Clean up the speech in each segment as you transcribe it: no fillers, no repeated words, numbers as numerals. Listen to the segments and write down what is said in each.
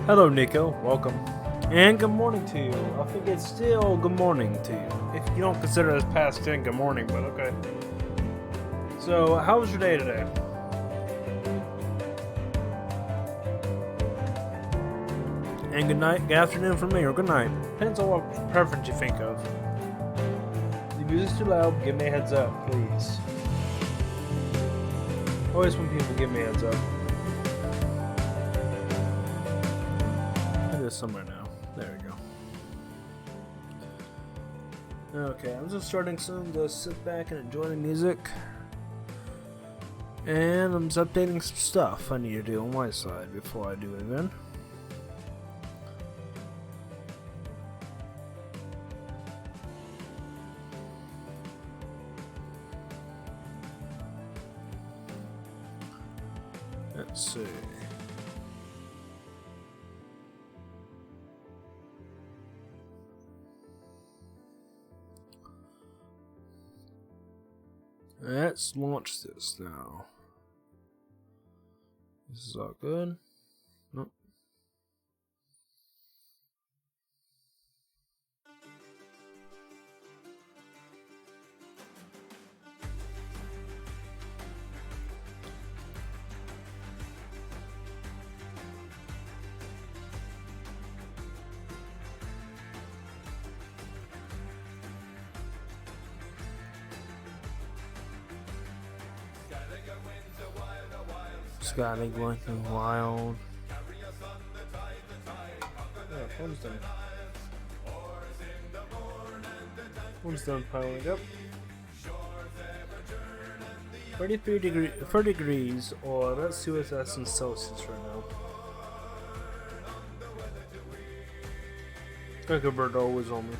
Hello, Nico. Welcome. And good morning to you. I think it's still good morning to you. If you don't consider it as past 10, good morning, but okay. So, how was your day today? And good night, good afternoon for me, or good night. Depends on what preference you think of. If the music's too loud, give me a heads up, please. Always when people give me a heads up. It is somewhere now. There we go. Okay, I'm just starting soon to sit back and enjoy the music. And I'm just updating some stuff I need to do on my side before I do it again. Let's see. Let's launch this now. This is all good. Nope. Scotty going wild. Yeah, phone's done. Phone's done piling up. 30 degrees, or let's see what that's in Celsius right now. Like a bird always on me.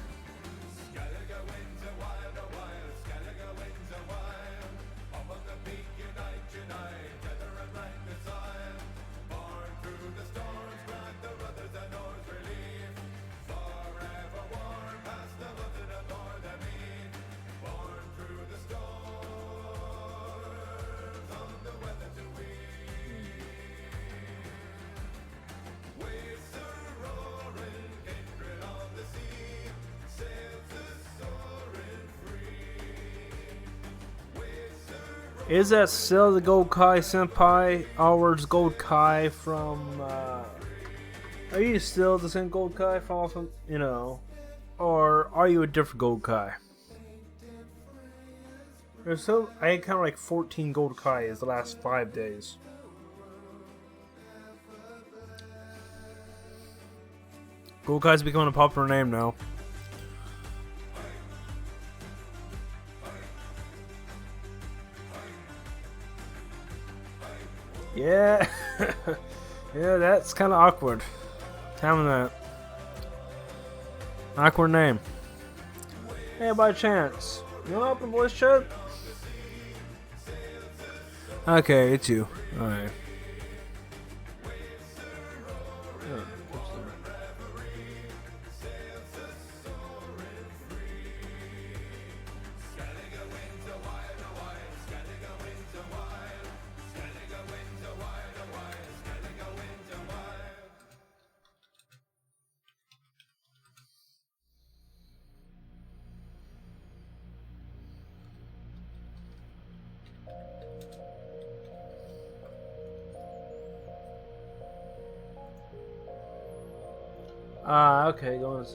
Is that still the Gold Kai Senpai? Ours Gold Kai from, are you still the same Gold Kai from, or are you a different Gold Kai? I had kind of like 14 Gold Kais the last 5 days. Gold Kai's becoming a popular name now. Yeah, yeah, that's kind of awkward. Tell me that. Awkward name. Hey, by chance, you want to open voice chat? Okay, it's you. Alright. Okay, go on.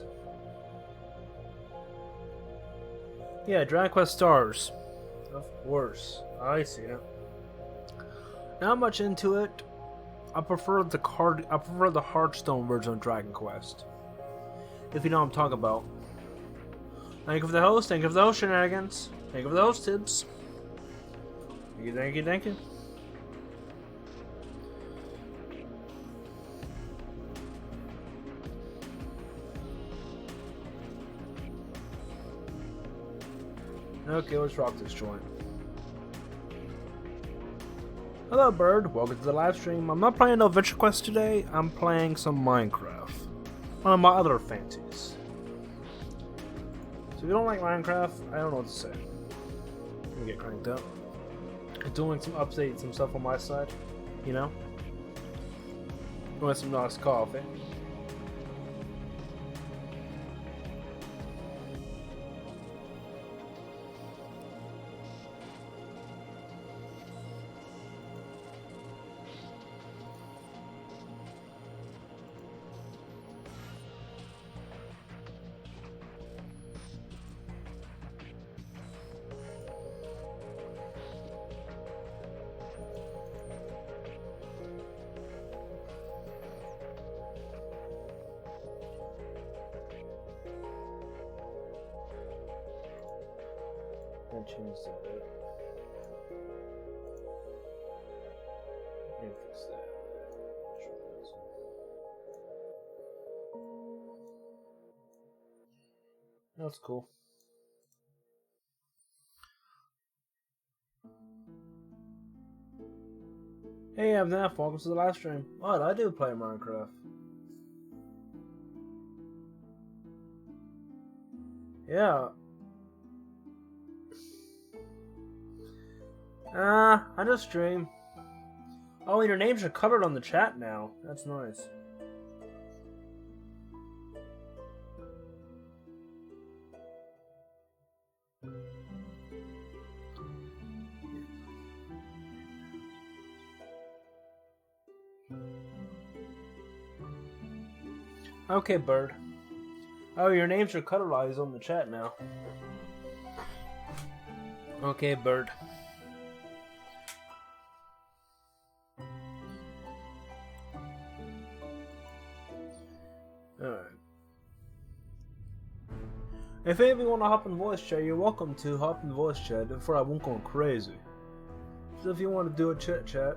Yeah, Dragon Quest Stars. Of course. I see it. Not much into it. I prefer the Hearthstone version of Dragon Quest. If you know what I'm talking about. Thank you for the host, thank you for the host shenanigans. Thank you for the host tips. Thank you, thank you, thank you. Okay, let's rock this joint. Hello, Bird. Welcome to the live stream. I'm not playing no Adventure Quest today. I'm playing some Minecraft. One of my other fancies. So if you don't like Minecraft, I don't know what to say. Let me get cranked up. I'm doing some updates and stuff on my side, you know? Want some nice coffee? I changed that. Fix that. That's cool. Hey, I'm Naf. Welcome to the live stream. What? I do play Minecraft. Yeah. I just stream. Oh, and your names are covered on the chat now. That's nice. Okay, Bird. Oh, your names are colorized on the chat now. Okay, Bird. Alright. If any of you want to hop in voice chat, you're welcome to hop in voice chat before I won't go crazy. So if you want to do a chat,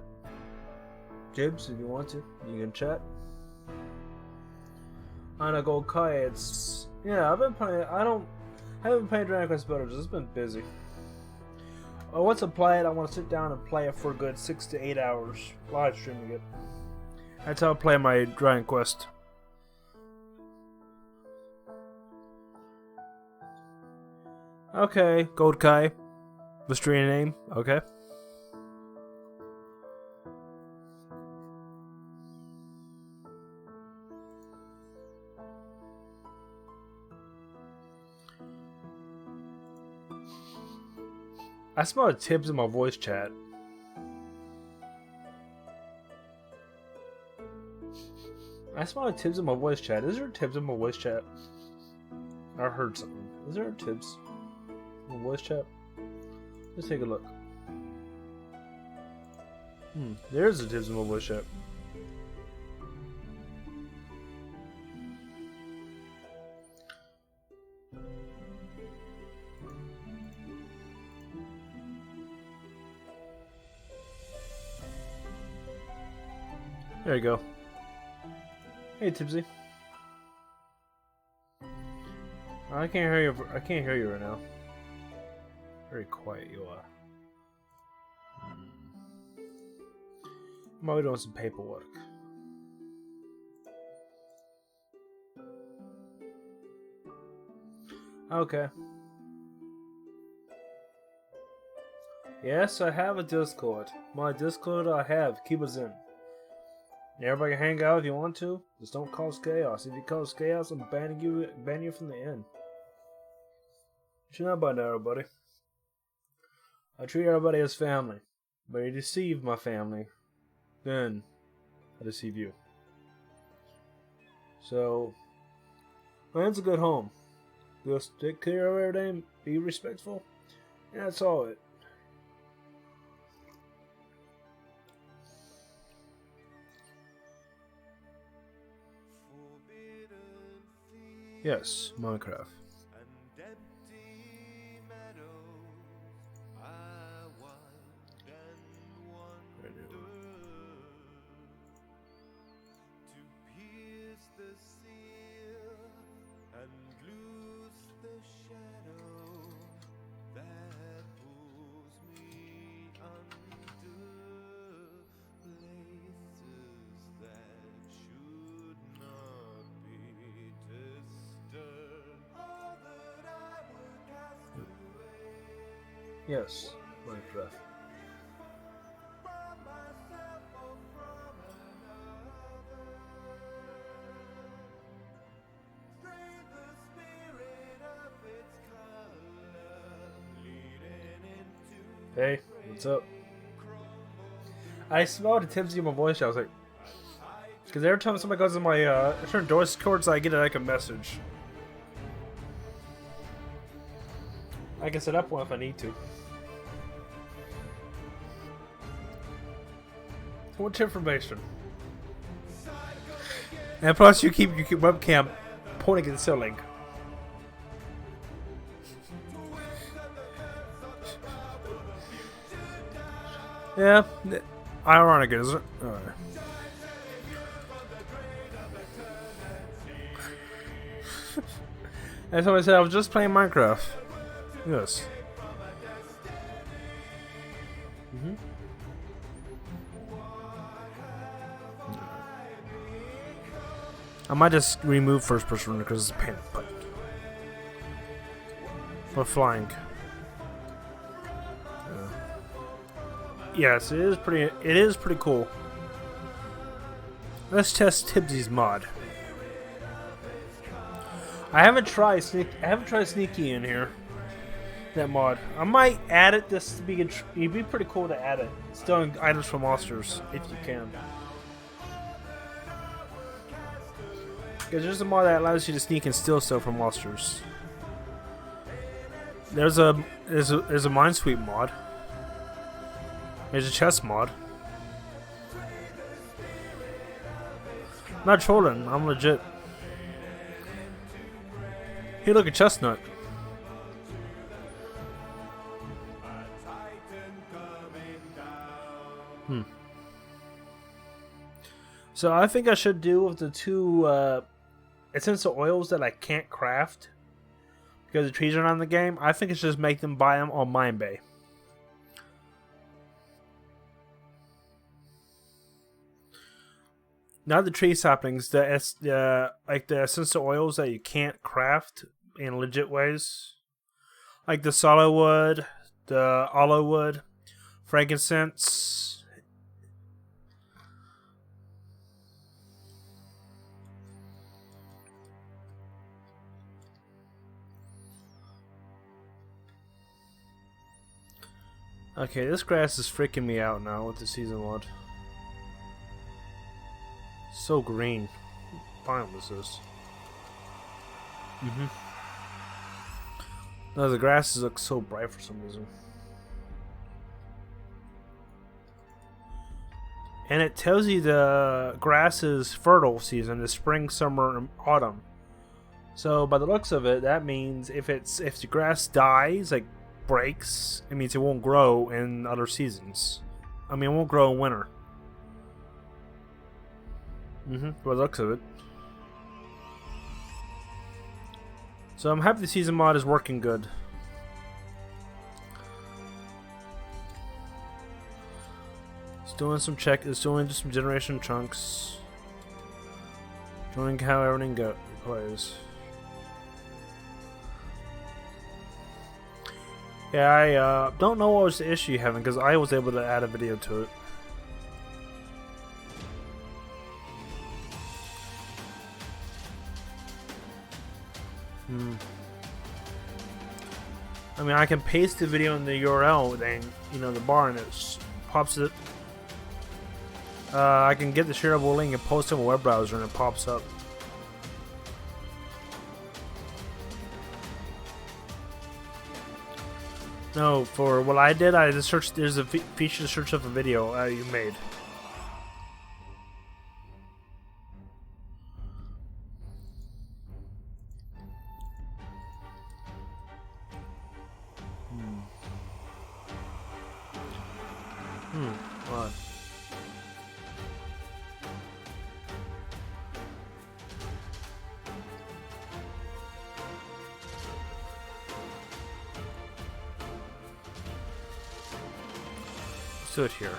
Jibs, if you want to, you can chat. And I go Kai, it's I've been playing. I haven't played Dragon Quest Builders. It's been busy. Once I play it, I want to sit down and play it for a good 6 to 8 hours, live streaming it. That's how I play my Dragon Quest. Okay, Gold Kai, the stream name. Okay. I smell tips in my voice chat. I smell tips in my voice chat. Is there tips in my voice chat? I heard something. Is there tips in my voice chat? Let's take a look. There's a tips in my voice chat. There you go. Hey, Tipsy. I can't hear you. I can't hear you right now. Very quiet you are. I'm probably doing some paperwork. Okay. Yes, I have a Discord. My Discord I have. Keep us in. Everybody can hang out if you want to. Just don't cause chaos. If you cause chaos, I'm banning you from the inn. You should know about that, everybody. I treat everybody as family. But you deceive my family, then I deceive you. So, my inn's a good home. Just take care of everything, be respectful, and that's all it. Yes, Minecraft. Yes, Minecraft. Hey, what's up? I smelled a tipsy in my voice. I was like, because every time somebody goes in my certain Discords, I get like a message. I can set up one if I need to. Much information. And plus, you keep your webcam pointing at the ceiling. Yeah, ironic, isn't it? Alright. That's what I said. I was just playing Minecraft. Yes. I might just remove first person because it's a panic button. We're flying. Yes, it is pretty. It is pretty cool. Let's test Tibbsy's mod. I haven't tried sneaky in here. That mod. I might add it just to be. It'd be pretty cool to add it. Stealing items from monsters if you can. Because there's a mod that allows you to sneak and steal stuff from monsters. There's a minesweep mod. There's a chest mod. I'm not trolling, I'm legit. Hey, look, a chestnut. So I think I should do with the two essential oils that I can't craft because the trees are not in the game. I think it's just make them buy them on Minebay. Not the tree saplings, like the essential oils that you can't craft in legit ways, like the solid wood, the aloe wood, frankincense. Okay, this grass is freaking me out now with the season mod. So green. What biome is this? No, the grasses look so bright for some reason. And it tells you the grass is fertile season is spring, summer, and autumn. So by the looks of it, that means if the grass dies, like breaks, it means it won't grow in other seasons. I mean, it won't grow in winter. By the looks of it. So I'm happy the season mod is working good. It's doing some it's doing just some generation chunks. Showing how everything plays. Yeah, I don't know what was the issue you're having because I was able to add a video to it. I mean, I can paste the video in the URL, then the bar, and it pops it. I can get the shareable link and post it in a web browser, and it pops up. No, for what I did, I just searched. There's a feature to search up a video you made. What? Let's do it here.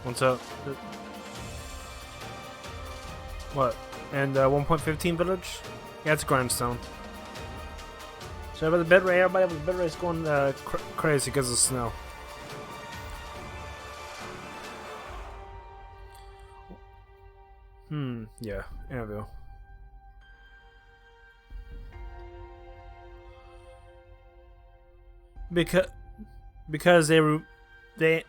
What's up? What? And 1.15 village? Yeah, it's a grindstone. So everybody with the bit rate is going crazy because of snow. Yeah, anvil. Because they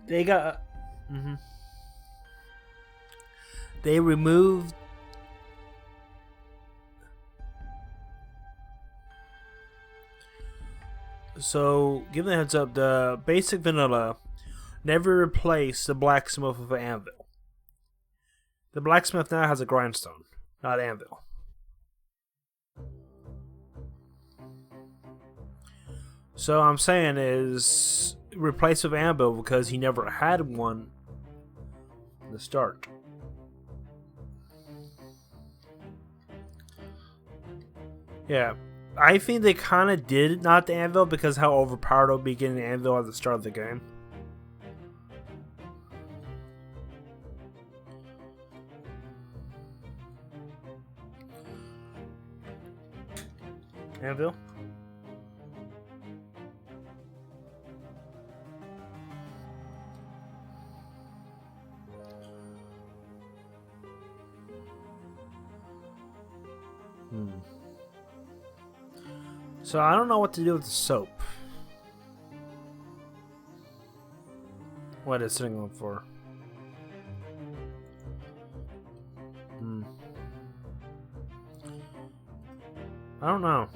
they got they removed so give them a heads up, the basic vanilla never replaced the blacksmith with an anvil. The blacksmith now has a grindstone, not anvil. So I'm saying is replace with anvil because he never had one in the start. Yeah, I think they kind of did not the anvil because how overpowered it would be getting the anvil at the start of the game. Anvil? So I don't know what to do with the soap. What is sitting on for? I don't know.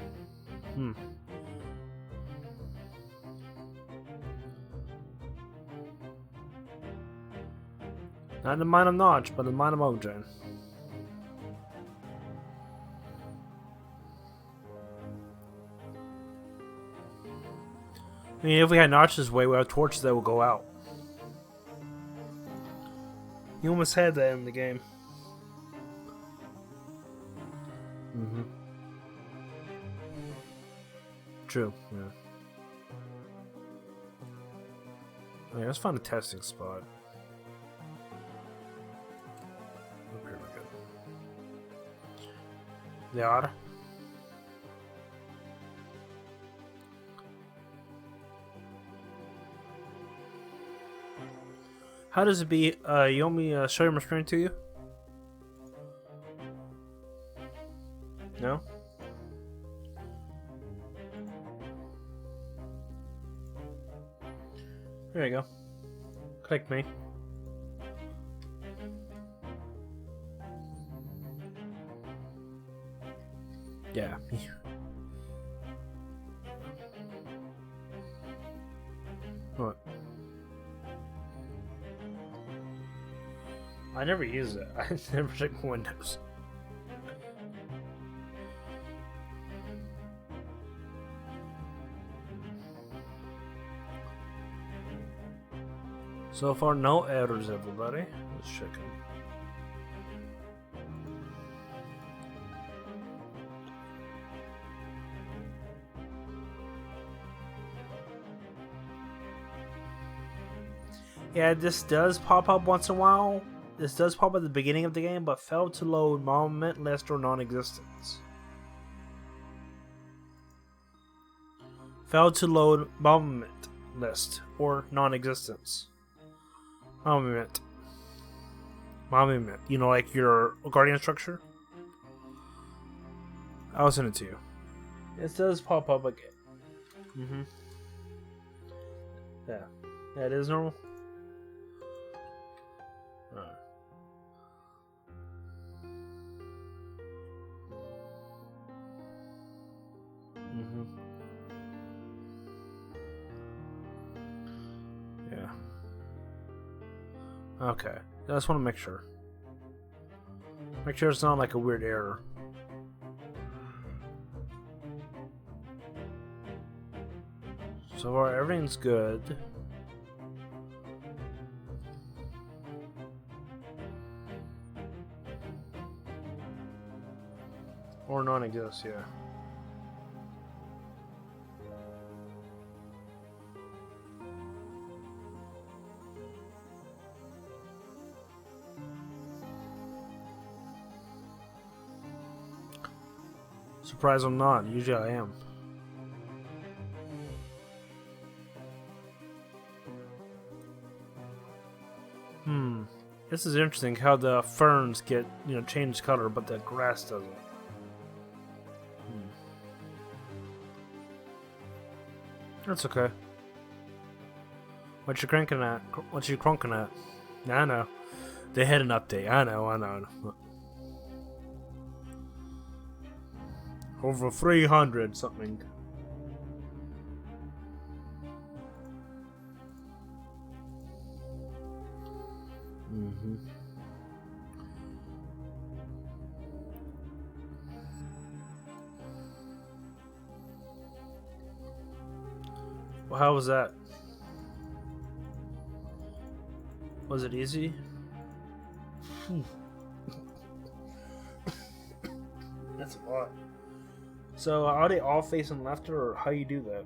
Not in the mind of Notch, but in the mind of Mojang. I mean, if we had Notch's way, we have torches that will go out. You almost had that in the game. True, yeah. Okay, let's find a testing spot. Okay, we're good. The otter? How does it be? You want me to show my screen to you? No? There you go. Click me. Yeah. What? I never use it. I never check Windows. So far, no errors, everybody. Let's check them. Yeah, this does pop up once in a while. This does pop up at the beginning of the game, but failed to load monument list or non-existence. Failed to load monument list or non-existence. Monument. You know, like your guardian structure? I'll send it to you. It does pop up again. Yeah. Yeah, it is normal. Alright. Yeah. Okay. I just want to make sure. Make sure it's not like a weird error. So far, everything's good. Or non-exist, yeah. Surprised I'm not. Usually I am. This is interesting how the ferns get, change color, but the grass doesn't. That's okay. What you cranking at? What you crunking at? I know. They had an update. I know. Over 300 something. Well, how was that? Was it easy? That's a lot. So are they all facing left, or how you do that?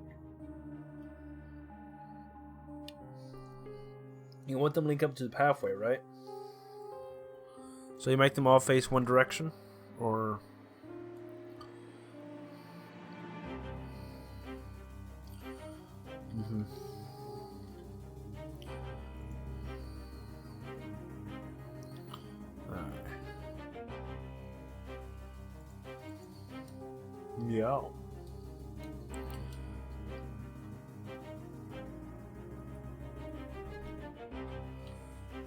You want them to link up to the pathway, right? So you make them all face one direction, or yeah.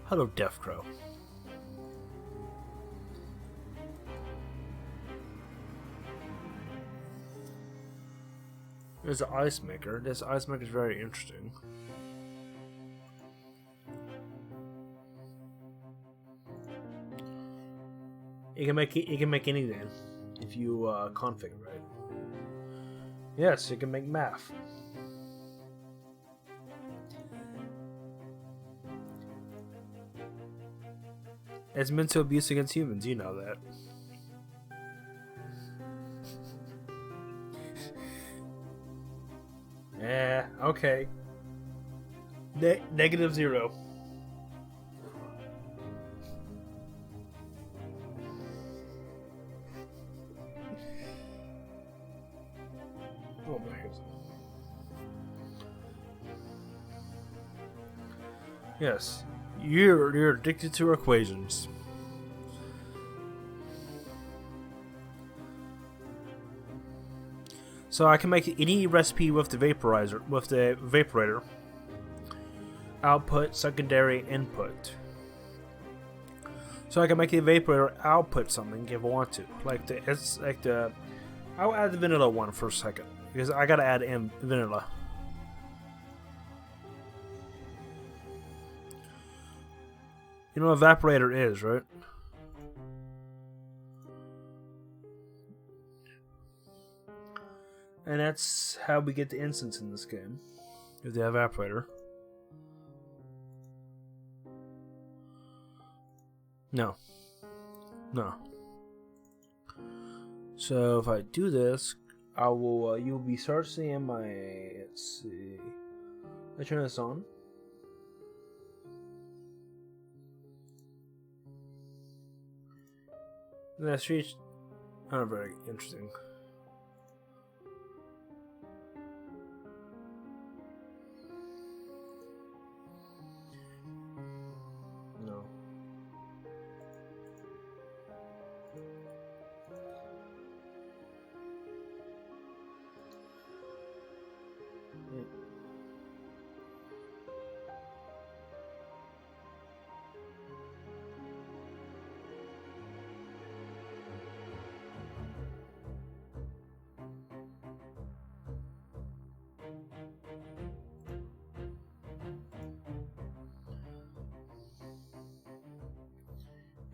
Hello, Death Crow. There's an ice maker. This ice maker is very interesting. You can make anything if you configure right. Yes, you can make math. It's meant to abuse against humans. You know that. Yeah, okay. -0. Oh my goodness. Yes, you're addicted to equations. So I can make any recipe with the evaporator. Output, secondary, input. So I can make the evaporator output something if I want to. I'll add the vanilla one for a second because I gotta add in vanilla. You know what evaporator is, right? And that's how we get the instance in this game. With the evaporator. No. So if I do this, I will. You'll be start seeing my. Let's see. Let's turn this on. That's not very interesting. No.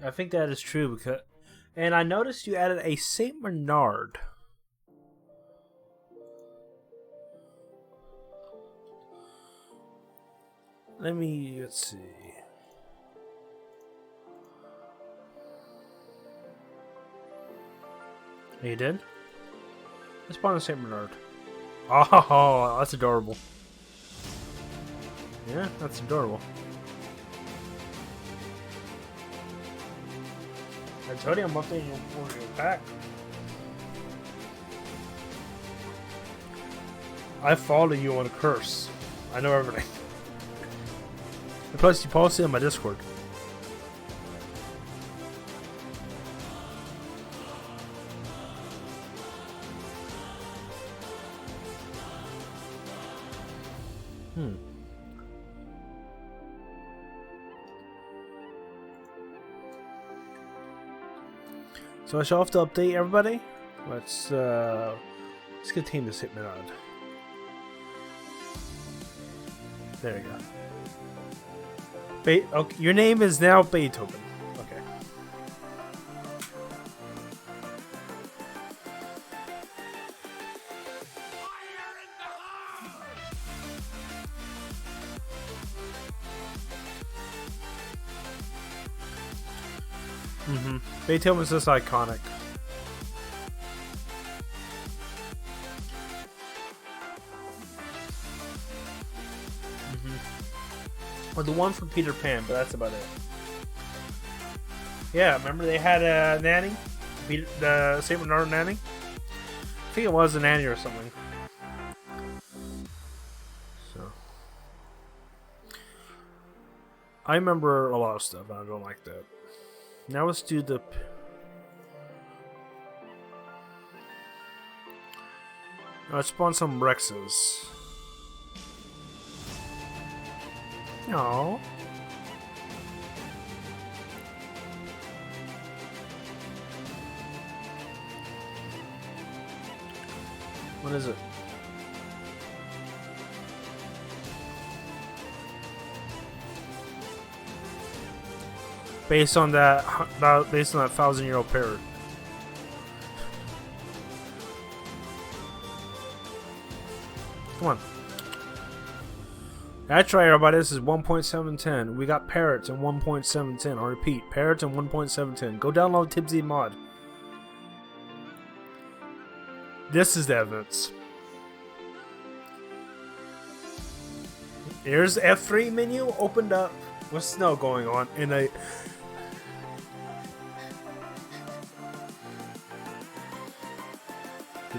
I think that is true because, and I noticed you added a Saint Bernard. Let's see. You did? Let's spawn a Saint Bernard. Oh, that's adorable. Yeah, that's adorable. I told you I'm updating your pack. I follow you on a curse. I know everything. And plus, you posted on my Discord. So I shall have to update everybody. Let's continue this Hitman on. There you go. Okay, your name is now Beethoven. Okay. Beethoven's just iconic. Or the one from Peter Pan, but that's about it. Yeah, remember they had a nanny? The St. Bernard nanny? I think it was a nanny or something. So I remember a lot of stuff, and I don't like that. Now let's do the... Let's spawn some Rexes. No. What is it? Based on that 1,000-year-old parrot. Come on. That's right, everybody. This is 1.710. We got parrots in 1.710. I repeat, parrots in 1.710. Go download Tipsy Mod. This is the evidence. Here's the F3 menu opened up with snow going on, and it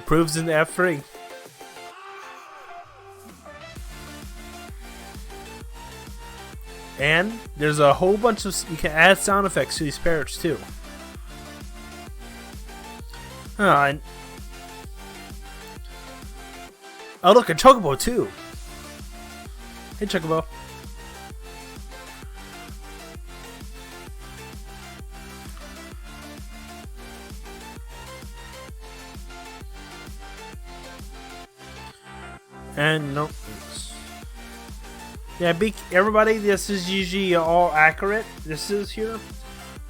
proves in the F3. And there's a whole bunch of... You can add sound effects to these parrots too. Oh, look, a Chocobo too. Hey, Chocobo. And no. Yeah, everybody, this is usually all accurate. This is here.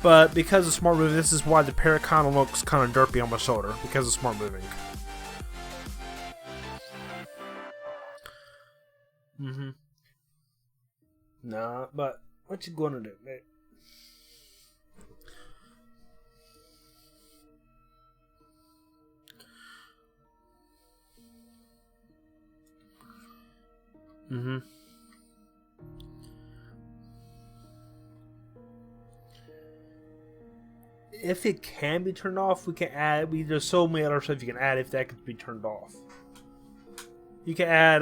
But because of smart moving, this is why the parrot kind of looks kind of derpy on my shoulder. Because of smart moving. Nah, but what you gonna do, mate? If it can be turned off, we can add. There's so many other stuff you can add if that could be turned off. You can add.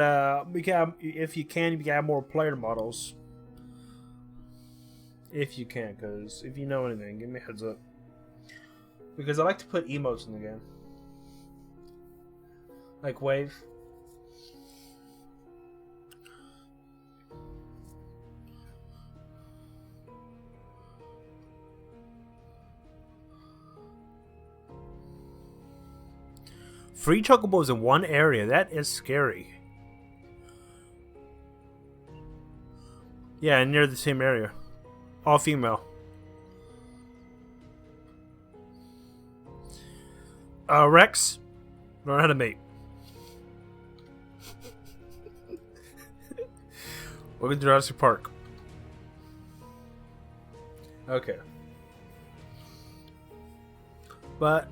If you can add more player models. If you can, because if you know anything, give me a heads up. Because I like to put emotes in the game, like wave. Three chocobos in one area. That is scary. Yeah, near the same area. All female. Rex, learn how to mate. Welcome to Jurassic Park. Okay. But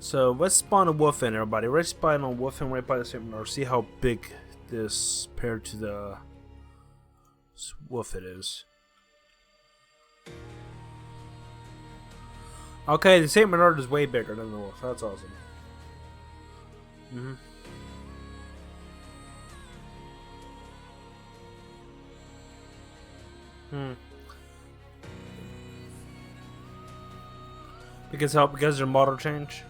so let's spawn a wolf in, everybody. Let's spawn a wolf in right by the same, or see how big this paired to the wolf it is. Okay, the Saint Bernard is way bigger than the wolf. That's awesome. Because their model change.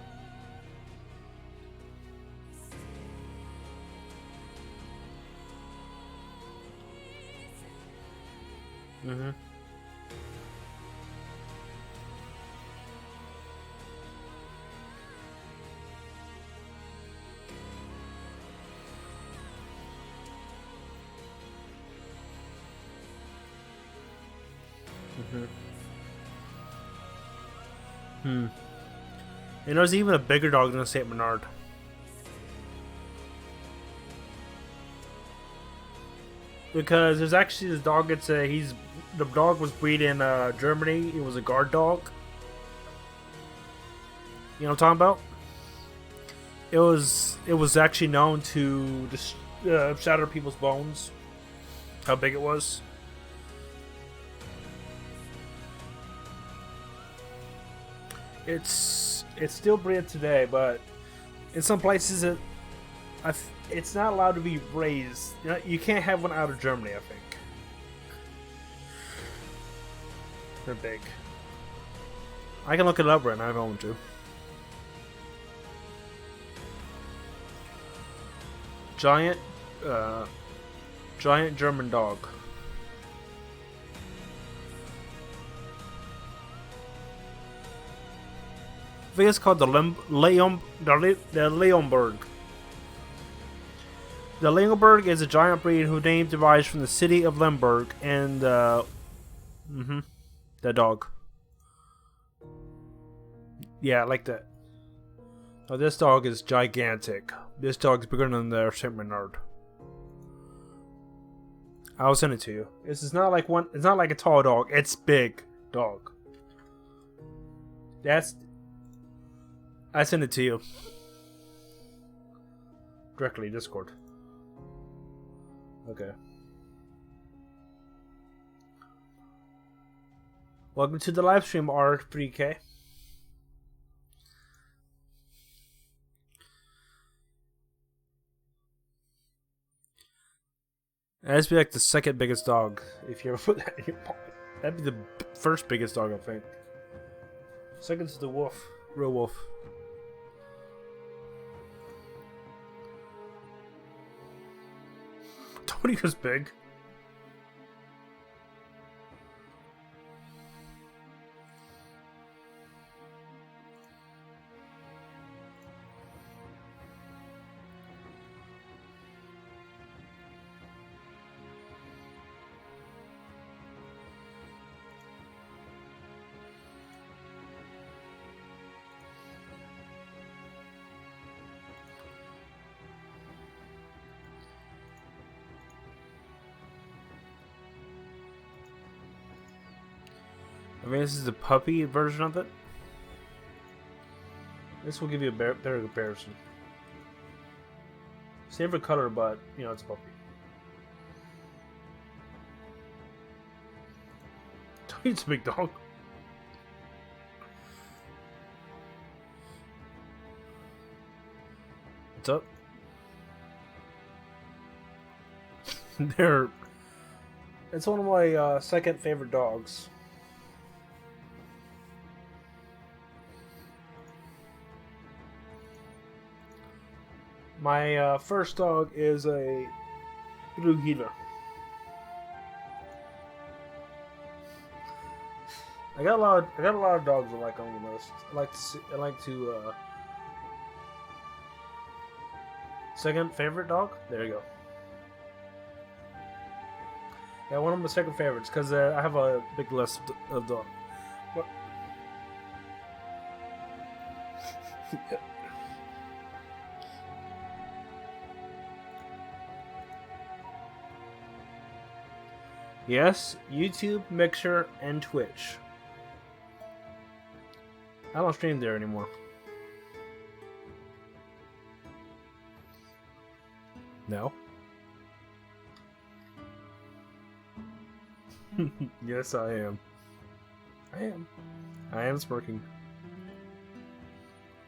And there's even a bigger dog than a Saint Bernard. Because there's actually this dog. The dog was bred in Germany. It was a guard dog. You know what I'm talking about? It was actually known to just shatter people's bones. How big it was. It's still bred today, but in some places it's not allowed to be raised. You can't have one out of Germany, I think. They're big. I can look it up right now if I want to. Giant German dog. I think it's called the Leonberg. The Leonberg is a giant breed whose name derives from the city of Lemberg and the dog. Yeah, I like that. Oh, this dog is gigantic. This dog is bigger than the Saint Bernard. I'll send it to you. It's not like a tall dog. It's big dog. I send it to you directly, Discord. Okay. Welcome to the live stream, R3K. That'd be like the second biggest dog if you ever put that in your pocket. That'd be the first biggest dog, I think. Second's the wolf, real wolf. Tony was big. I mean, this is the puppy version of it. This will give you a better comparison. Same for color, but, you know, it's a puppy. It's a big dog. What's up? It's one of my second favorite dogs. My first dog is a blue heeler. I got a lot of dogs I like on the list. I like to second favorite dog? There you go. Yeah, one of my second favorites because I have a big list of dogs. What? Yeah. Yes, YouTube, Mixer, and Twitch. I don't stream there anymore. No. Yes, I am. I am. I am smirking.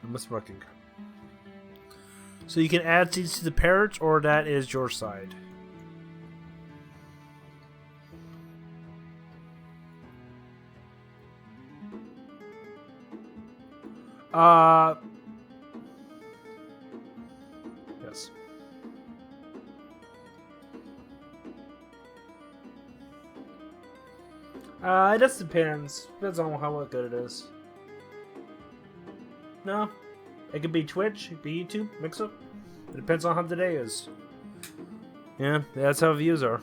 I'm smirking. So you can add these to the parrots, or that is your side. Yes. It just depends. Depends on how good it is. No. It could be Twitch, it could be YouTube, mix up. It depends on how the day is. Yeah, that's how views are.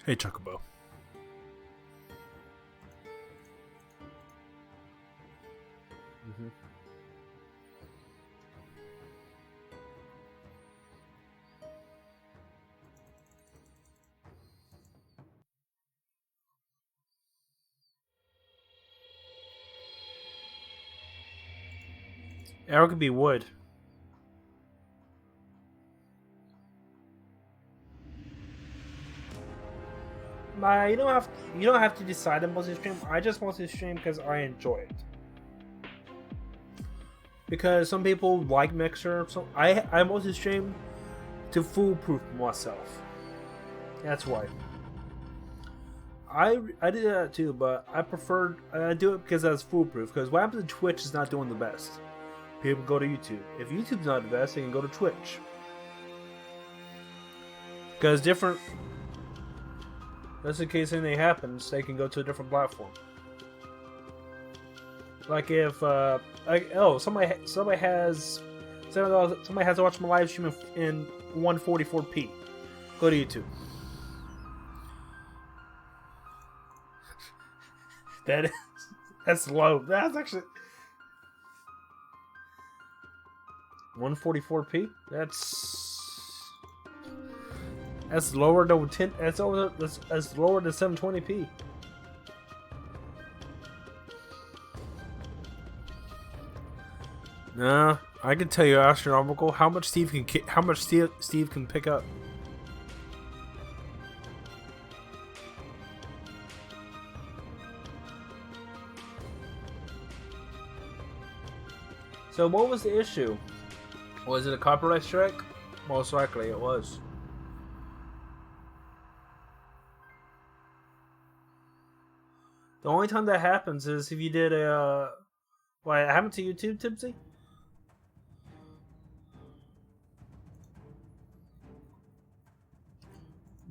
Hey, Chocobo. Mm-hmm. Arrow could be wood. You don't have to decide on mostly stream. I just mostly stream because I enjoy it. Because some people like Mixer, so I mostly stream to foolproof myself. That's why. I did that too, but I do it because that's foolproof. Because what happens if Twitch is not doing the best? People go to YouTube. If YouTube's not the best, they can go to Twitch. Because just in case anything happens, they can go to a different platform. Like if somebody has to watch my live stream in 144p. Go to YouTube. That's low. That's actually 144p. That's lower than 10. That's lower than 720p. Nah, I can tell you astronomical how much Steve can pick up. So what was the issue? Was it a copyright strike? Most likely it was. The only time that happens is if you did a... What happened to YouTube, Tipsy?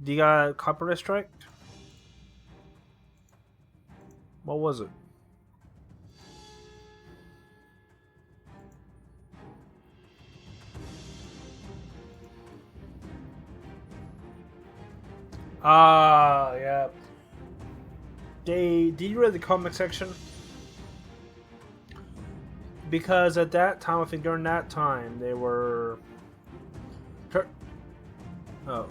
Do you got a copyright strike? What was it? Yeah. Did you read the comment section? Because at that time, I think during that time, they were... Oh.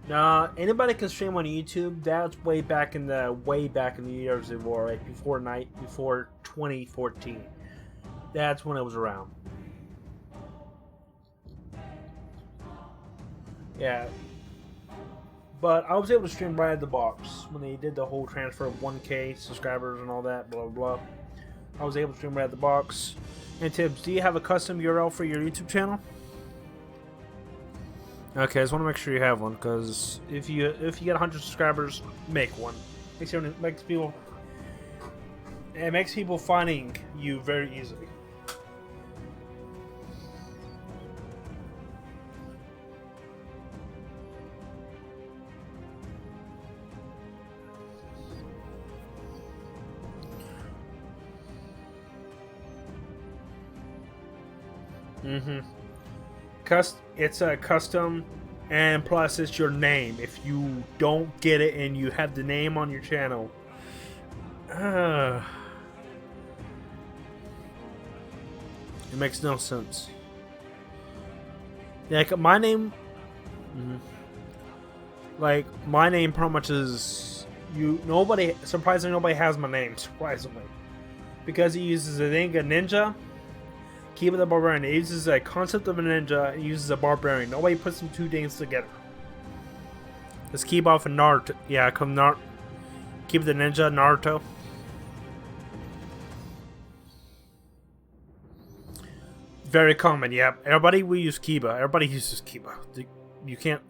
Nah, anybody can stream on YouTube. That's way back in the years of war, like before 2014. That's when it was around. Yeah. But I was able to stream right out of the box when they did the whole transfer of 1K subscribers and all that, blah blah blah. I was able to stream right out of the box. And Tibbs, do you have a custom URL for your YouTube channel? Okay, I just want to make sure you have one, because if you get 100 subscribers, make one. It makes people finding you very easily. It's a custom, and plus it's your name. If you don't get it and you have the name on your channel, It makes no sense. Yeah, like, my name... Like, my name pretty much is... Surprisingly, nobody has my name, surprisingly. Because he uses a ninja, Kiba the Barbarian. He uses a concept of a ninja, and he uses a barbarian. Nobody puts them two names together. It's Kiba from Naruto. Yeah, Kiba the Ninja, Naruto. Very common, yeah. Everybody will use Kiba. Everybody uses Kiba. You can't...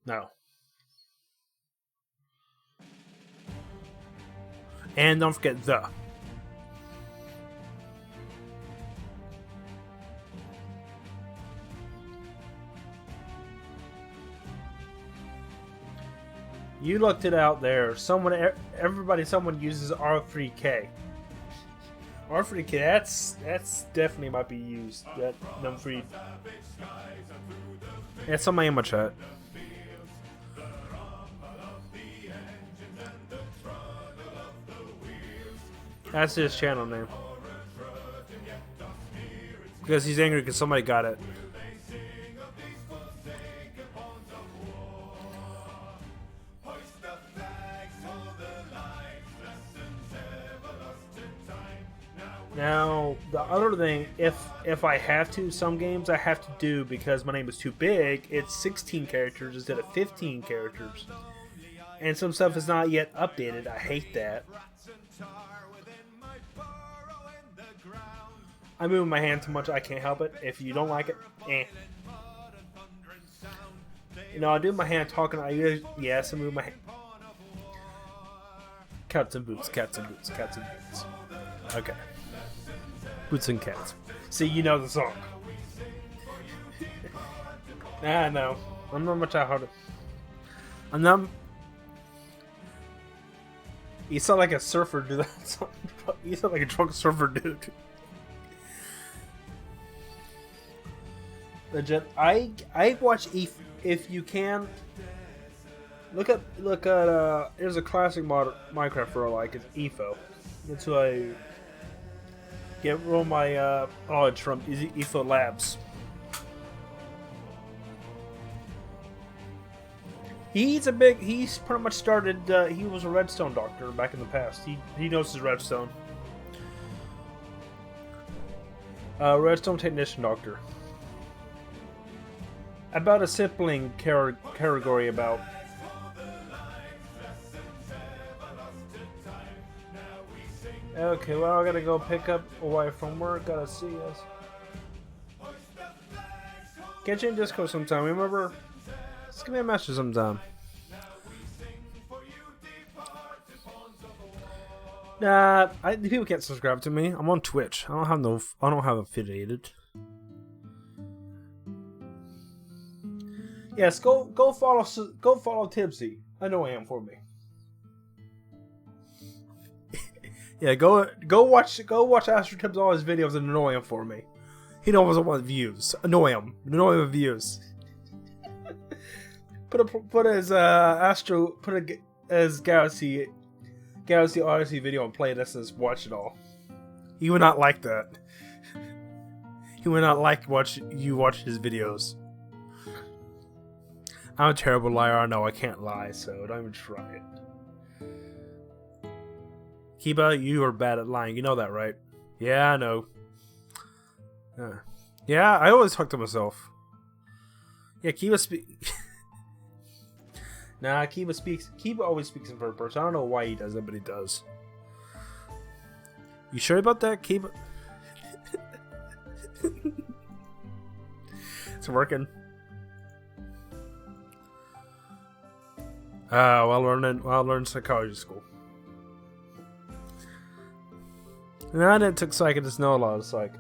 No. And don't forget the. You looked it out there. Someone uses R3K. R3K, that's definitely might be used. That number. Yeah, somebody in my chat. That's his channel name. Because he's angry because somebody got it. Now, the other thing, if I have to, some games I have to do because my name is too big, it's 16 characters instead of 15 characters. And some stuff is not yet updated. I hate that. I'm moving my hand too much, I can't help it. If you don't like it, You know, I do my hand talking, I move my hand. Cats and boots, cats and boots, cats and boots. Okay. Boots and cats. See, you know the song. Nah, no. I'm not much harder. I'm not... You sound like a surfer, dude. You sound like a drunk surfer, dude. Legit. I watch if you can look at there's a classic Minecraft for like it's EFO. That's who I get all my knowledge from. EFO Labs. He's pretty much started. He was a redstone doctor back in the past. He knows his redstone. Redstone technician doctor. About a sibling category about. Okay, well I gotta go pick up a wife from work. Gotta see us. Get you in Discord sometime. Remember, just give me a message sometime. Nah, people can't subscribe to me. I'm on Twitch. I don't have affiliated. Yes, go follow Tipsy. Annoy him for me. Yeah, go watch Astro Tips all his videos and annoy him for me. He doesn't want views. Annoy him with views. put his Galaxy Odyssey video and play this and watch it all. He would not like that. He would not like you watch his videos. I'm a terrible liar. I know I can't lie, so don't even try it. Kiba, you are bad at lying. You know that, right? Yeah, I know. Yeah, I always talk to myself. Yeah, Kiba Nah, Kiba always speaks in third person. I don't know why he does it, but he does. You sure about that, Kiba? It's working. While learning psychology school. And I didn't take psych, I just know a lot of psych.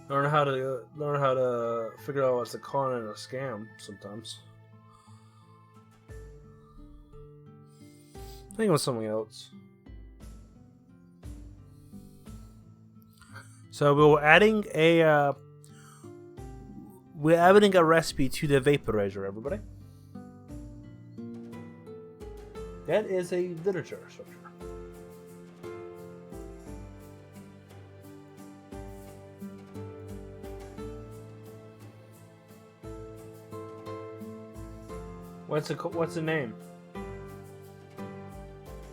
Learn how to figure out what's a con and a scam sometimes. I think it was something else. So we're adding a we're adding a recipe to the vaporizer, everybody. That is a literature structure. What's the name?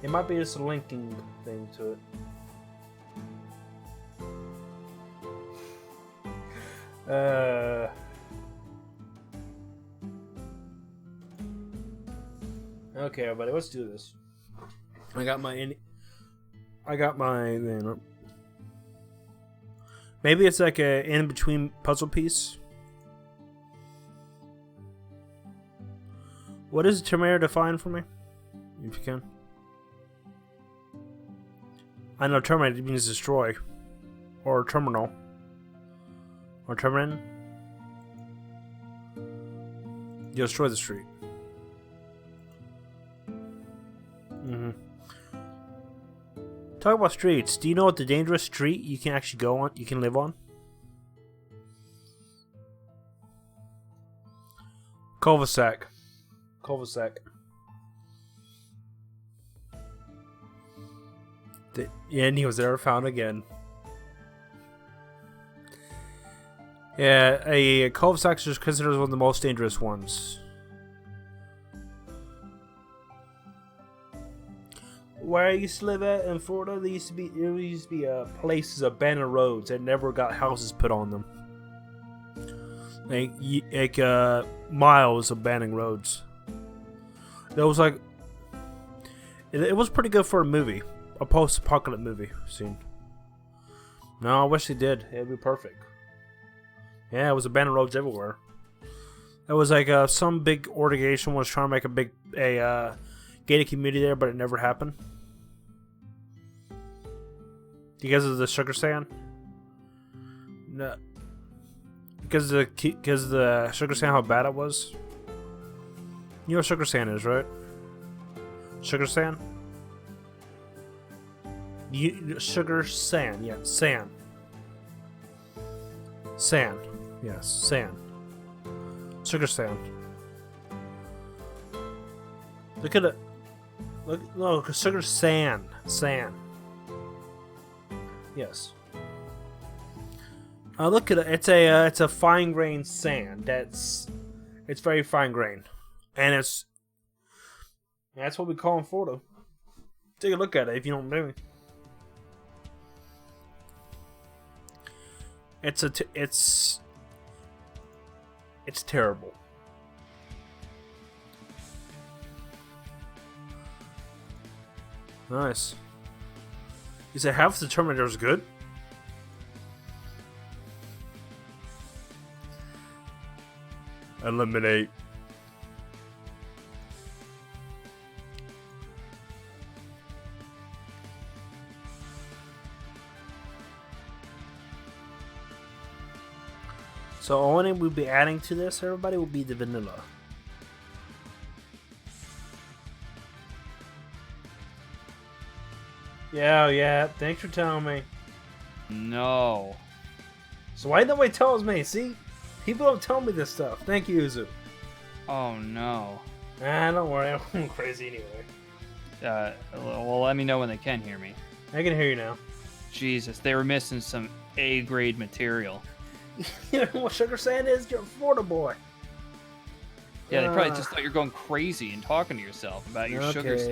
It might be just a linking thing to it. Okay, everybody, let's do this. I got my maybe it's like a in-between puzzle piece. What does Terminator define for me? If you can. I know Terminator means destroy. Or terminal. Or terminate. You destroy the street. Talk about streets. Do you know what the dangerous street you can actually go on? You can live on? Cul-de-sac. Cul-de-sac. And he was never found again. Yeah, a cul-de-sac is considered one of the most dangerous ones. Where I used to live at in Florida, there used to be places, abandoned roads that never got houses put on them. Like miles of abandoned roads. That was like, it was pretty good for a movie, a post-apocalyptic movie scene. No, I wish they did. It'd be perfect. Yeah, it was abandoned roads everywhere. It was like some big organization was trying to make a gated community there, but it never happened. Because of the sugar sand? No. Because the sugar sand, how bad it was? You know what sugar sand is, right? Sugar sand? Sugar sand, yeah, sand. Sand, yes, sand. Sugar sand. Look at it. Look, no, sugar sand. Sand. Yes. Look at it. It's a fine grained sand. It's very fine grained, and that's what we call in Florida. Take a look at it if you don't believe me. It's terrible. Nice. You say half the Terminator is good? Eliminate. So only we'll be adding to this, everybody, will be the vanilla. Yeah. Thanks for telling me. No. So why nobody tells me? See? People don't tell me this stuff. Thank you, Uzu. Oh no. Don't worry. I'm crazy anyway. Well, let me know when they can hear me. I can hear you now. Jesus, they were missing some A-grade material. You know what sugar sand is? You're a Florida boy. Yeah, they probably just thought you're going crazy and talking to yourself about your sugars.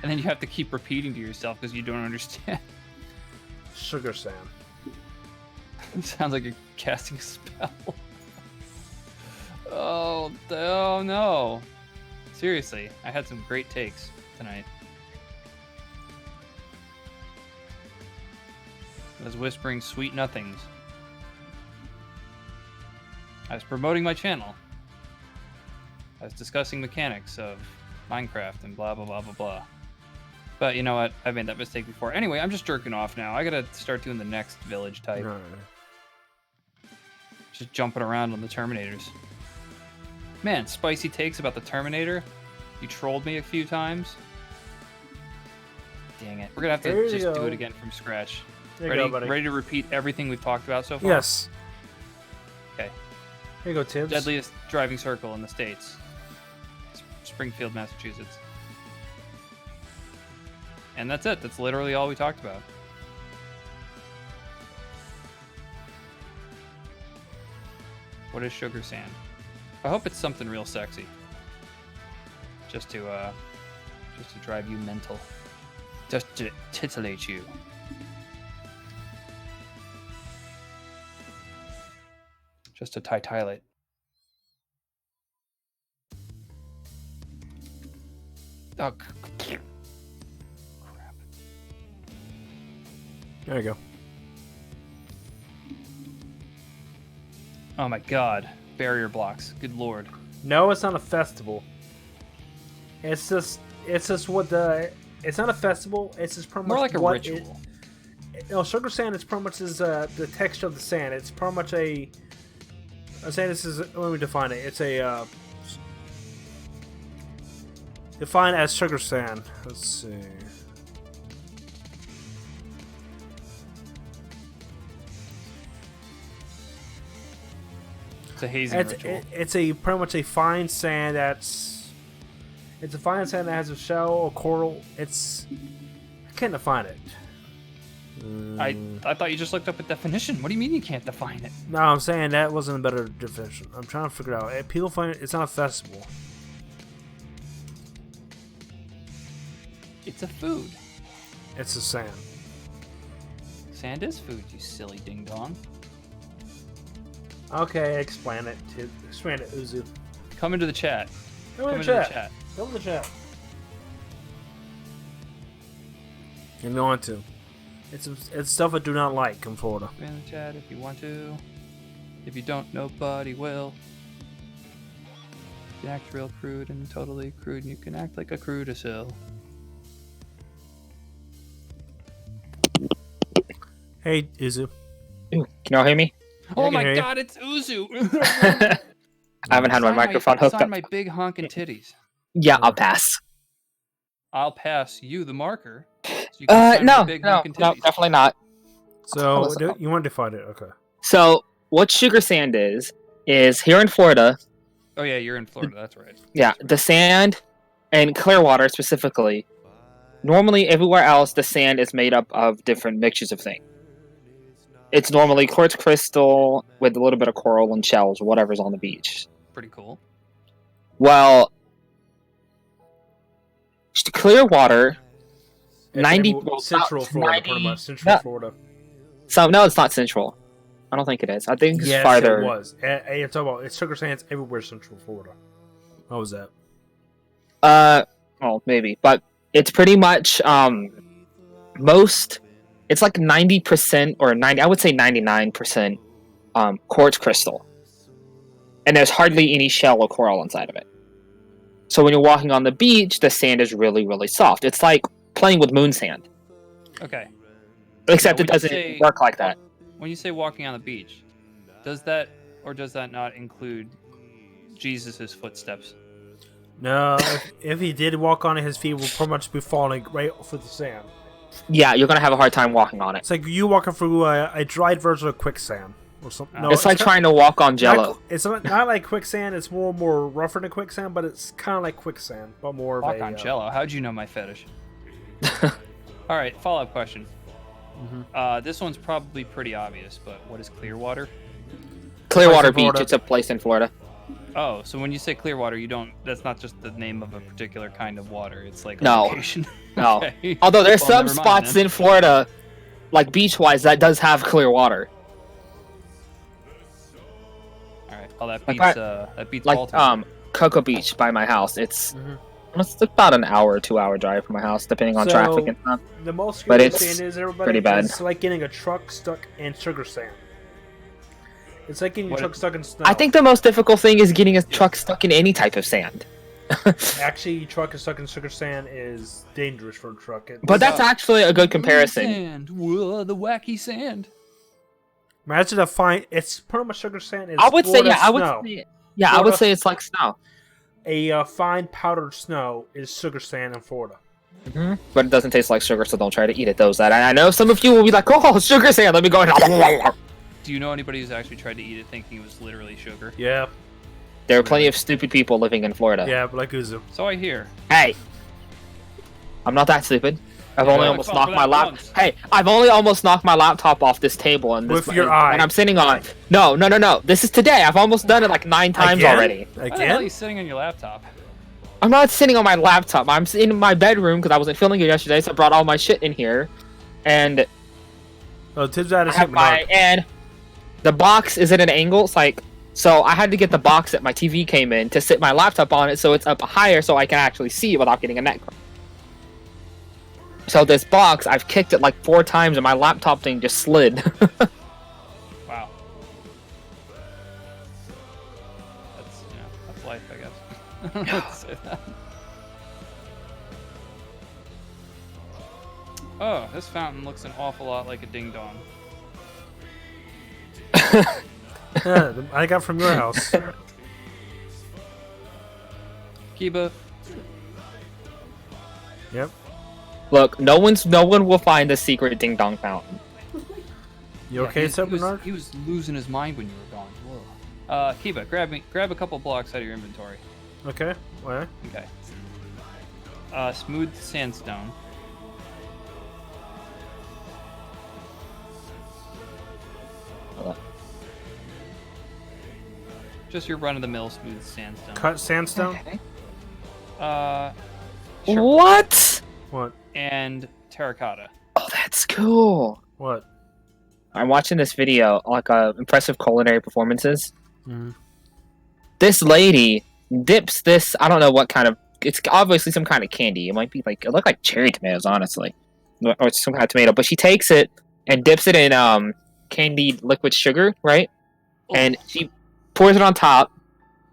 And then you have to keep repeating to yourself because you don't understand. Sugar sand. It sounds like you're casting a spell. Oh no. Seriously, I had some great takes tonight. I was whispering sweet nothings. I was promoting my channel. I was discussing mechanics of Minecraft and blah, blah, blah, blah, blah. But you know what? I've made that mistake before. Anyway, I'm just jerking off now. I gotta start doing the next village type. No. Just jumping around on the Terminators. Man, spicy takes about the Terminator. You trolled me a few times. Dang it. We're gonna have to just do it again from scratch. There you go, buddy. Ready to repeat everything we've talked about so far? Yes. Okay. Here you go, Tibbs. Deadliest driving circle in the States. Springfield, Massachusetts. And that's it. That's literally all we talked about. What is sugar sand? I hope it's something real sexy. Just to drive you mental. Just to titillate you. Just to titillate. Oh, crap. There you go. Oh my god. Barrier blocks. Good lord. No, it's not a festival. It's just what the. It's not a festival. It's just pretty much More like a what ritual. No, sugar sand is pretty much the texture of the sand. It's pretty much a. I'm saying this is. Let me define it. It's a. Defined as sugar sand. Let's see. It's a hazing ritual. It's a pretty much a fine sand that's. It's a fine sand that has a shell or coral. It's. I can't define it. I thought you just looked up a definition. What do you mean you can't define it? No, I'm saying that wasn't a better definition. I'm trying to figure it out. People find it's not a festival. It's a food. It's a sand. Sand is food, you silly ding dong. Okay, explain it. Explain it, Uzu. Come into the chat. Come in the chat. Come in the chat. You're going to. It's stuff I do not like in Florida. Come in the chat if you want to. If you don't, nobody will. You can act real crude and totally crude, and you can act like a crudasil. Hey, Uzu. Can y'all hear me? Oh can my hear you. god, it's Uzu! I haven't had my microphone hooked Sign up. my big honkin' titties. Yeah, I'll pass. I'll pass you the marker. So you can sign my No, big no, honkin' no, titties. definitely not. So, you want to define it? Okay. So, what sugar sand is here in Florida, Oh yeah, you're in Florida, that's right. yeah, the sand and Clearwater specifically, normally everywhere else the sand is made up of different mixtures of things. It's normally quartz crystal with a little bit of coral and shells or whatever's on the beach. Pretty cool. Well, Clearwater, Central Florida, 90 pretty much. Central yeah. Florida. So no, it's not central. I don't think it is. I think it's Yes, farther. it was. Hey, it's all about it's sugar sands everywhere Central Florida. How was that? Well, maybe, but it's pretty much most. It's like 90% or 90. I would say 99% quartz crystal, and there's hardly any shell or coral inside of it. So when you're walking on the beach, the sand is really, really soft. It's like playing with moon sand, Okay. except Now, it when you doesn't say- work like that. When you say walking on the beach, does that or does that not include Jesus' footsteps? No, if he did walk on it, his feet would pretty much be falling right for the sand. Yeah, you're gonna have a hard time walking on it. It's like you walking through a dried version of quicksand or something. No, It's like trying to walk on Jello. It's not like quicksand. It's more rougher than quicksand, but it's kind of like quicksand, but more Walk of a. on Jello. How'd you know my fetish? All right, follow-up question. This one's probably pretty obvious, but what is Clearwater? Clearwater Place in Beach. Florida. It's a place in Florida. Oh, so when you say Clearwater, you don't. That's not just the name of a particular kind of water. It's like a No. location. No. Okay. Although there's Well, some never mind spots then. in Florida, like beach-wise, that does have clear water. All right. Well, that Like beats. I- That beats Like Baltimore. Cocoa Beach by my house. It's Mhm. it's about an hour or 2 hour drive from my house, depending on So- traffic and stuff. The most But sugar it's sand is everybody. pretty bad. It's like getting a truck stuck in sugar sand. It's like getting your What truck if- stuck in snow. I think the most difficult thing is getting a truck stuck in any type of sand. Actually, your truck is stuck in sugar sand is dangerous for a truck. But that's actually a good comparison. Sand. Whoa, the wacky sand. Imagine a fine. It's pretty much sugar sand. It's I would say, Florida yeah, I would snow. say, yeah, I would Florida- say it's like snow. A fine powdered snow is sugar sand in Florida. But it doesn't taste like sugar, so don't try to eat it. Those that I know some of you will be like, oh, sugar sand. Let me go. Do you know anybody who's actually tried to eat it thinking it was literally sugar? Yeah. There are plenty of stupid people living in Florida. Yeah, but like Uzu. So I hear. Hey, I'm not that stupid. I've Yeah, only I almost fell knocked for my that laptop. once. Hey, I've only almost knocked my laptop off this table and this With your eye. and I'm sitting on it. No. This is today. I've almost done it like 9 times Again? already. Why the hell are you Again? sitting on your laptop? I'm not sitting on my laptop. I'm in my bedroom because I wasn't feeling it yesterday, so I brought all my shit in here. And Oh, Tibbs out I of have my and the box is at an angle. It's like so I had to get the box that my TV came in to sit my laptop on it so it's up higher so I can actually see it without getting a neck cramp. So this box, I've kicked it like 4 times and my laptop thing just slid. Wow. That's life, I guess. I don't know what to say to that. Oh, this fountain looks an awful lot like a ding dong. Yeah, I got from your house. Kiba, Yep. Look, no one will find the secret ding dong fountain. You yeah, okay, he, Sir he was, Bernard? he was losing his mind when you were gone. Whoa. Kiba, grab a couple blocks out of your inventory. Okay. Where? Okay. Smooth sandstone. Just your run-of-the-mill smooth sandstone. Cut sandstone? Okay. Sure. What? What? And terracotta. Oh, that's cool. What? I'm watching this video, like impressive culinary performances. Mhm. This lady dips this. I don't know what kind of. It's obviously some kind of candy. It might be like it looked like cherry tomatoes, honestly, or it's some kind of tomato. But she takes it and dips it in candied liquid sugar, right? And she pours it on top.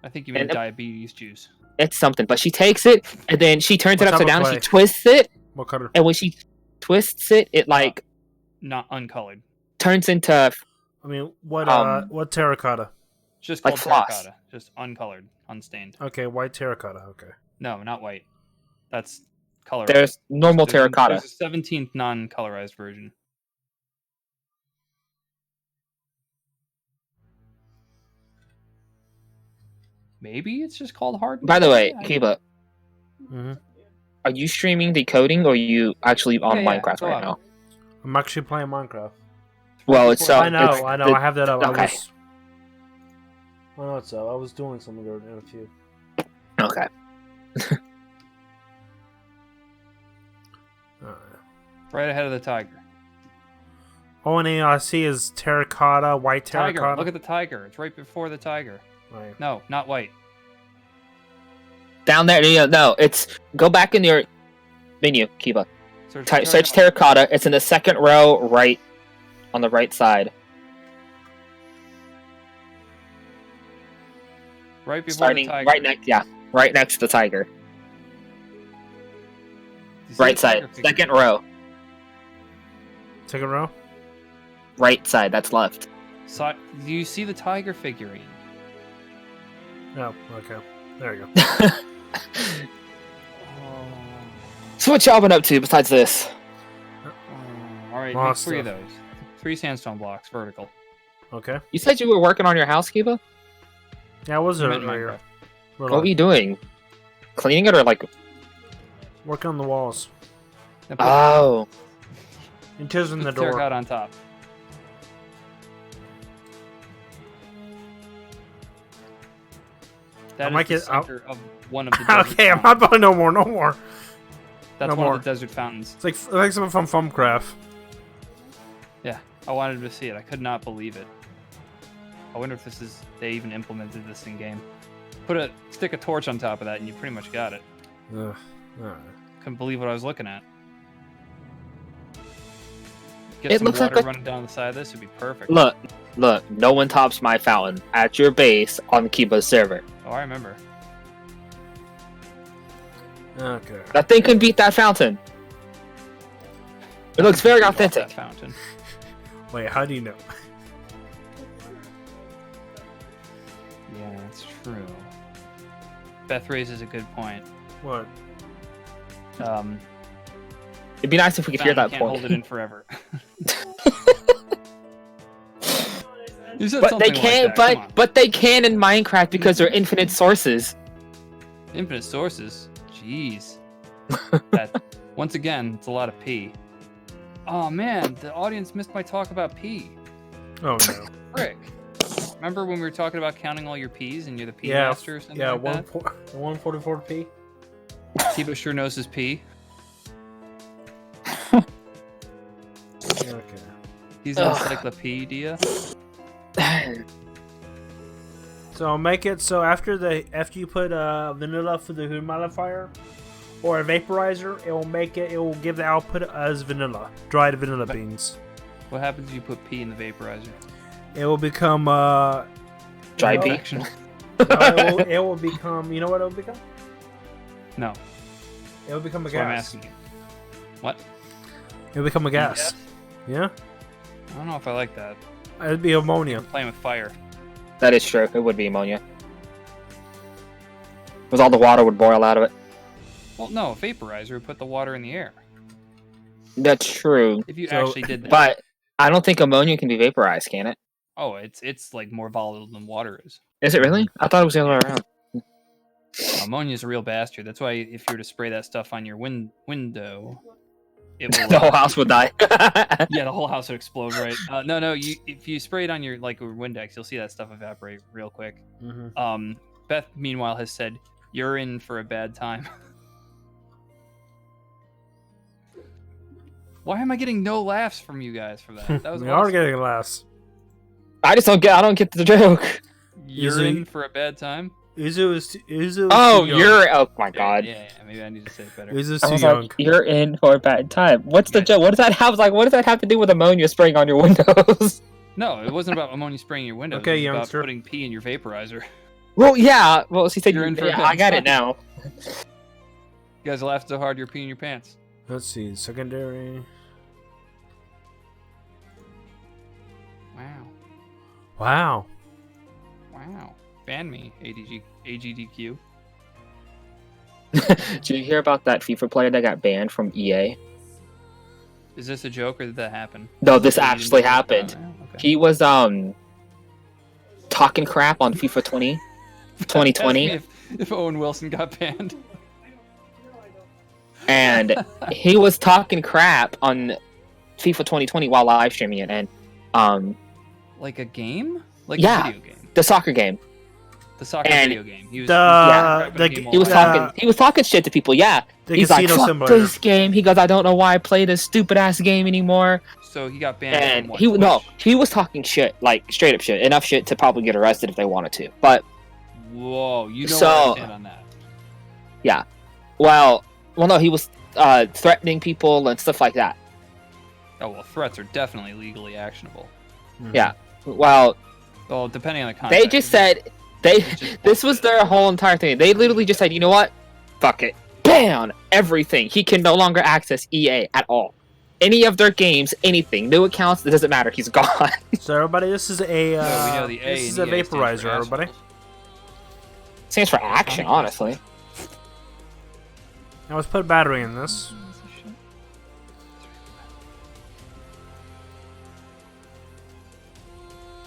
I think you mean And- diabetes juice. It's something, but she takes it and then she turns it What upside type of down. And she clay? twists it, What color? and when she twists it, it like Not uncolored. turns into. I mean, what terracotta? Just Like called floss. terracotta. Just uncolored, unstained. Okay, white terracotta. Okay. No, not white. That's colorized. There's normal terracotta. There's a 17th non-colorized version. Maybe it's just called hard. By the way, Yeah, Kiba, Mm-hmm. are you streaming decoding or are you actually on Yeah, Minecraft go right on. now? I'm actually playing Minecraft. Well, it's Before- I know. it's I know. the- I have that up. okay. I know it's up. I was doing something there in a few. Okay. right ahead of the tiger. Only thing I see is terracotta, white Tiger. terracotta. Look at the tiger. It's right before the tiger. Right. No, not white. Down there, no, it's go back in your menu, Kiba. Search Search terracotta. It's in the second row, right on the right side. Right before Starting the tiger. right next to the tiger. You see Right the side, tiger figure? second row, Second row. right side. That's left. Do you see the tiger figurine? No. Okay. There you go. So what y'all been up to besides this? All right, Lot make of 3 of stuff. those. 3 sandstone blocks, vertical. Okay. You said you were working on your house, Kiba. Yeah, I was You there meant earlier. What were you doing? Cleaning it or like? Working on the walls. Then put- Oh, And chiseling put the door. terracotta on top. That might is the get- center of one of the desert Okay, I'm fountains. not buying no more. No more. That's no one more. of the desert fountains. It's like something from Fumcraft. Yeah, I wanted to see it. I could not believe it. I wonder if they even implemented this in game. Stick a torch on top of that, and you pretty much got it. Ugh. Alright. Couldn't believe what I was looking at. Get It some looks like water a- running down the side of this would be perfect. look. No one tops my fountain at your base on Kiba's server. Oh, I remember. Okay. That thing can beat that fountain. It looks very Off that authentic. fountain. Wait, how do you know? Yeah, that's true. Beth raises a good point. What? It'd be nice if we could hear fountain that can't point. hold it in forever. You said But they something can't. like that. Come on. But they can in Minecraft because they're infinite sources. Infinite sources. Jeez. That once again, it's a lot of P. Oh man, the audience missed my talk about P. Oh no. Frick. Remember when we were talking about counting all your P's and you're the P Yeah. master or something Yeah. like that? 144p. Tibo sure knows his P. Okay. He's an encyclopedia. So make it so after you put vanilla for the humidifier or a vaporizer, it will give the output as vanilla, dried vanilla beans. What happens if you put P in the vaporizer? It will become Dry no, pea. Action. no, it will become. You know what it will become? No. It will become a That's what I'm gas. asking you. What? It will become a gas. Yeah. I don't know if I like that. It'd be ammonia. I'm playing with fire. That is true. It would be ammonia. Because all the water would boil out of it. Well, no, a vaporizer would put the water in the air. That's true. If you So- actually did that. But I don't think ammonia can be vaporized, can it? Oh, it's like more volatile than water is. Is it really? I thought it was the other way around. Ammonia's a real bastard. That's why if you were to spray that stuff on your window, it will. The whole house would die. Yeah, the whole house would explode, right? No. If you spray it on your Windex, you'll see that stuff evaporate real quick. Mm-hmm. Beth, meanwhile, has said you're in for a bad time. Why am I getting no laughs from you guys for that? That was We are awesome. getting laughs. I don't get the joke. You're Usually- in for a bad time. Uzu is Oh, too young. oh my god. Yeah, maybe I need to say it better. Uzu's I too was young. like, you're in for a bad time. What's the Yeah. joke? What does that have? Like, what does that have to do with ammonia spraying on your windows? No, it wasn't about ammonia spraying your windows. Okay, it was youngster. about putting pee in your vaporizer. Well, yeah. Well, she said You're in for a yeah, bad I got time. it now. You guys laughed so hard you're peeing your pants. Let's see. Secondary. Wow. Wow. Wow. Ban me, AGDQ. Did you hear about that FIFA player that got banned from EA? Is this a joke or did that happen? No, this You didn't actually know about that? happened. Oh, okay. He was talking crap on FIFA 2020, Ask me if Owen Wilson got banned. and he was talking crap on FIFA 2020 while live streaming it, and Like a game? Like Yeah. a video game? the soccer game. The soccer And video game. He was, the- he was the- He was Yeah. He was talking shit to people. Yeah, The he's like, casino "Fuck simulator. this game." He goes, "I don't know why I play this stupid ass game anymore." So he got banned And from what, he no, Twitch? he was talking shit, like straight up shit, enough shit to probably get arrested if they wanted to. But Whoa, you know So- where I stand on that. well, no, he was threatening people and stuff like that. Oh, well, threats are definitely legally actionable. Yeah. Well, Well, depending on the context. they just said It's just this was bullshit. their whole entire thing. They literally just said, "You know what? Fuck it. Ban everything. He can no longer access EA at all. Any of their games, anything, new accounts, it doesn't matter. He's gone." So everybody, this is a No, we know the A this is in a EA stands for vaporizer. Everybody. assholes. Stands for action, honestly. Now let's put a battery in this.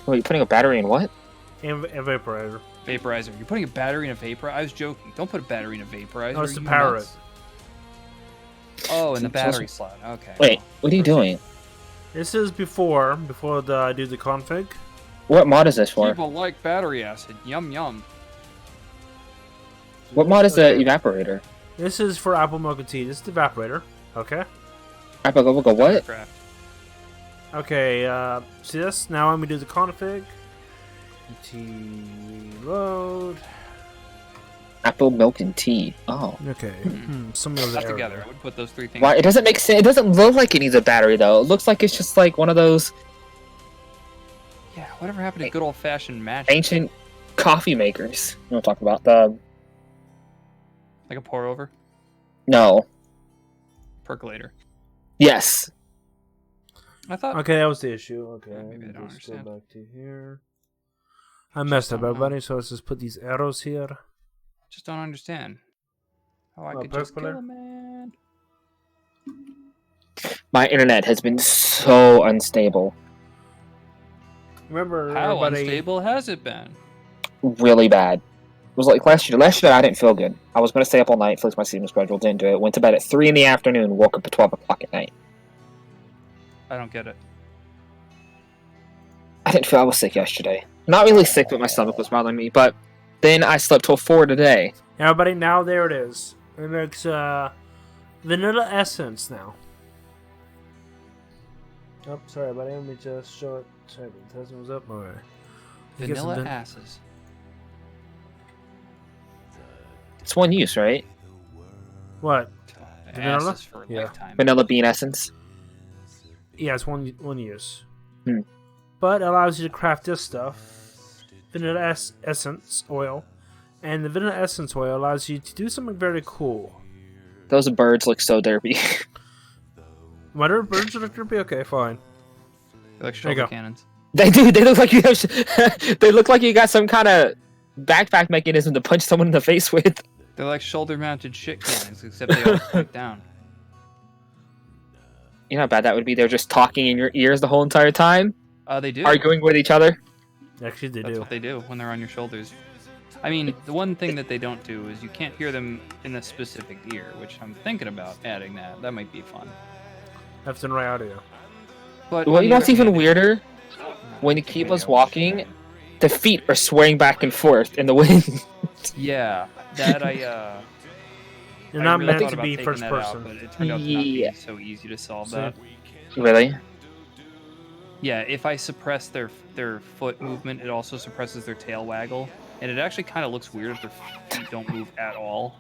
Wait, you putting a battery in what? And a vaporizer. Vaporizer. You're putting a battery in a vaporizer? I was joking. Don't put a battery in a vaporizer. No, it's Are to you power nuts? it. Oh, in the It's battery also- slot. Okay. Wait, what are you doing? This is before I do the config. What mod is this for? People like battery acid. Yum yum. What mod is the Okay. evaporator? This is for apple milk and tea. This is the evaporator. Okay. Go what? Craft. Okay. See this? Now let me do the config. T reload. Apple milk and tea. Oh. Okay. Some of those Not error. together. I would put those three things. Why? It doesn't make sense. It doesn't look like it needs a battery though. It looks like it's just like one of those Yeah. Whatever happened to good old fashioned match? ancient coffee makers. You know what I'm talking about? The Like a pour over no. percolator. Yes. I thought. Okay, that was the issue. Okay. Yeah, maybe I don't let's go understand. back to here. I messed up, don't know. everybody. So let's just put these arrows here. Just don't understand. How I Oh, could just kill percolator? a man. My internet has been so unstable. Remember, How everybody. unstable has it been? Really bad. It was like last year. Last year I didn't feel good. I was going to stay up all night, fix my sleeping schedule, didn't do it. Went to bed at 3 in the afternoon, woke up at 12 o'clock at night. I don't get it. I didn't feel I was sick yesterday. Not really sick, but my stomach was bothering me. But then I slept till 4 today. Everybody, now there it is. It makes vanilla essence now. Oh, sorry, buddy. Let me just show it. Sorry, the testing was up. Alright. Vanilla asses. It's one use, right? What? Vanilla? Asses for Yeah. lifetime. Vanilla bean essence. Yeah, it's one use. Hmm. But it allows you to craft this stuff. Vanilla essence oil. And the vanilla essence oil allows you to do something very cool. Those birds look so derpy. Whatever birds are derpy? Okay, fine. They're like There you shoulder go. cannons. They do. They look like you have. They look like you got some kind of backpack mechanism to punch someone in the face with. They're like shoulder-mounted shit cannons, except they all break down. You know how bad that would be? They're just talking in your ears the whole entire time, They do. arguing with each other. Actually, they That's do. what they do when they're on your shoulders. I mean, the one thing that they don't do is you can't hear them in a specific ear, which I'm thinking about adding that. That might be fun. Left and right audio. But Well, on you the know what's other even hand, weirder? When you keep us walking, the feet are swaying back and forth in the wind. Yeah, that I They're I not really meant thought to about be taking first that out, person. but it turned out to not Yeah. be so easy to solve So- that. Really? Yeah, if I suppress their foot movement, it also suppresses their tail waggle, and it actually kind of looks weird if their feet don't move at all.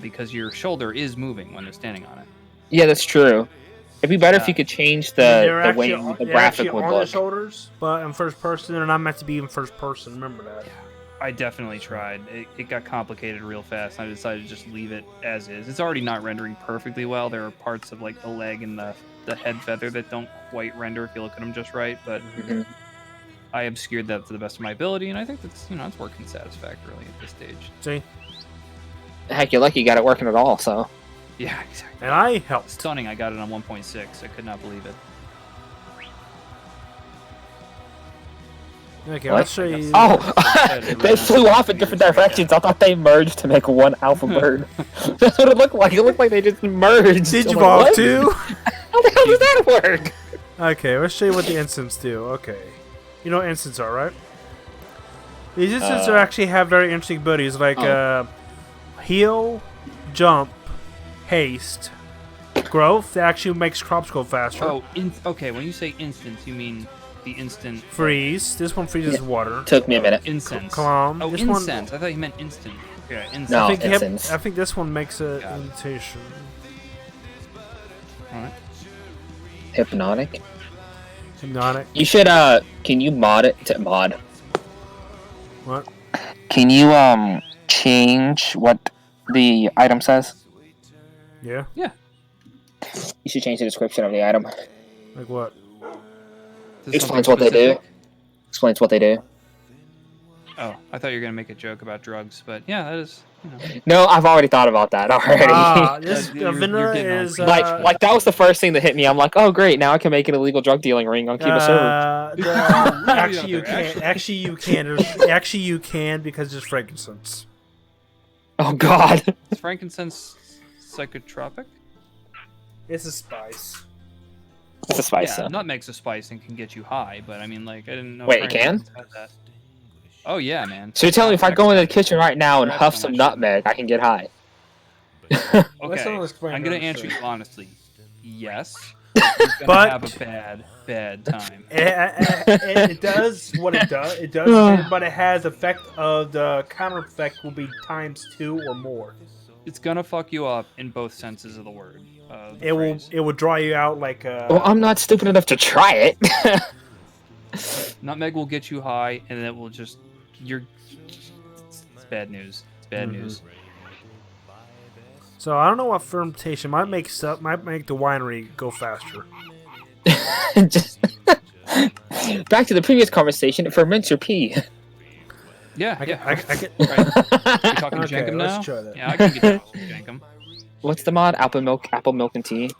Because your shoulder is moving when they're standing on it. Yeah, that's true. It'd be better if Yeah. you could change They're the way actually- the they're graphic actually would on the look. shoulders, but in first person, they're not meant to be in first person. Remember that. I definitely tried. It got complicated real fast, and I decided to just leave it as is. It's already not rendering perfectly well. There are parts of like the leg and the head feather that don't quite render if you look at them just right, but Mhm. I obscured that to the best of my ability, and I think that's it's working satisfactorily at this stage. See? Heck, you're lucky you got it working at all. So Yeah, exactly. And I helped. Stunning. I got it on 1.6. I could not believe it. Okay, What? let's show you. oh, they flew off in different directions. I thought they merged to make one alpha bird. That's what it looked like. It looked like they just merged. Did I'm you like, evolve what? too? How the hell does that work? Okay, let's show you what the instants do. Okay. You know what instants are, right? These instants are actually have very interesting abilities like heal, jump, haste, growth. That actually makes crops grow faster. Oh, okay. When you say instance, you mean the instant Freeze. This one freezes water. Took me a minute. incense. Calm. Oh, This one- incense. I thought you meant instant. Yeah, incense. No. I think, instants. I think this one makes a Got it. invitation. All right. Hypnotic. Hypnotic. You should can you mod it to mod? What? Can you change what the item says? Yeah. Yeah. You should change the description of the item. Like what? Is this Explains something what they do. specific? Explains what they do. Oh, I thought you were gonna make a joke about drugs, but yeah, that is. No, I've already thought about that already. This You're vanilla getting on. is like that was the first thing that hit me. I'm like, oh great, now I can make an illegal drug dealing ring on Cuba server. Actually, you Actually. can. Actually, you can. Actually, you can because it's frankincense. Oh god. Is frankincense psychotropic? It's a spice. It's a spice. Yeah, though. nutmeg's a spice and can get you high, but I mean, like, I didn't know. Wait, it can? frankincense had that. Oh yeah, man. So you're telling me if I go into the kitchen right now and That's huff how some much- nutmeg, I can get high? Let's Okay, not explain I'm gonna that, answer you sure. honestly. Yes. You're gonna But- have a bad time. It does what it does. It does, but it has effect of the counter effect will be ×2 or more. It's gonna fuck you up in both senses of the word. The It will. phrase. It will draw you out like. Well, I'm not stupid enough to try it. Nutmeg will get you high, and it will just it's bad news. It's bad news. So I don't know what fermentation might make the winery go faster. Just back to the previous conversation. It ferments your pee. Yeah, I yeah. can. Right. You talking Okay, Jenkum let's now? try that. Yeah, I can get down with Jenkum. What's the mod? Apple milk and tea.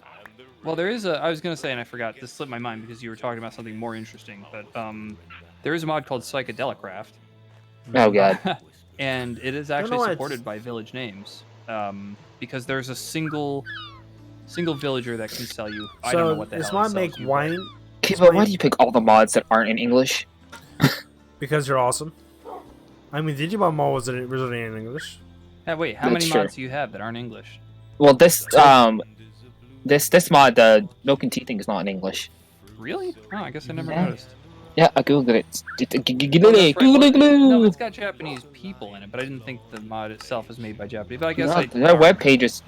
Well, there is a. I was gonna say, and I forgot. This slipped my mind because you were talking about something more interesting. But there is a mod called Psychedelic Craft, Oh god. and it is know actually why supported by village names. Because there's a single villager that can sell you. I don't know what the this hell. mod he make sells you, wine Okay, but why do you pick all the mods that aren't in English? because you're awesome. I mean, Digimon mod was originally in English. Hey, wait, how That's many true. mods do you have that aren't English? Well, this mod, the milk and tea thing is not in English. Really? Oh, I guess I never Yeah. noticed. Yeah, I googled it. Oh, that's right. Well, no, it's got Japanese people in it, but I didn't think the mod itself is made by Japanese. But I guess Their web page is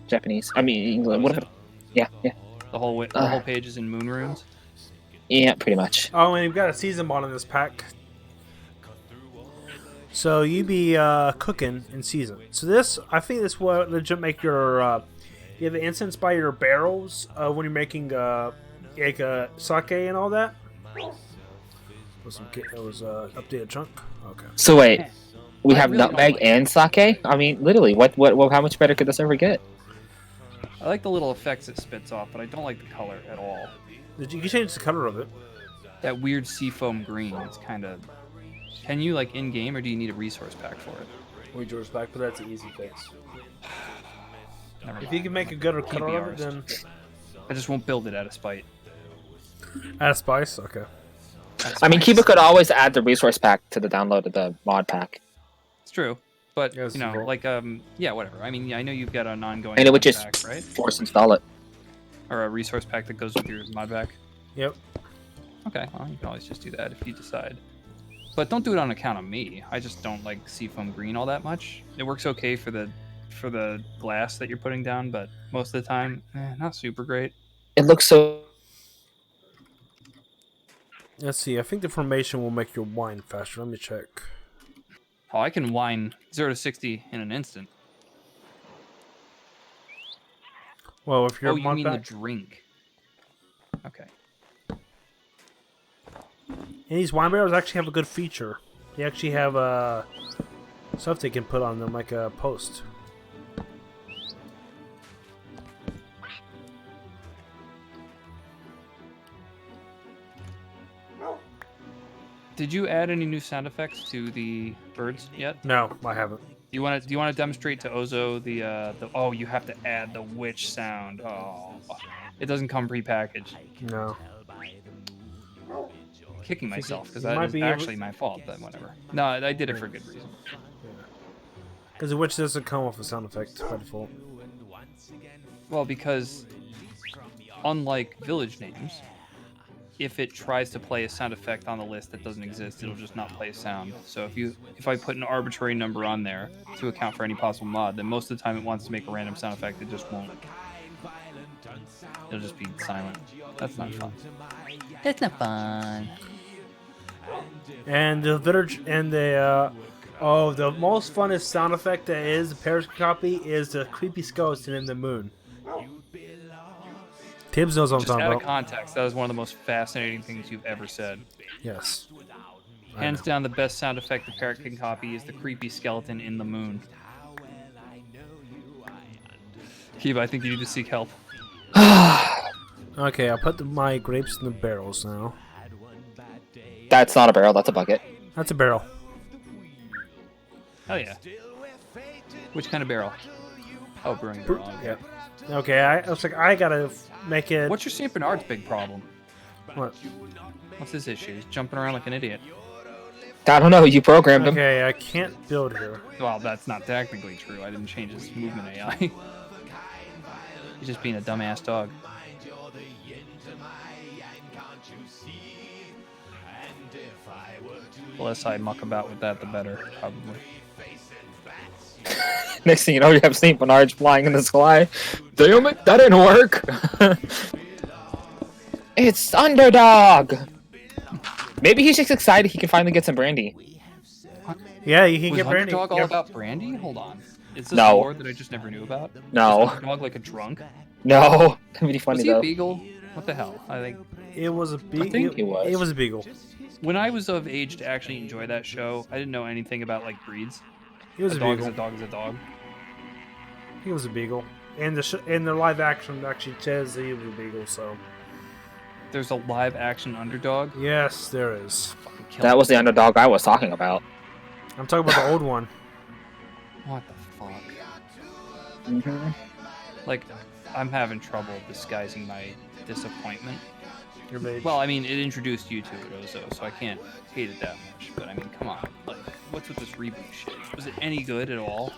Japanese. I mean, English. Oh, Whatever. is Yeah, yeah, the whole page is in moon runes. yeah. Pretty much. Oh, and you've got a season mod in this pack. So you be cooking in season. So this, I think this will legit make your you have the incense by your barrels when you're making like sake and all that. It was updated chunk. Okay. So wait, we I have really don't nutmeg like and sake. I mean, literally, what? How much better could this ever get? I like the little effects it spits off, but I don't like the color at all. You can change the color of it. That weird seafoam green. It's kind of. Can you like in game, or do you need a resource pack for it? We George back, but that's an easy fix. Never If mind. you can make a good Can't color be of it, then I just won't build it out of spite. add a spice. Okay. That's I mean, fine. Kiba could always add the resource pack to the download of the mod pack, It's true, but Yeah, it's cool. like yeah, whatever. I mean, I know you've got an ongoing and it would mod just pack, right? force install it. Or a resource pack that goes with your mod pack. Yep. Okay, well, you can always just do that if you decide. But don't do it on account of me. I just don't like seafoam green all that much. It works okay for the glass that you're putting down, but most of the time, not super great. It looks so. Let's see. I think the formation will make your wine faster. Let me check. Oh, I can wine 0 to 60 in an instant. Well, if you're Oh, you mean the back, drink? Okay. and these wine barrels actually have a good feature. They actually have stuff they can put on them, like a post. Did you add any new sound effects to the birds yet? No, I haven't. Do you want to demonstrate to Ozo the oh, you have to add the witch sound. Oh, it doesn't come prepackaged. No. Kicking myself because you that might is be able- actually my fault. But whatever. No, I did it for good reason. Because the witch doesn't come with a sound effect by default. Well, because unlike village names, if it tries to play a sound effect on the list that doesn't exist, it'll just not play a sound. So if I put an arbitrary number on there to account for any possible mod, then most of the time it wants to make a random sound effect, it just won't. It'll just be silent. That's not fun. That's not fun. And the village and the the most funnest sound effect that is the Paris copy is the creepy skeleton in the moon. Tibbs knows what I'm Just talking out of about. context, that is one of the most fascinating things you've ever said. Yes. I Hands know. down, the best sound effect the parrot can copy is the creepy skeleton in the moon. Kiba, I think you need to seek help. Okay, I'll put my grapes in the barrels now. That's not a barrel. That's a bucket. That's a barrel. Hell yeah. Which kind of barrel? Oh, brewing barrel. Okay. Yeah. Okay, I was like, I gotta make it. What's your St. Bernard's big problem? What? What's his issue? He's jumping around like an idiot. I don't know. You programmed him. Okay, I can't build here. Well, that's not technically true. I didn't change his movement AI. He's just being a dumbass dog. The less I muck about with that, the better, probably. Next thing you know, you have St. Bernard's flying in the sky. Damn it, that didn't work. It's Underdog. Maybe he's just excited he can finally get some brandy. Yeah, you can Was get brandy. Underdog all Yep. about brandy? Hold on. Is this No. lore that I just never knew about? No. Is Underdog like a drunk? No. That'd be funny Was he a though. beagle? What the hell? I think It was a beagle. think it was. It was a beagle. when I was of age to actually enjoy that show, I didn't know anything about like breeds. It was A a dog is beagle. a dog is a dog. He was a beagle. And the live action actually says the evil beagle. So There's a live action underdog. yes, there is. Fucking kill That me. was the underdog I was talking about. I'm talking about the old one. What the fuck? Mm-hmm. Like, I'm having trouble disguising my disappointment. Your mage. Well, I mean, it introduced you to it, Ozo, so I can't hate it that much. But I mean, come on, like, what's with this reboot shit? Was it any good at all?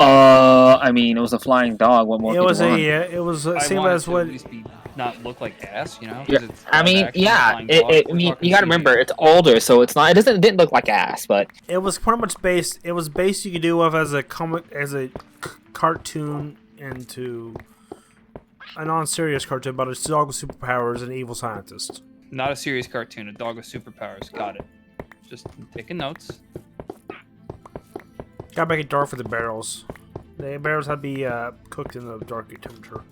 I mean, it was a flying dog. What more? it could was you want? it was I same want it as to what. at least be not look like ass, you know? 'Cause Yeah, it's I live mean, action yeah. flying dog. I We're mean, talking you gotta CG. remember, it's older, so it's not. It didn't look like ass, but It was pretty much based. It was based you could do of as a comic, as a cartoon into a non-serious cartoon about a dog with superpowers and an evil scientist. Not a serious cartoon, a dog with superpowers. Got it. Just taking notes. Gotta make it dark for the barrels. The barrels had to be cooked in a dark temperature.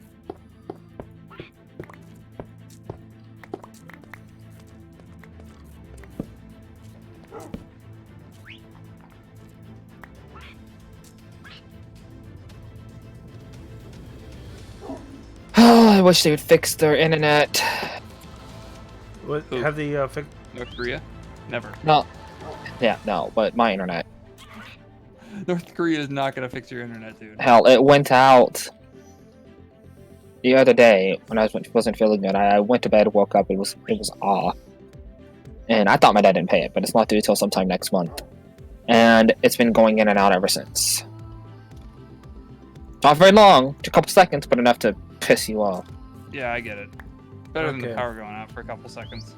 I wish they would fix their internet. What, Who? have the North Korea? Never. No, yeah, no, but my internet. North Korea is not gonna fix your internet, dude. Hell, it went out the other day when I wasn't feeling good. I went to bed, woke up, it was off, and I thought my dad didn't pay it, but it's not due till sometime next month, and it's been going in and out ever since. Not very long, just a couple seconds, but enough to piss you off. Yeah, I get it. Better than the Okay. power going out for a couple seconds.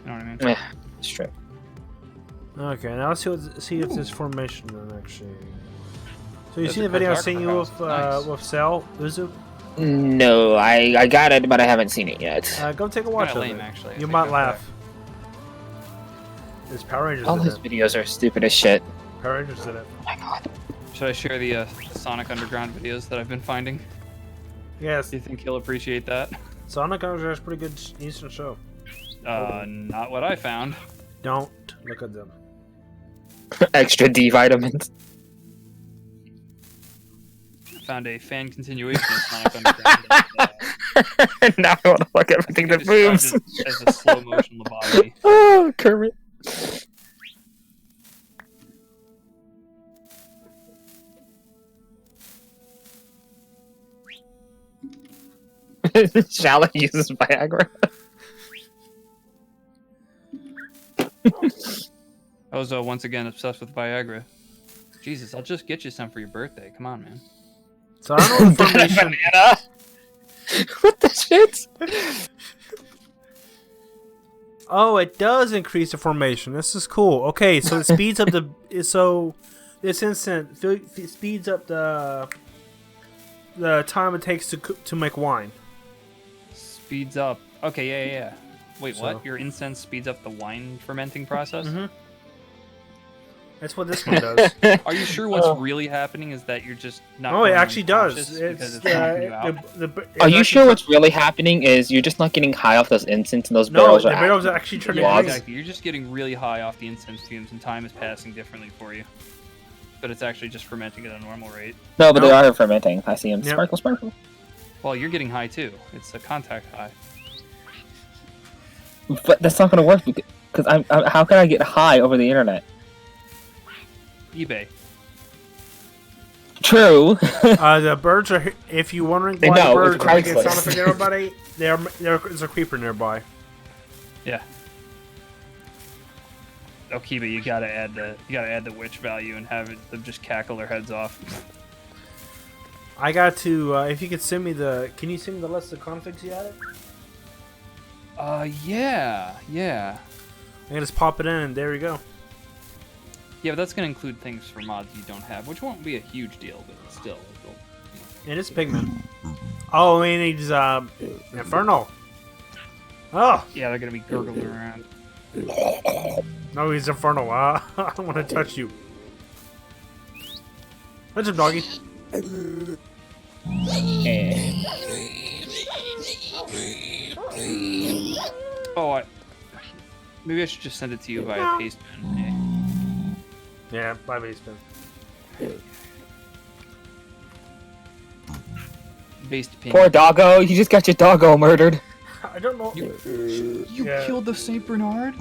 You know what I mean? Eh, it's true. Okay, now let's see if this formation then actually. So you That's see a the video I sent cartographer you house. with Nice. Cell Uzu? No, I got it, but I haven't seen it yet. Go take a watch Kinda of lame, it. actually. I You think might that's laugh. There's Power Rangers All in his it. videos are stupid as shit. Power Rangers in it. Oh my god. Should I share the Sonic Underground videos that I've been finding? Yes, Do you think he'll appreciate that? Sonic Underground is a pretty good, decent show. Not what I found. Don't look at them. Extra D vitamins. I found a fan continuation of Sonic Underground. That, Now I want to fuck everything that moves. described it as a slow motion lobotomy. Oh, Kermit. Shala uses Viagra. I was once again obsessed with Viagra. Jesus, I'll just get you some for your birthday. Come on, man. So I don't know the formation. Banana. What the shit? Oh, it does increase the formation. This is cool. Okay, so it speeds up the. So this instant speeds up the time it takes to make wine. Speeds up. Okay, yeah. Wait, So- what? Your incense speeds up the wine fermenting process? Mm-hmm. That's what this one does. Are you sure what's really happening is that you're just not? Oh, it going actually does. unconscious It's because knocking you out? Are you sure what's really happening is you're just not getting high off those incense and those No, barrels the are barrels active? are actually turning Yeah, Logs? green. exactly. You're just getting really high off the incense fumes, and time is passing differently for you. But it's actually just fermenting at a normal rate. No, but No. they are fermenting. I see them. Yep. Sparkle, sparkle. Well, you're getting high too. It's a contact high. But that's not going to work because I'm. How can I get high over the internet? eBay. True. The birds are. If you're wondering They why the know, birds it's are making Craigslist. sound effect to everybody, there's a creeper nearby. Yeah. Oh, Kiba, you gotta add the witch value and have them just cackle their heads off. I got to. If you could send me the. Can you send me the list of configs you added? Yeah. I can just pop it in, and there you go. Yeah, but that's gonna include things for mods you don't have, which won't be a huge deal, but still. And it's Pigman. Oh, and he's Infernal. Oh Yeah, they're gonna be gurgling around. no, he's Infernal. I don't want to touch you. Touch him, doggy. Oh, maybe I should just send it to you via Pasteman. Yeah, bye, basement. based opinion. Poor doggo. You just got your doggo murdered. I don't know. You Yeah. killed the Saint Bernard?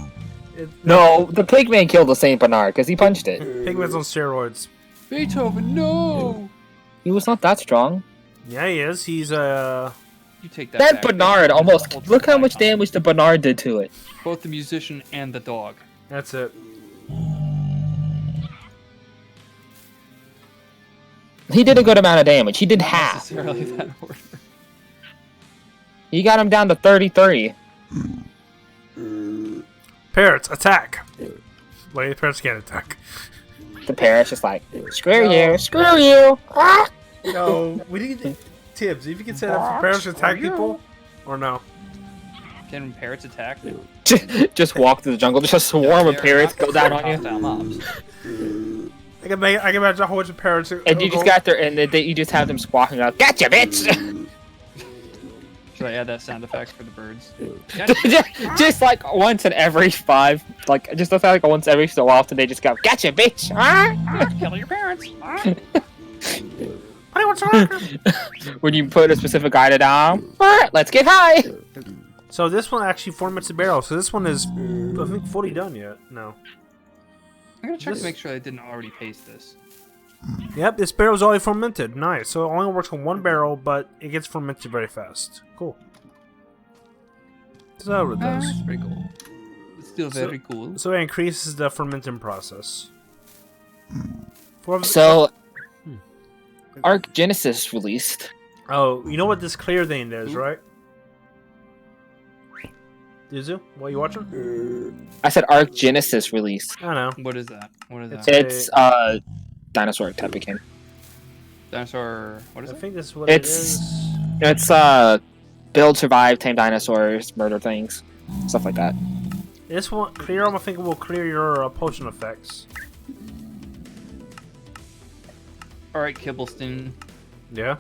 No, the pigman killed the Saint Bernard because he punched it. Pigman's on steroids. Beethoven, no! He was not that strong. Yeah, he is. He's You take that That back. Bernard almost. Ultimate Look how much icon. damage the Bernard did to it. Both the musician and the dog. That's it. He did a good amount of damage. He did Not half. necessarily that order. He got him down to 33. Parrots, attack! Wait, the parrots can't attack. The parrot's just like, screw No. you, screw you. Ah! No, we need Tibbs. If you can set up for parrots to attack people, or no? Can parrots attack? Just walk through the jungle. Just a swarm of They're parrots not go down on you. hostile mobs. I can imagine a whole bunch of parrots. And you just got there, and you just have them squawking out, "Gotcha, bitch!" Should I add that sound effect for the birds? just like once in every 5, like just like once every so often, they just go, "Gotcha, bitch!" Ah! Kill your parents! When you put a specific item down, let's get high. So this one actually formats a barrel. So this one is, I think, fully done yet. No. I'm gonna check This- to make sure I didn't already paste this. Yep, this barrel's already fermented. Nice. So it only works on one barrel, but it gets fermented very fast. Cool. So it does. That's pretty cool. It's still very cool. So it increases the fermenting process. So, Arc Genesis released. Oh, you know what this clear thing is, right? Dizu, what are you watching? I said Arc Genesis released. I know. What is that? What is that? It's- It's dinosaur type of game. Dinosaur. What is I it? think this is what it It's- is. It's build, survive, tame dinosaurs, murder things, stuff like that. This one, clear them, I think it will clear your potion effects. Alright, Kibbleston. Yeah?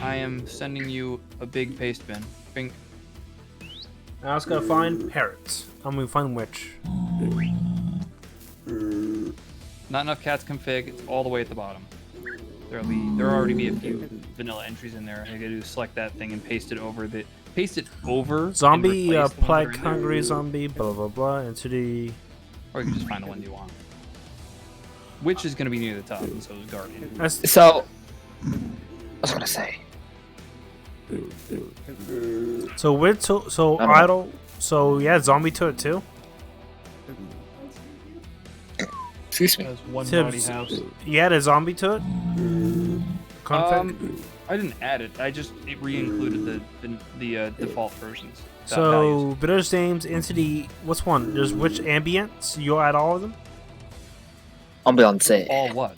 I am sending you a big paste bin. Bing. Now I was gonna find parrots. I'm gonna find which. Not enough cats config. It's all the way at the bottom. There'll already be a few vanilla entries in there. I gotta do select that thing and paste it over the and Zombie, replace the ones that are plague, in there. hungry zombie, blah blah blah, entity. Or you can just find the ones you want. Which is gonna be near the top, and so is Guardian. That's, So, I was gonna say. so with so I don't know. idle. So yeah, zombie to it too. Excuse me. Has one Tibbs, body house. you add a zombie to it. Config. I didn't add it. It re-included the default versions. So Bitter's names, entity. What's one? There's which ambience? You'll add all of them. Ambiance. all what?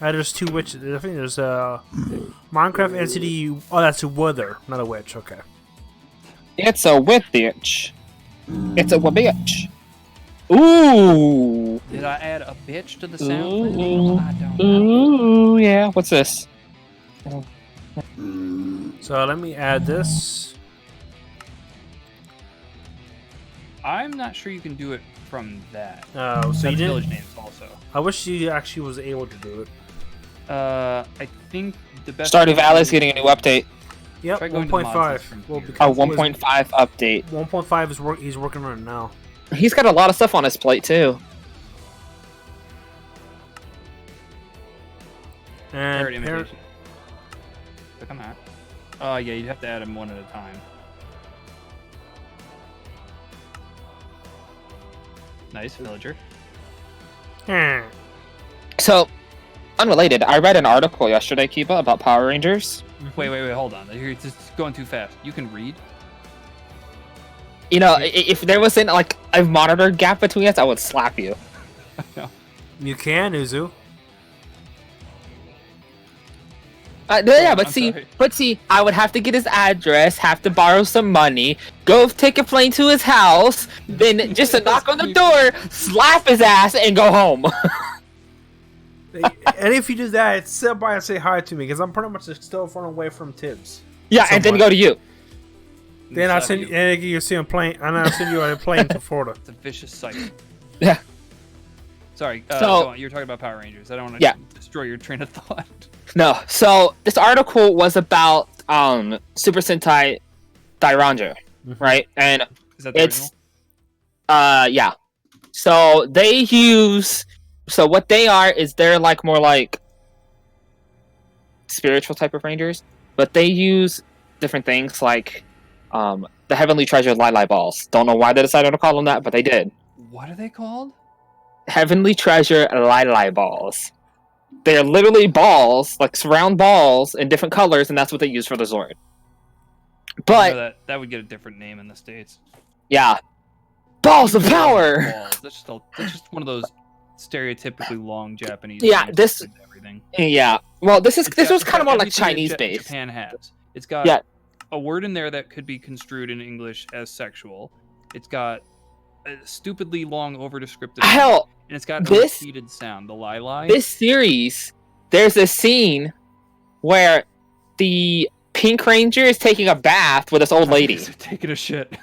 There's two witches. I think there's a Minecraft entity. Oh, that's a wither, not a witch. Okay. It's a wit bitch. It's a bitch. Ooh. Did I add a bitch to the sound? Ooh. I don't know. Ooh, yeah. What's this? So let me add this. I'm not sure you can do it from that. Oh, so you That's didn't. village names also. I wish you actually was able to do it. I think the best. Stardew Valley's getting a new update. Yep, Try going to the mods 1.5. list from Well, here. because A 1.5 update. 1.5 is he's working on it now. He's got a lot of stuff on his plate too. And Parrot imitation. Click on that. Yeah, you'd have to add them one at a time. Nice villager. So, unrelated, I read an article yesterday, Kiba, about Power Rangers. Wait, hold on. You're just going too fast. You can read? You know, if there wasn't like a monitor gap between us, I would slap you. No. You can, Uzu. Yeah, but I'm see, sorry. I would have to get his address, have to borrow some money, go take a plane to his house, then just a knock on the door, slap his ass, and go home. And if you do that, sit by and say hi to me, because I'm pretty much still far away from Tibbs. Yeah, and then Somewhat. go to you. Then I Slap send you. and you see a plane, and I send you on a plane to Florida. It's a vicious cycle. Yeah. Sorry, So- go on. You're talking about Power Rangers. I don't want to Yeah. destroy your train of thought. No. So this article was about Super Sentai Dairanger, right? And Is that the it's original? yeah. So they use what they are is they're like more like spiritual type of rangers, but they use different things like the Heavenly Treasure Lai balls. Don't know why they decided to call them that, but they did. What are they called? Heavenly Treasure Lai balls. They're literally balls, like round balls in different colors, and that's what they use for the Zord. I But know that would get a different name in the States. yeah, balls of power. Balls. That's just one of those stereotypically long Japanese. Yeah, names this- and everything. Yeah. Well, this was It's kind of more got like everything that Chinese based. Japan has. It's got Yeah. a word in there that could be construed in English as sexual. It's got a stupidly long over-descriptive name, Hell, and it's got a this- repeated sound. The lie. this series, there's a scene where the Pink Ranger is taking a bath with this old lady. Taking a shit.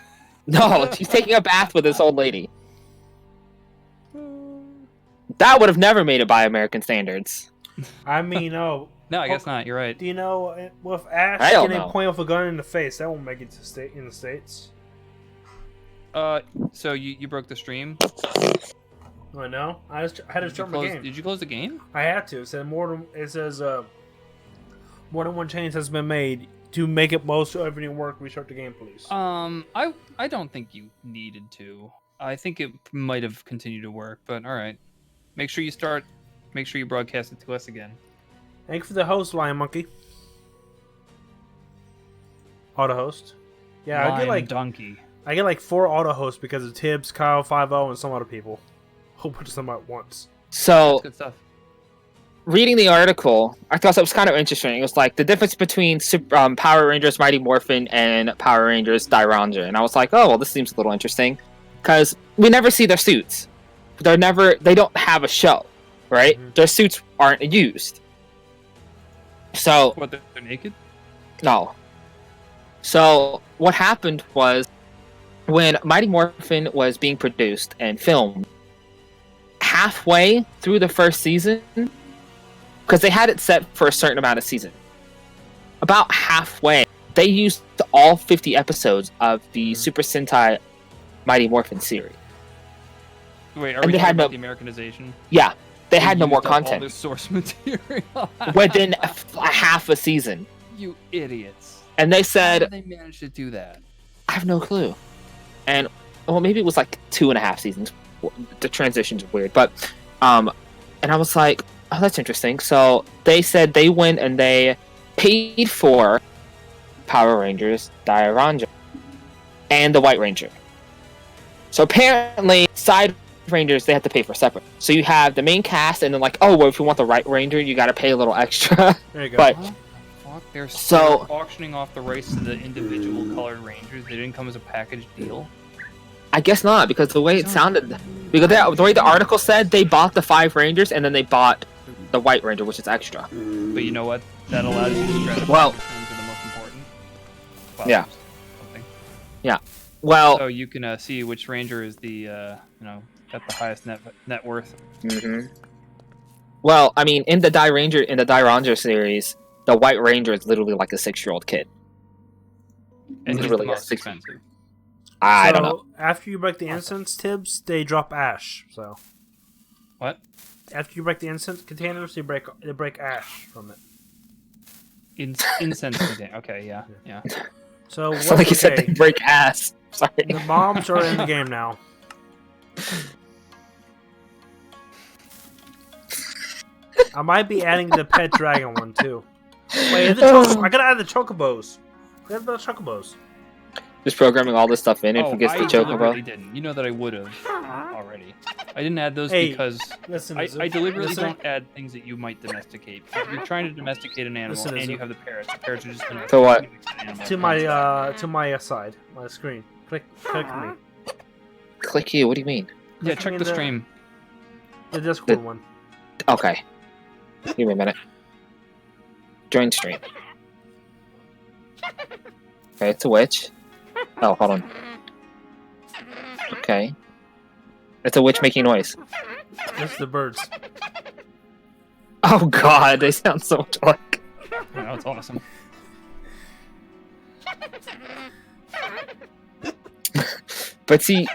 No, she's taking a bath with this old lady. That would have never made it by American standards. I mean, no. No, I guess not. You're right. Do you know with Ash I don't getting know. point with a gun in the face, that won't make it to in the States. So you broke the stream. I know. I had to start my game. Did you close the game? I had to. It says more than one change has been made to make it most of everything work. Restart the game, please. I don't think you needed to. I think it might have continued to work, but all right. Make sure you broadcast it to us again. Thank you for the host, Lion Monkey. Auto host. Yeah, I get like 4 auto hosts because of Tibbs, Kyle, 5-0, and some other people. A whole bunch of them at once. So, That's good stuff. reading the article, I thought it was kind of interesting. It was like the difference between Power Rangers Mighty Morphin and Power Rangers Dairanger. And I was like, oh, well, this seems a little interesting. Because we never see their suits. They don't have a show, right? Mhm. Their suits aren't used. So, What, they're naked? no. So, what happened was, when Mighty Morphin was being produced and filmed, halfway through the first season, because they had it set for a certain amount of season, about halfway, they used all 50 episodes of the Super Sentai Mighty Morphin series. Wait, are And we they had talking about no- the Americanization? Yeah, they had no used more up all content their source material. within a half a season. You idiots. And they How said, did they manage to do that? I have no clue. And, well, maybe it was like 2.5 seasons. The transitions are weird, but, and I was like, oh, that's interesting. So they said they went and they paid for Power Rangers Dairanger and the White Ranger. So apparently, side Rangers they have to pay for separate. So you have the main cast, and then like, oh, well, if you want the White Ranger, you got to pay a little extra. There you go. But What the fuck? They're So- auctioning off the rights to the individual colored Rangers. They didn't come as a package deal. I guess not, because the way it sounded, because the way the article said, they bought the 5 Rangers and then they bought the White Ranger, which is extra. But you know what? That allows you to stratify Well- which ones are the most important. Yeah. Something. Well, So you can see which Ranger is the at the highest net worth. mhm. Well, I mean, in the Dairanger series, the White Ranger is literally like a 6-year-old kid. And he's Literally the a most 6 expensive. I don't know. After you break the incense, Tibbs, they drop ash. So What? after you break the incense containers, they break ash from it. Incense contain. Okay, yeah. So So like you said, okay, they break ass. Sorry. the bombs are in the game now. I might be adding the pet dragon one too. Wait, I gotta add the chocobos. I gotta add the chocobos. Just programming all this stuff in and Oh, forgets I the chocobo. deliberately didn't. You know that I would have already. I didn't add those Hey, because Listen, I deliberately listen. don't add things that you might domesticate. If you're trying to domesticate an animal Listen, and you Izzy. have the parrots are just gonna So what? to my side, my screen. Click me. Click you, what do you mean? Yeah, Click check me the in stream. The Discord one. Okay. Give me a minute. Join stream. Okay, it's a witch. Oh, hold on. Okay. It's a witch making noise. That's the birds. Oh god, they sound so much like. I know, it's awesome. But see,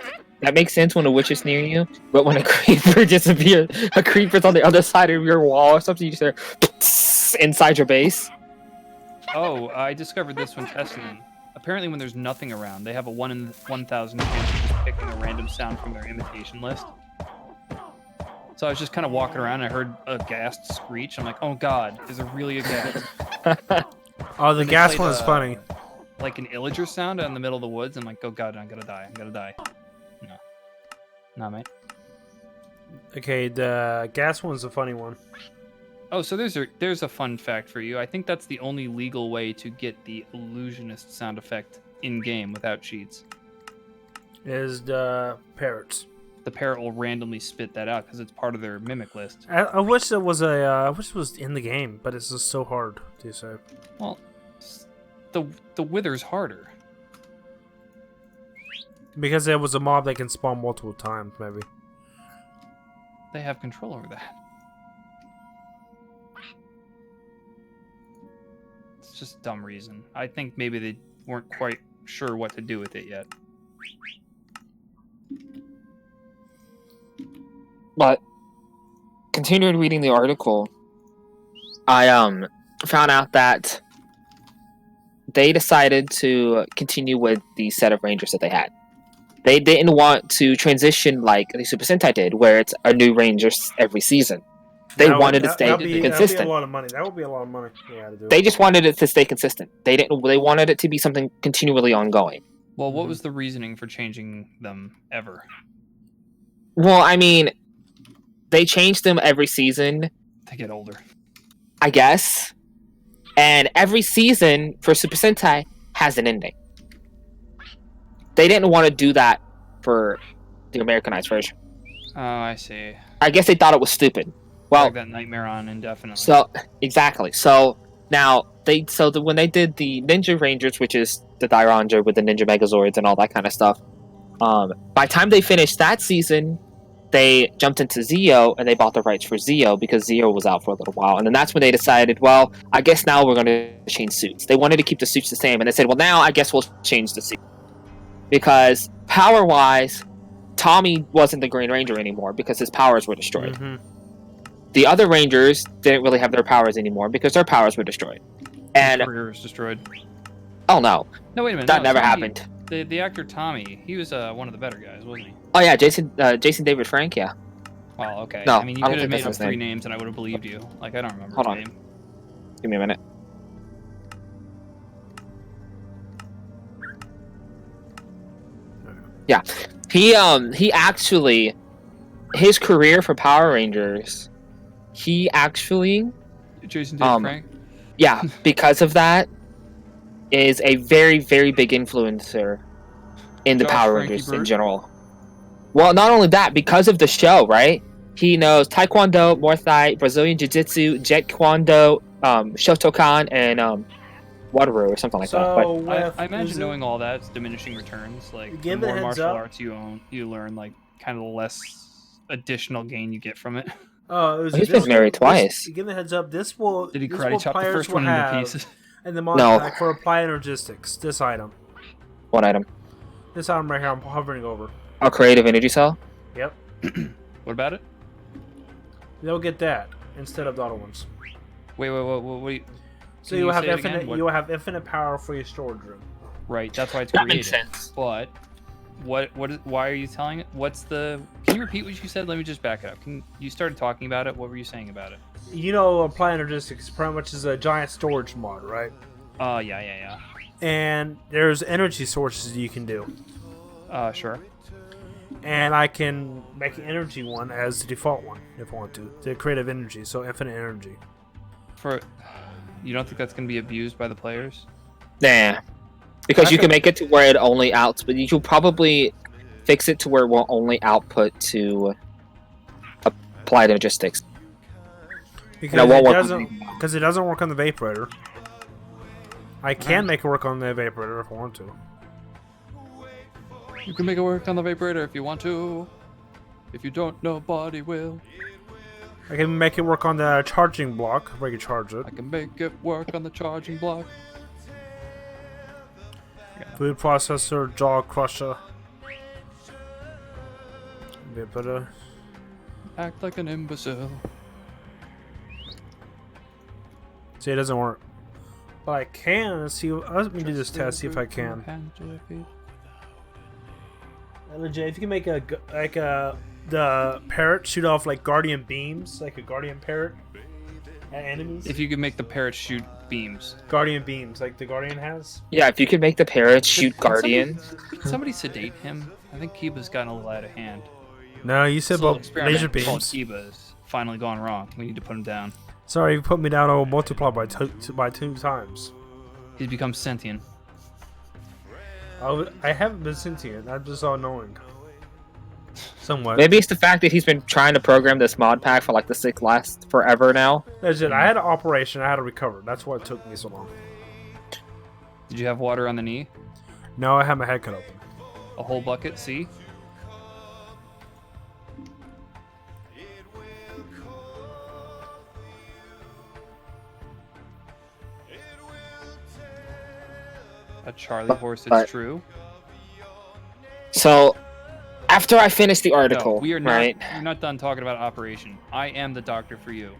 that makes sense when a witch is near you. But when a creeper disappears, a creeper's on the other side of your wall or something, you just hear inside your base. Oh, I discovered this when testing them. Apparently, when there's nothing around, they have a 1 in 1,000 chance of just picking a random sound from their imitation list. So I was just kind of walking around, and I heard a ghast screech. I'm like, oh god, is there really a ghast? Oh, the And they gas played, one is funny. Like an illager sound out in the middle of the woods. I'm like, oh god, I'm gonna die. No. Nah, mate. Okay, the gas one's a funny one. Oh, so there's a fun fact for you. I think that's the only legal way to get the illusionist sound effect in-game without cheats. Is the parrots. The parrot will randomly spit that out because it's part of their mimic list. I wish it was I wish it was in the game, but it's just so hard to say. Well, the wither's harder. Because there was a mob that can spawn multiple times, maybe. They have control over that. It's just a dumb reason. I think maybe they weren't quite sure what to do with it yet. But continuing reading the article, I found out that they decided to continue with the set of Rangers that they had. They didn't want to transition like the Super Sentai did, where it's a new Ranger every season. They wanted to stay That'd be consistent. a lot of money. That would be a lot of money. Yeah, to do. They just wanted it to stay consistent. They wanted it to be something continually ongoing. Well, what was the reasoning for changing them ever? Well, I mean, they changed them every season, To get older. I guess. And every season for Super Sentai has an ending. They didn't want to do that for the Americanized version. Oh, I see. I guess they thought it was stupid. Well, Like that nightmare on indefinitely. so exactly. So now when they did the Ninja Rangers, which is the Dairanger with the Ninja Megazords and all that kind of stuff, by the time they finished that season, they jumped into Zeo and they bought the rights for Zeo because Zeo was out for a little while. And then that's when they decided, well, I guess now we're going to change suits. They wanted to keep the suits the same, and they said, well, now I guess we'll change the suit. Because power-wise, Tommy wasn't the Green Ranger anymore because his powers were destroyed. Mm-hmm. The other Rangers didn't really have their powers anymore because their powers were destroyed. And His career was destroyed. oh no, No, wait a minute. that no, never Tommy- happened. The actor Tommy, he was one of the better guys, wasn't he? Oh yeah, Jason David Frank, yeah. Well, okay. No, I mean, you I don't could have think made that's up his 3 name. names and I would have believed you. Like, I don't remember Hold his on. name. Give me a minute. Yeah, he actually, his career for Power Rangers, he actually, Jason David Frank? yeah, because of that, is a very, very big influencer in the Josh Power Frankie Rangers in Bird? general. Well, not only that, because of the show, right? He knows Taekwondo, Muay Thai, Brazilian Jiu-Jitsu, Jet Kwando, Shotokan, and Wataru or something like that. But I imagine knowing all that's diminishing returns. Like, the Give it a more heads martial up. arts you learn, like, kind of the less additional gain you get from it. Oh, it was he's been married twice. Give me a heads up. This will. Did he this karate will chop the players first will one into have pieces? in the mod No. pack for applied logistics. This item. What item? This item right here. I'm hovering over. A creative energy cell. Yep. What about it? They'll get that instead of the other ones. Wait, wait. So Can you will have say it infinite. again? What- You will have infinite power for your storage room. Right, that's why it's That created. makes sense. But why are you telling it? Can you repeat what you said? Let me just back it up. You started talking about it. What were you saying about it? You know, applied logistics pretty much is a giant storage mod, right? Yeah. And there's energy sources you can do. Sure. And I can make an energy one as the default one if I want to. The creative energy, so infinite energy. You don't think that's going to be abused by the players? Nah, because you can make it to where it only outs, but you should probably fix it to where it will only output to applied logistics. Because it won't it work doesn't. Because it doesn't work on the Vaporator. I can make it work on the Vaporator if I want to. You can make it work on the Vaporator if you want to. If you don't, nobody will. I can make it work on the charging block. If I can charge it. I can make it work on the charging block. Food processor, jaw crusher. Bit better. Act like an imbecile. See, it doesn't work. But I can see. Let me do this test. See if I can. Legit, if you can make the parrot shoot off like guardian beams, like a guardian parrot at enemies. If you could make the parrot shoot beams. Guardian beams, like the guardian has. Yeah, if you could make the parrot shoot guardian. Can somebody sedate him? I think Kiba's gotten a little out of hand. No, you said This little about experiment laser called beams. Kiba's finally gone wrong. We need to put him down. Sorry, you put me down. I will multiply by two times. He's become sentient. I haven't been sentient. I'm just all knowing. Somewhat. Maybe it's the fact that he's been trying to program this mod pack for like the last forever now. Legit, I had an operation. I had to recover. That's why it took me so long. Did you have water on the knee? No, I had my head cut open. A whole bucket, see? A Charlie horse, it's true. So, after I finish the No, article, we are not. right? We're not done talking about operation. I am the doctor for you.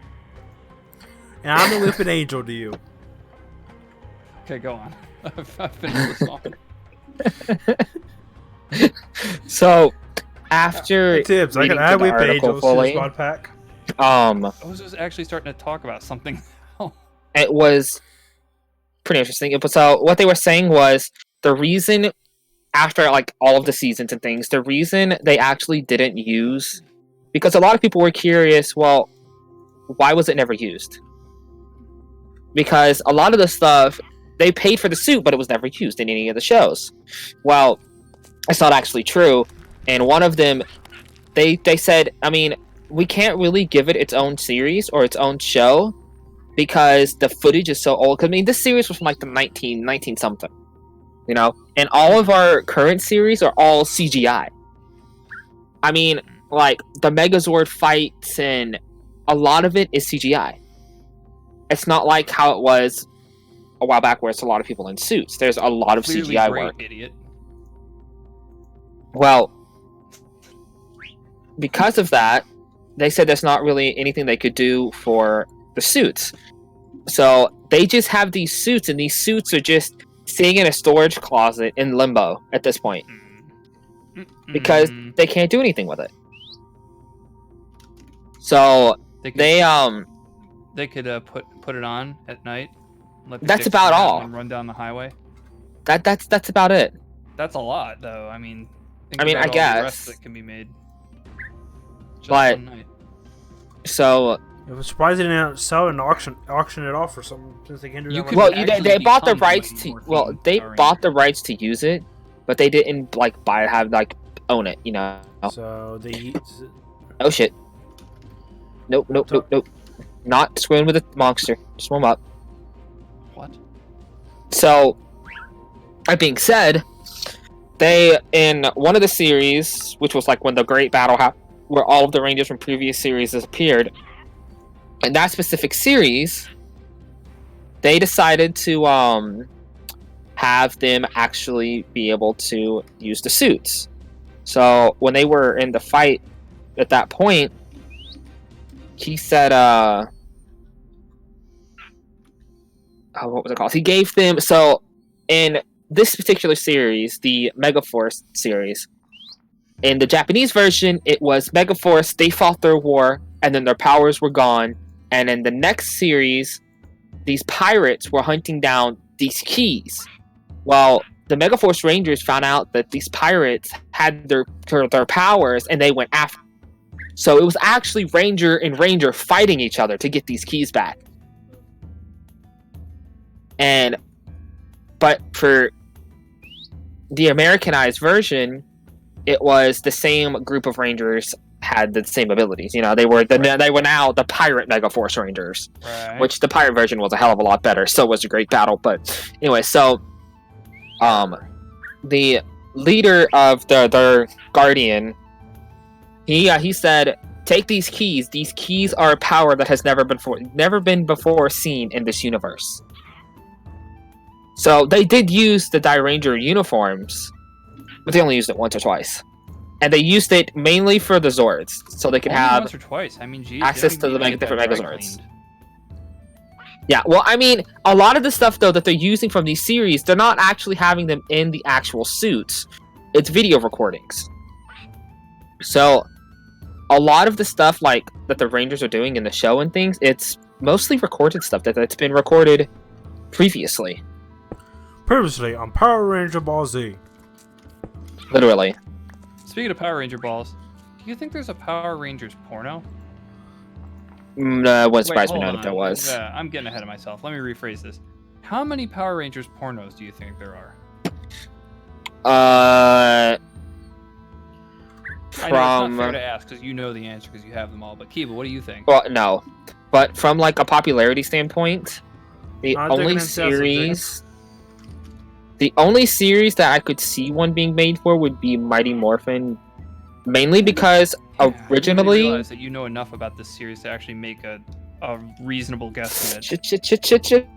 And I'm the whipping angel to you. Okay, go on. I've finished the song. So, after Tips. I reading can add through the whipping article angels to this fully, mod pack. I was just actually starting to talk about something. it was pretty interesting. So, what they were saying was the reason after like all of the seasons and things, the reason they actually didn't use, because a lot of people were curious, well, why was it never used? Because a lot of the stuff they paid for the suit, but it was never used in any of the shows. Well, it's not actually true. And one of them, they said, I mean, we can't really give it its own series or its own show because the footage is so old. 'Cause, I mean, this series was from like the 19 something, you know, and all of our current series are all CGI. I mean, like the Megazord fights and a lot of it is CGI. It's not like how it was a while back where it's a lot of people in suits. There's a lot of Clearly CGI great, work. idiot. Well, because of that, they said there's not really anything they could do for the suits. So they just have these suits, and these suits are just sitting in a storage closet in limbo at this point because they can't do anything with it. So they could put it on at night. Let the That's dicks about run out all. and run down the highway. that's about it. That's a lot, though. I mean, I mean, about I all the rest guess. that can be made. Just But- one night. So I was surprised they didn't sell it and auction it off or something since they can't do You that. could- much. well, actually they bought the become rights way to. more Well, themed they oriented. bought the rights to use it, but they didn't like own it. You know. So they. Oh shit. Nope. Not screwing with a monster. Swim up. What? So, that being said, they in one of the series, which was like when the Great Battle happened, where all of the Rangers from previous series appeared, in that specific series, they decided to have them actually be able to use the suits. So when they were in the fight at that point, he said, what was it called? He gave them, so in this particular series, the Megaforce series, in the Japanese version, it was Megaforce, they fought their war, and then their powers were gone. And in the next series, these pirates were hunting down these keys. Well, the Megaforce Rangers found out that these pirates had their powers, and they went after. So it was actually Ranger and Ranger fighting each other to get these keys back. But for the Americanized version, it was the same group of Rangers had the same abilities. You know, they were now the Pirate Megaforce Rangers, Right. which the pirate version was a hell of a lot better. So was a Great Battle. But anyway, so the leader of their Guardian, he said take these keys. These keys are a power that has never been before seen in this universe. So they did use the Die Ranger uniforms, but they only used it once or twice. And they used it mainly for the Zords, so they could Only have once or twice. I mean, geez, access they to don't the even different get that Megazords. dry cleaned. Yeah, well, I mean, a lot of the stuff, though, that they're using from these series, they're not actually having them in the actual suits. It's video recordings. So, a lot of the stuff, like, that the Rangers are doing in the show and things, it's mostly recorded stuff that's been recorded previously. Previously on Power Ranger Ball Z. Literally. Speaking of Power Ranger balls, do you think there's a Power Rangers porno? Wouldn't surprise me hold none if on. there was. I'm getting ahead of myself. Let me rephrase this. How many Power Rangers pornos do you think there are? Uh... I know it's not From... fair to ask because you know the answer because you have them all. But Kiba, what do you think? Well, no. But from, like, a popularity standpoint, the I'm only thinking it's series... The only series that I could see one being made for would be Mighty Morphin, mainly because Yeah, I didn't originally... realize that you know enough about this series to actually make a reasonable guesstimate. Shit.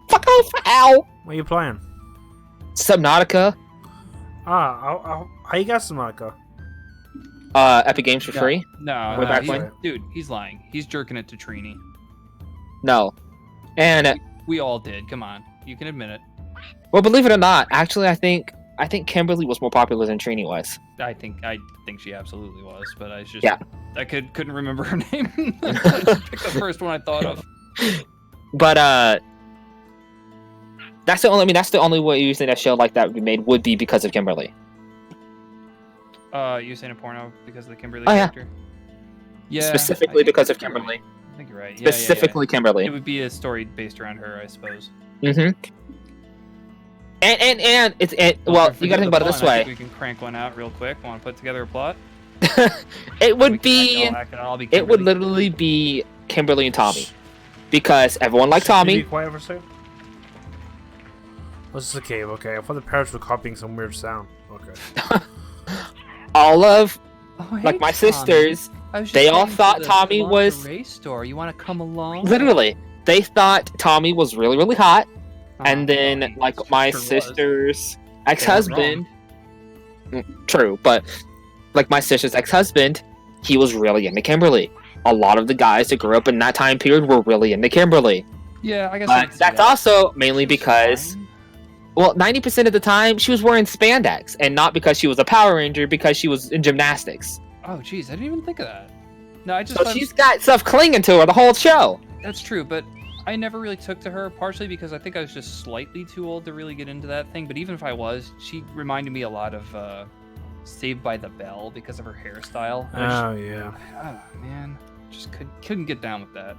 Fuck off, ow! What are you playing? Subnautica, How you got Samaka? Epic Games for free? No, Way back he- when? dude, he's lying. He's jerking it to Trini. No. And, We all did. Come on, you can admit it. well, believe it or not, actually, I think Kimberly was more popular than Trini was. I think she absolutely was, but I just Yeah. I couldn't remember her name. I just picked the first one I thought of. But, that's the only way using a show like that would be made would be because of Kimberly. You're saying a porno because of the Kimberly Oh, yeah. character? Yeah. Specifically I think because of you're Kimberly. right. I think you're right. Yeah, Specifically It Kimberly. would be a story based around her, I suppose. Mm-hmm. And it's Don't well, you forget gotta think the about it this pun. I way. think we can crank one out real quick. Want to put together a plot? It We would can be all be it would Kimberly. literally be Kimberly and Tommy. Because everyone liked Can you Tommy. be quiet for a second? This is a cave, okay. I thought the parrots were copying some weird sound. Okay. All of Oh, hey, like my Tommy. sisters, I was just they all heading to thought the Tommy was- lingerie store. You want to come along? literally they thought Tommy was really, really hot. Oh, And then well, he like my sure was. sister's ex-husband, true, but like my sister's ex-husband, he was really into Kimberly. A lot of the guys that grew up in that time period were really into Kimberly. Yeah, I guess. I But can see that's that. also mainly because, Fine. well, 90% of the time she was wearing spandex, and not because she was a Power Ranger, because she was in gymnastics. Oh, jeez, I didn't even think of that. No, I just. So thought- she's got stuff clinging to her the whole show. That's true, but I never really took to her, partially because I think I was just slightly too old to really get into that thing. But even if I was, she reminded me a lot of Saved by the Bell because of her hairstyle. And I Oh, yeah. oh, man, just couldn't get down with that.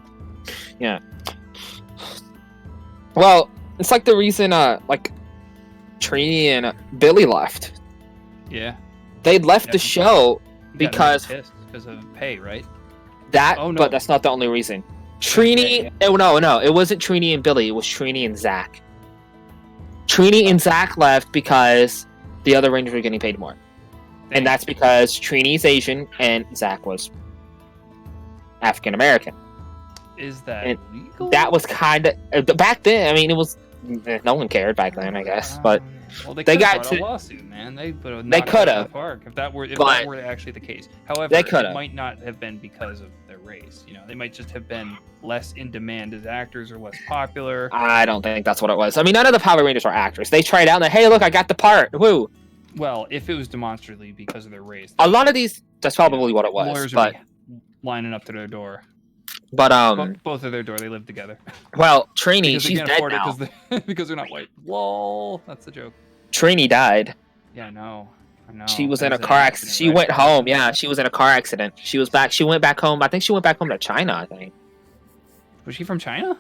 Well, it's like the reason, like, Trini and Billy left. Yeah. They left Yeah. the show You got because pissed because of pay, right? that, Oh, no. but that's not the only reason. Trini, Yeah. oh, no, it wasn't Trini and Billy, it was Trini and Zach. Trini and Zach left because the other Rangers were getting paid more. And that's because Trini's Asian and Zach was African American. Is that and legal? That was kind of back then. I mean, it was no one cared back then, I guess. But well, they they could've got brought a to- lawsuit, man. They They could've. If that were But- actually the case. However, They it could've. might not have been because of their race. You know, they might just have been less in demand as actors or less popular. I don't think that's what it was. I mean, none of the Power Rangers are actors. They tried out and they, hey, look, I got the part. Woo! Well, if it was demonstrably because of their race, A lot of these, that's probably what it was. lawyers But would be lining up to their door. but Both of their door, they live together. well, Trini, Because they she's can't dead afford now. it because they're not white. Lol, that's the joke. Trini died. Yeah, I know. She was That in a an car accident. She right? went home. Yeah, she was in a car accident. She was back. She went back home. I think she went back home to China. I think. Was she from China?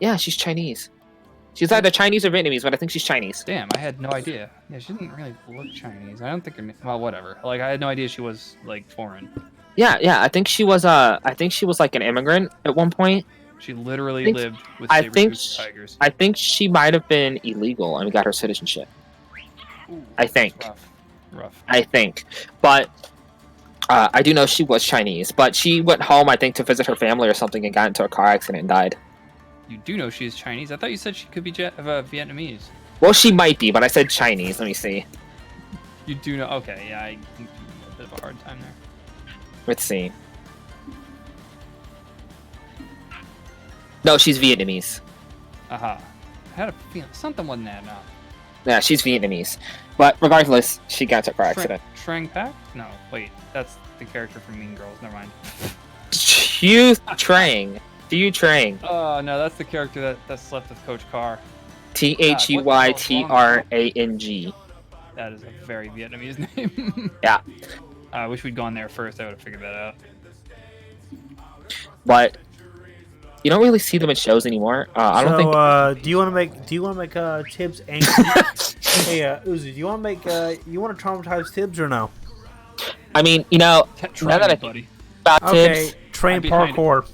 Yeah, she's Chinese. She's either Chinese or Vietnamese, but I think she's Chinese. Damn, I had no idea. Yeah, she didn't really look Chinese. I don't think well, whatever. Like, I had no idea she was like foreign. Yeah. I think she was. I think she was like an immigrant at one point. She literally think- lived with I think saber-toothed tigers. I think she might have been illegal and got her citizenship. Ooh, I think. Rough. I think, but I do know she was Chinese, but she went home, I think, to visit her family or something and got into a car accident and died. You do know she is Chinese. I thought you said she could be Vietnamese. Well, she might be, but I said Chinese. Let me see. You do know. Okay, yeah, I think you have a bit of a hard time there. Let's see. No, she's Vietnamese. Aha. I had a feeling something wasn't adding up. Yeah, she's Vietnamese. But regardless, she got into a car accident. Shrang Pak? No, wait. That's the character from Mean Girls. Never mind. Hugh Trang. Hugh Trang. Oh, no, that's the character that slept with Coach Carr. Theytrang. That is a very Vietnamese name. Yeah. I wish we'd gone there first. I would have figured that out. But you don't really see them in shows anymore. I don't think. Do you want to make Tibbs angry? Hey, Uzi, do you want to make you want to traumatize Tibbs or no? I mean, now that I buddy. about Okay, Tibbs, train parkour.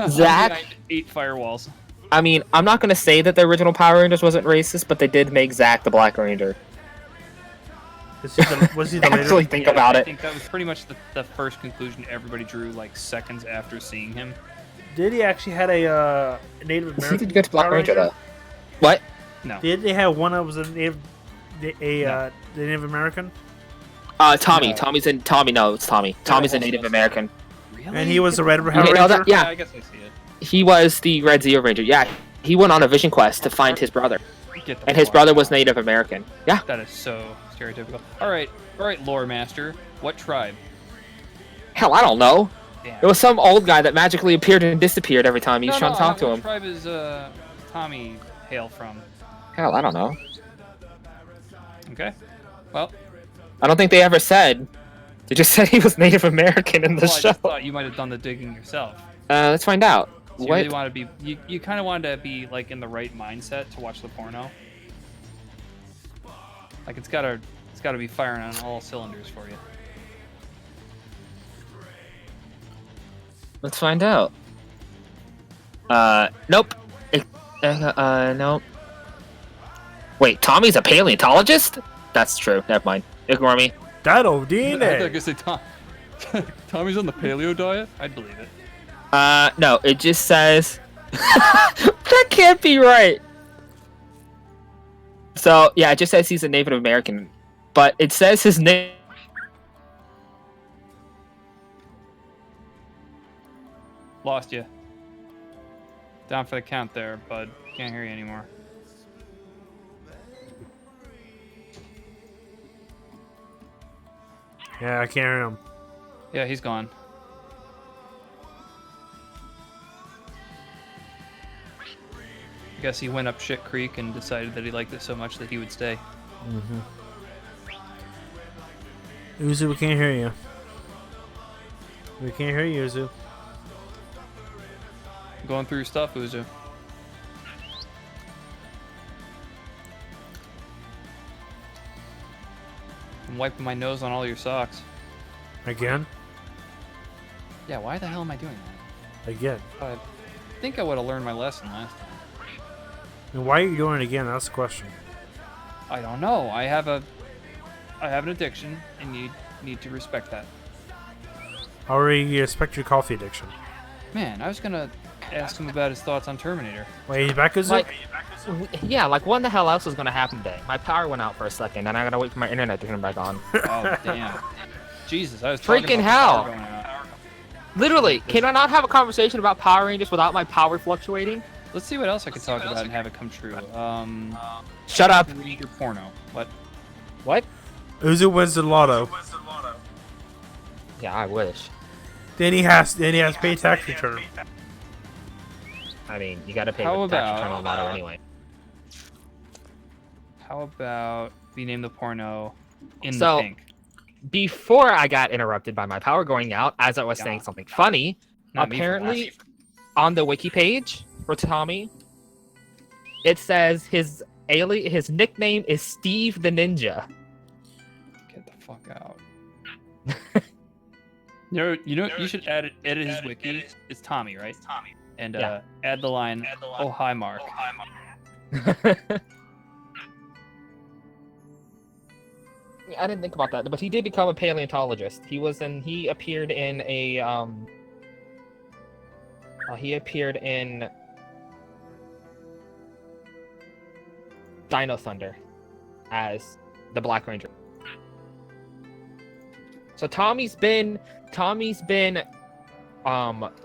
Zach. 8 firewalls. I mean, I'm not gonna say that the original Power Rangers wasn't racist, but they did make Zach the Black Ranger. Was he the Actually, leader? think about I it. think that was pretty much the first conclusion everybody drew, like seconds after seeing him. Did he actually had a Native He American? did good Black Power Ranger though. What? No. Did they have one that was a Native Native American? Tommy. No. Tommy's in Tommy. No, it's Tommy. Tommy's a Native American. Really? And he was the Red Okay, Ranger. no, that- yeah. I guess I see it. He was the Red Zero Ranger. Yeah, he went on a vision quest to find his brother, Get the and his fuck brother out. was Native American. Yeah. That is so stereotypical. All right, lore master. What tribe? Hell, I don't know. Damn. It was some old guy that magically appeared and disappeared every time he was trying to talk to What him. tribe is Tommy hail from? Hell, I don't know. Okay. Well, I don't think they ever said. They just said he was Native American in the I show. just thought you might have done the digging yourself. Let's find out. So you What? really want to be? You kind of wanted to be like in the right mindset to watch the porno. Like it's gotta be firing on all cylinders for you. Let's find out. Nope. Nope. Wait, Tommy's a paleontologist? That's true. Never mind. Ignore me. That'll I thought you were DNA. gonna say Tommy's on the paleo diet. I'd believe it. No, it just says... That can't be right! So, yeah, it just says he's a Native American. But it says his name... Lost you. Down for the count there, bud. Can't hear you anymore. Yeah, I can't hear him. Yeah, he's gone. I guess he went up shit creek and decided that he liked it so much that he would stay. Uzu, we can't hear you. We can't hear you, Uzu. Going through your stuff, Uzu. I'm wiping my nose on all your socks. Again? Yeah, why the hell am I doing that? Again. I think I would have learned my lesson last time. And why are you doing it again? That's the question. I don't know. I have an addiction, and you need to respect that. I already respect your coffee addiction. Man, I was gonna ask him about his thoughts on Terminator. Wait, he's back, Uzu? Like, yeah, like what the hell else was gonna happen today? My power went out for a second, and I gotta wait for my internet to turn back on. Oh damn! Jesus, I was talking Freaking about the hell. power going out. Literally, can I not have a conversation about Power Rangers without my power fluctuating? Let's see what else I could talk about and have it come true. Shut up. Read your porno. What? What? Uzu wins the lotto. Yeah, I wish. Then he has to pay tax return. I mean, you gotta pay How the tax about- return on lotto anyway. How about we name the porno In So- the Pink? Before I got interrupted by my power going out, as I was saying Yeah. something funny, Not me for apparently laughing. on the wiki page for Tommy, it says his nickname is Steve the Ninja. Get the fuck out. You should edit his wiki. It's Tommy, right? Tommy. And Yeah. add the line. Oh hi, Mark. didn't think about that, but he did become a paleontologist. He appeared in Dino Thunder as the Black Ranger. So Tommy's been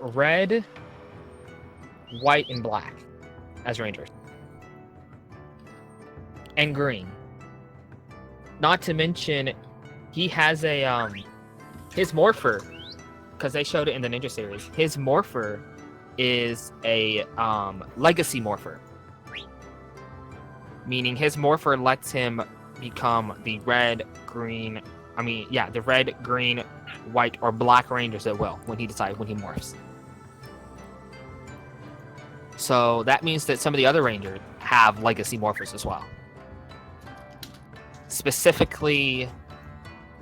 red, white, and black as Rangers. And green. Not to mention he has a his morpher, because they showed it in the Ninja series. His morpher is a legacy morpher. Meaning his morpher lets him become the red, green, white, or black Rangers at will when he morphs. So that means that some of the other Rangers have legacy morphers as well. Specifically,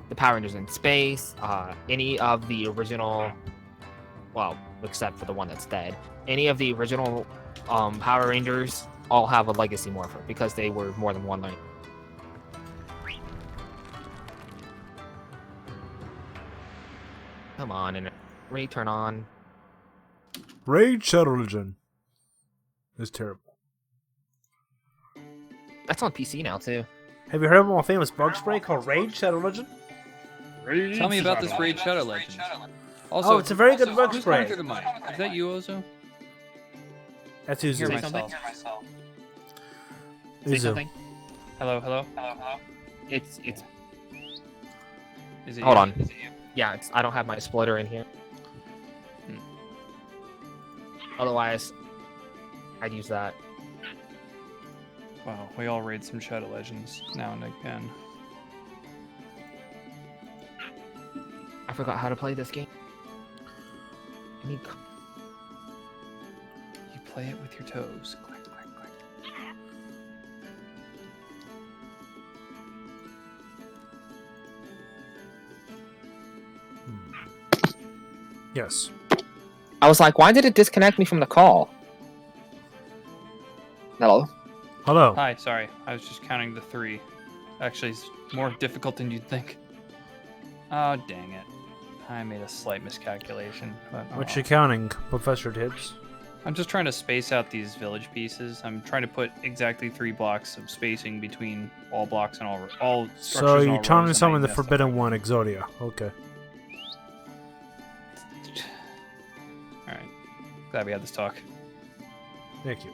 the Power Rangers in space, any of the original, well, except for the one that's dead, any of the original Power Rangers all have a legacy morpher because they were more than one Ranger. Come on, and turn on. Raid Shadow Legend is terrible. That's on PC now too. Have you heard of a famous bug spray called Raid Shadow Legend? Tell me about this Raid Shadow Legend. Also, Oh, it's a very good bug who's spray. coming through the mic? Is that you, Ozo? That's Hear Uzu. myself. Say Uzu. something. Hello. It's. Is it Hold you? on. Yeah, I don't have my splitter in here. Otherwise, I'd use that. Wow, we all raid some Shadow Legends now and again. I forgot how to play this game. You play it with your toes. Click, click, click. Yes. I was like, why did it disconnect me from the call? Hello? Hello. Hi, sorry. I was just counting the 3. Actually, it's more difficult than you'd think. Oh, dang it. I made a slight miscalculation. But, oh What well. you counting, Professor Tibbs? I'm just trying to space out these village pieces. I'm trying to put exactly 3 blocks of spacing between all blocks and all structures. So and you're all trying to rows, and summon I the messed up. Forbidden One, Exodia. Okay. Alright. Glad we had this talk. Thank you.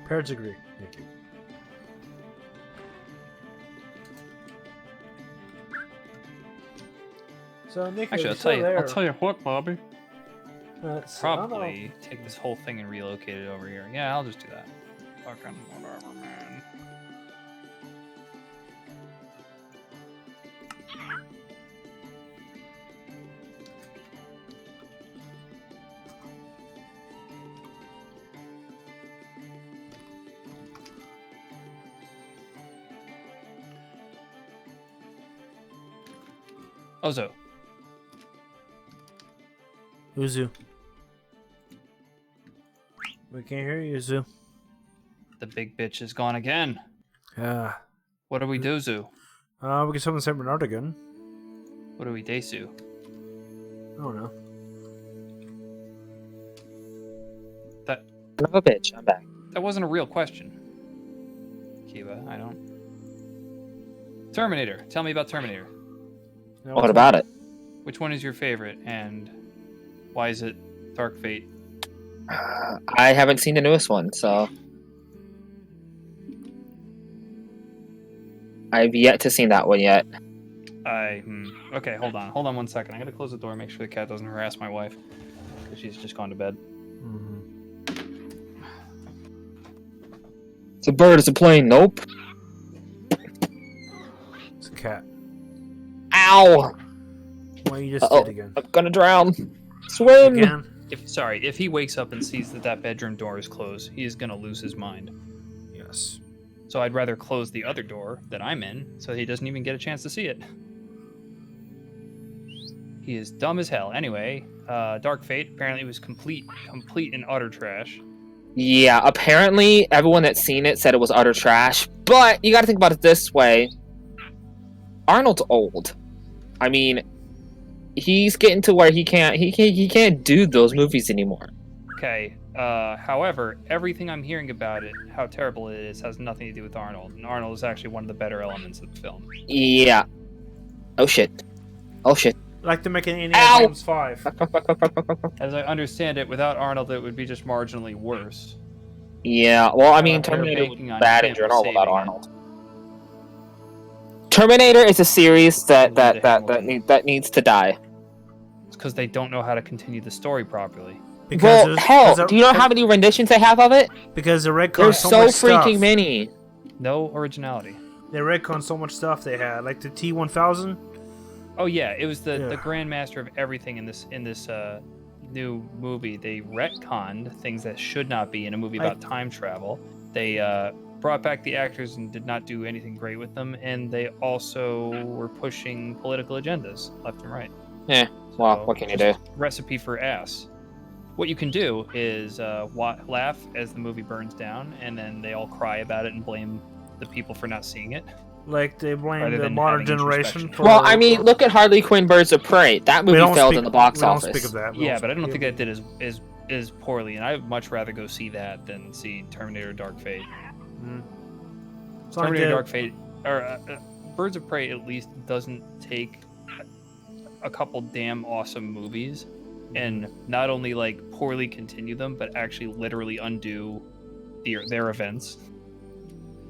Parents agree. Thank you. So, Nick, Actually, I'll tell you what, Bobby. Probably take this whole thing and relocate it over here. Yeah, I'll just do that. Fucking whatever, man. Ozo. Uzu. We can't hear you, Uzu. The big bitch is gone again. Yeah. What do we do, Zoo? We can summon Saint Bernard again. What do we desu? I don't know. That Son of a bitch, I'm back. that wasn't a real question. Kiva, I don't. Terminator. Tell me about Terminator. No, What it's about it? Which one is your favorite, and why is it Dark Fate? I haven't seen the newest one, so I've yet to see that one yet. Okay, hold on 1 second. I gotta close the door and make sure the cat doesn't harass my wife, because she's just gone to bed. It's a bird, it's a plane, nope. It's a cat. Ow! Why you just Uh-oh. did again? I'm gonna drown. Swim! Again? If he wakes up and sees that bedroom door is closed, he is gonna lose his mind. Yes. So I'd rather close the other door that I'm in, so he doesn't even get a chance to see it. He is dumb as hell. Anyway, Dark Fate apparently was complete and utter trash. Yeah, apparently everyone that's seen it said it was utter trash, but you gotta think about it this way. Arnold's old. I mean, he's getting to where he can't do those movies anymore. Okay. However, everything I'm hearing about it, how terrible it is, has nothing to do with Arnold. And Arnold is actually one of the better elements of the film. Yeah. Oh shit. Oh shit. Like to make an Indiana Ow! Jones 5. As I understand it, without Arnold, it would be just marginally worse. Yeah. Well, I mean, They're Terminator was banking on bad in him general without saving it. Arnold. Terminator is a series that Linda Hamilton. needs to die. It's because they don't know how to continue the story properly. Well, hell, do you know how many renditions they have of it? Because they retconned There's so so much freaking stuff. many. No originality. They retconned so much stuff they had, like the T-1000. Oh yeah, it was the Yeah. grandmaster of everything in this new movie. They retconned things that should not be in a movie about time travel. They brought back the actors and did not do anything great with them, and they also were pushing political agendas left and right. Yeah. Well, So, what can you do? recipe for ass. What you can do is laugh as the movie burns down, and then they all cry about it and blame the people for not seeing it. Like they blame Rather the than modern having generation introspection. for. Well, I mean, look at Harley Quinn: Birds of Prey. That We movie don't failed speak- in the box we don't office. speak of that. We Yeah, don't but I don't speak think of that did as poorly, and I'd much rather go see that than see Terminator: Dark Fate. It's not like Terminator: they- Dark Fate, or Birds of Prey, at least doesn't take a couple damn awesome movies and not only like poorly continue them, but actually literally undo their events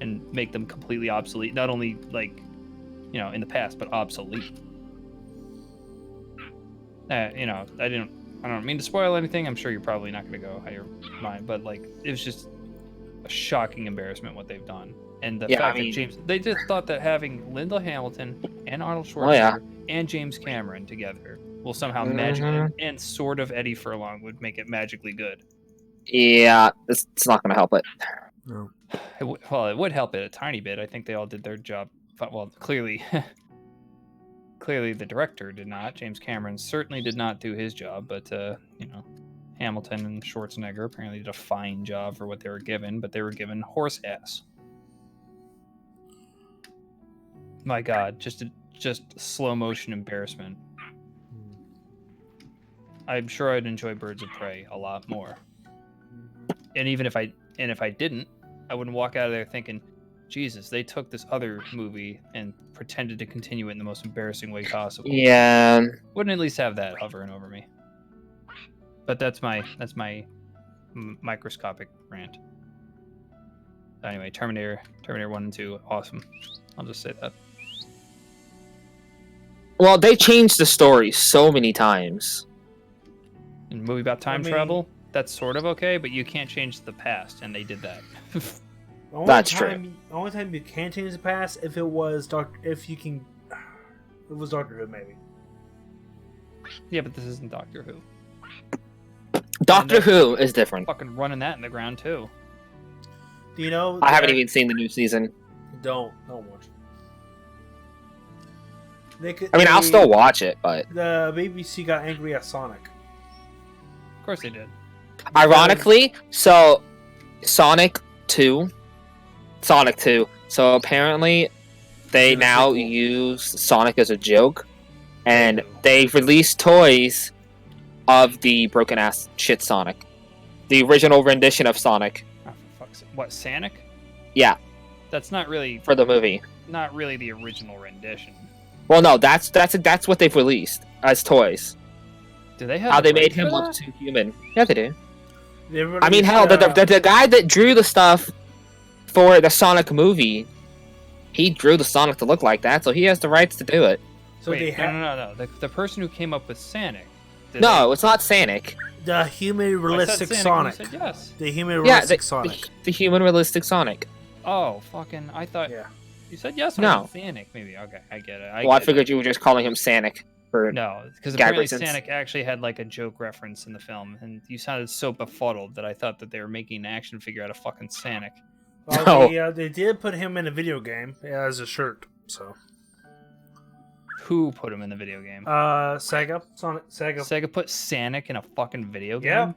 and make them completely obsolete. Not only like, you know, in the past, but obsolete. You know, I don't mean to spoil anything. I'm sure you're probably not going to go out of your mind, but like, it was just a shocking embarrassment what they've done. And the Yeah, fact I mean- that they just thought that having Linda Hamilton and Arnold Schwarzenegger Oh, yeah. and James Cameron together will somehow Mhm. magically, and sort of Eddie Furlong would make it magically good. Yeah, it's not gonna help it. No. Well, it would help it a tiny bit. I think they all did their job. Well, clearly, clearly the director did not. James Cameron certainly did not do his job, but you know, Hamilton and Schwarzenegger apparently did a fine job for what they were given, but they were given horse ass. My God, just slow motion embarrassment. I'm sure I'd enjoy Birds of Prey a lot more. And even if I didn't, I wouldn't walk out of there thinking, Jesus, they took this other movie and pretended to continue it in the most embarrassing way possible. Yeah. Wouldn't at least have that hovering over me. But that's my microscopic rant. Anyway, Terminator 1 and 2, awesome. I'll just say that. Well, they changed the story so many times. In a movie about time I mean- travel, that's sort of okay, but you can't change the past, and they did that. The only That's true. The only time you can change the past if it was if you can, it was Doctor Who maybe. Yeah, but this isn't Doctor Who. Doctor And Who is different. Fucking running that in the ground too. Do you know? I haven't even seen the new season. Don't watch. I mean, I'll still watch it, but The BBC got angry at Sonic. Of course they did. ironically, so Sonic 2. So apparently, they In the now sequel. use Sonic as a joke, and Ew. they released toys of the broken ass shit Sonic, the original rendition of Sonic. Oh, for fuck's sake. What, Sanic? Yeah, That's not really for the movie. the original rendition. Well, no, that's what they've released as toys. Do they have How the they made rights him for look that? too human. Yeah, they do. They I mean, hell, the guy that drew the stuff for the Sonic movie, he drew the Sonic to look like that, so he has the rights to do it. So they Wait, have no. The person who came up with Sanic. did No, it's not Sonic. the human they- I realistic said Sanic, Sonic. and you said yes. The human Yeah, realistic Sonic. the human realistic Sonic. Oh, fucking! I thought Yeah. you said yes. When No. I said Sanic, maybe. Okay, I get it. Well, I get it. figured you were just calling him Sonic. For No, because gag apparently reasons. Sanic actually had like a joke reference in the film, and you sounded so befuddled that I thought that they were making an action figure out of fucking Sanic. Well, No. they did put him in a video game as a shirt. So Who put him in the video game? Sega, Sega, Sega put Sanic in a fucking video game? Yeah.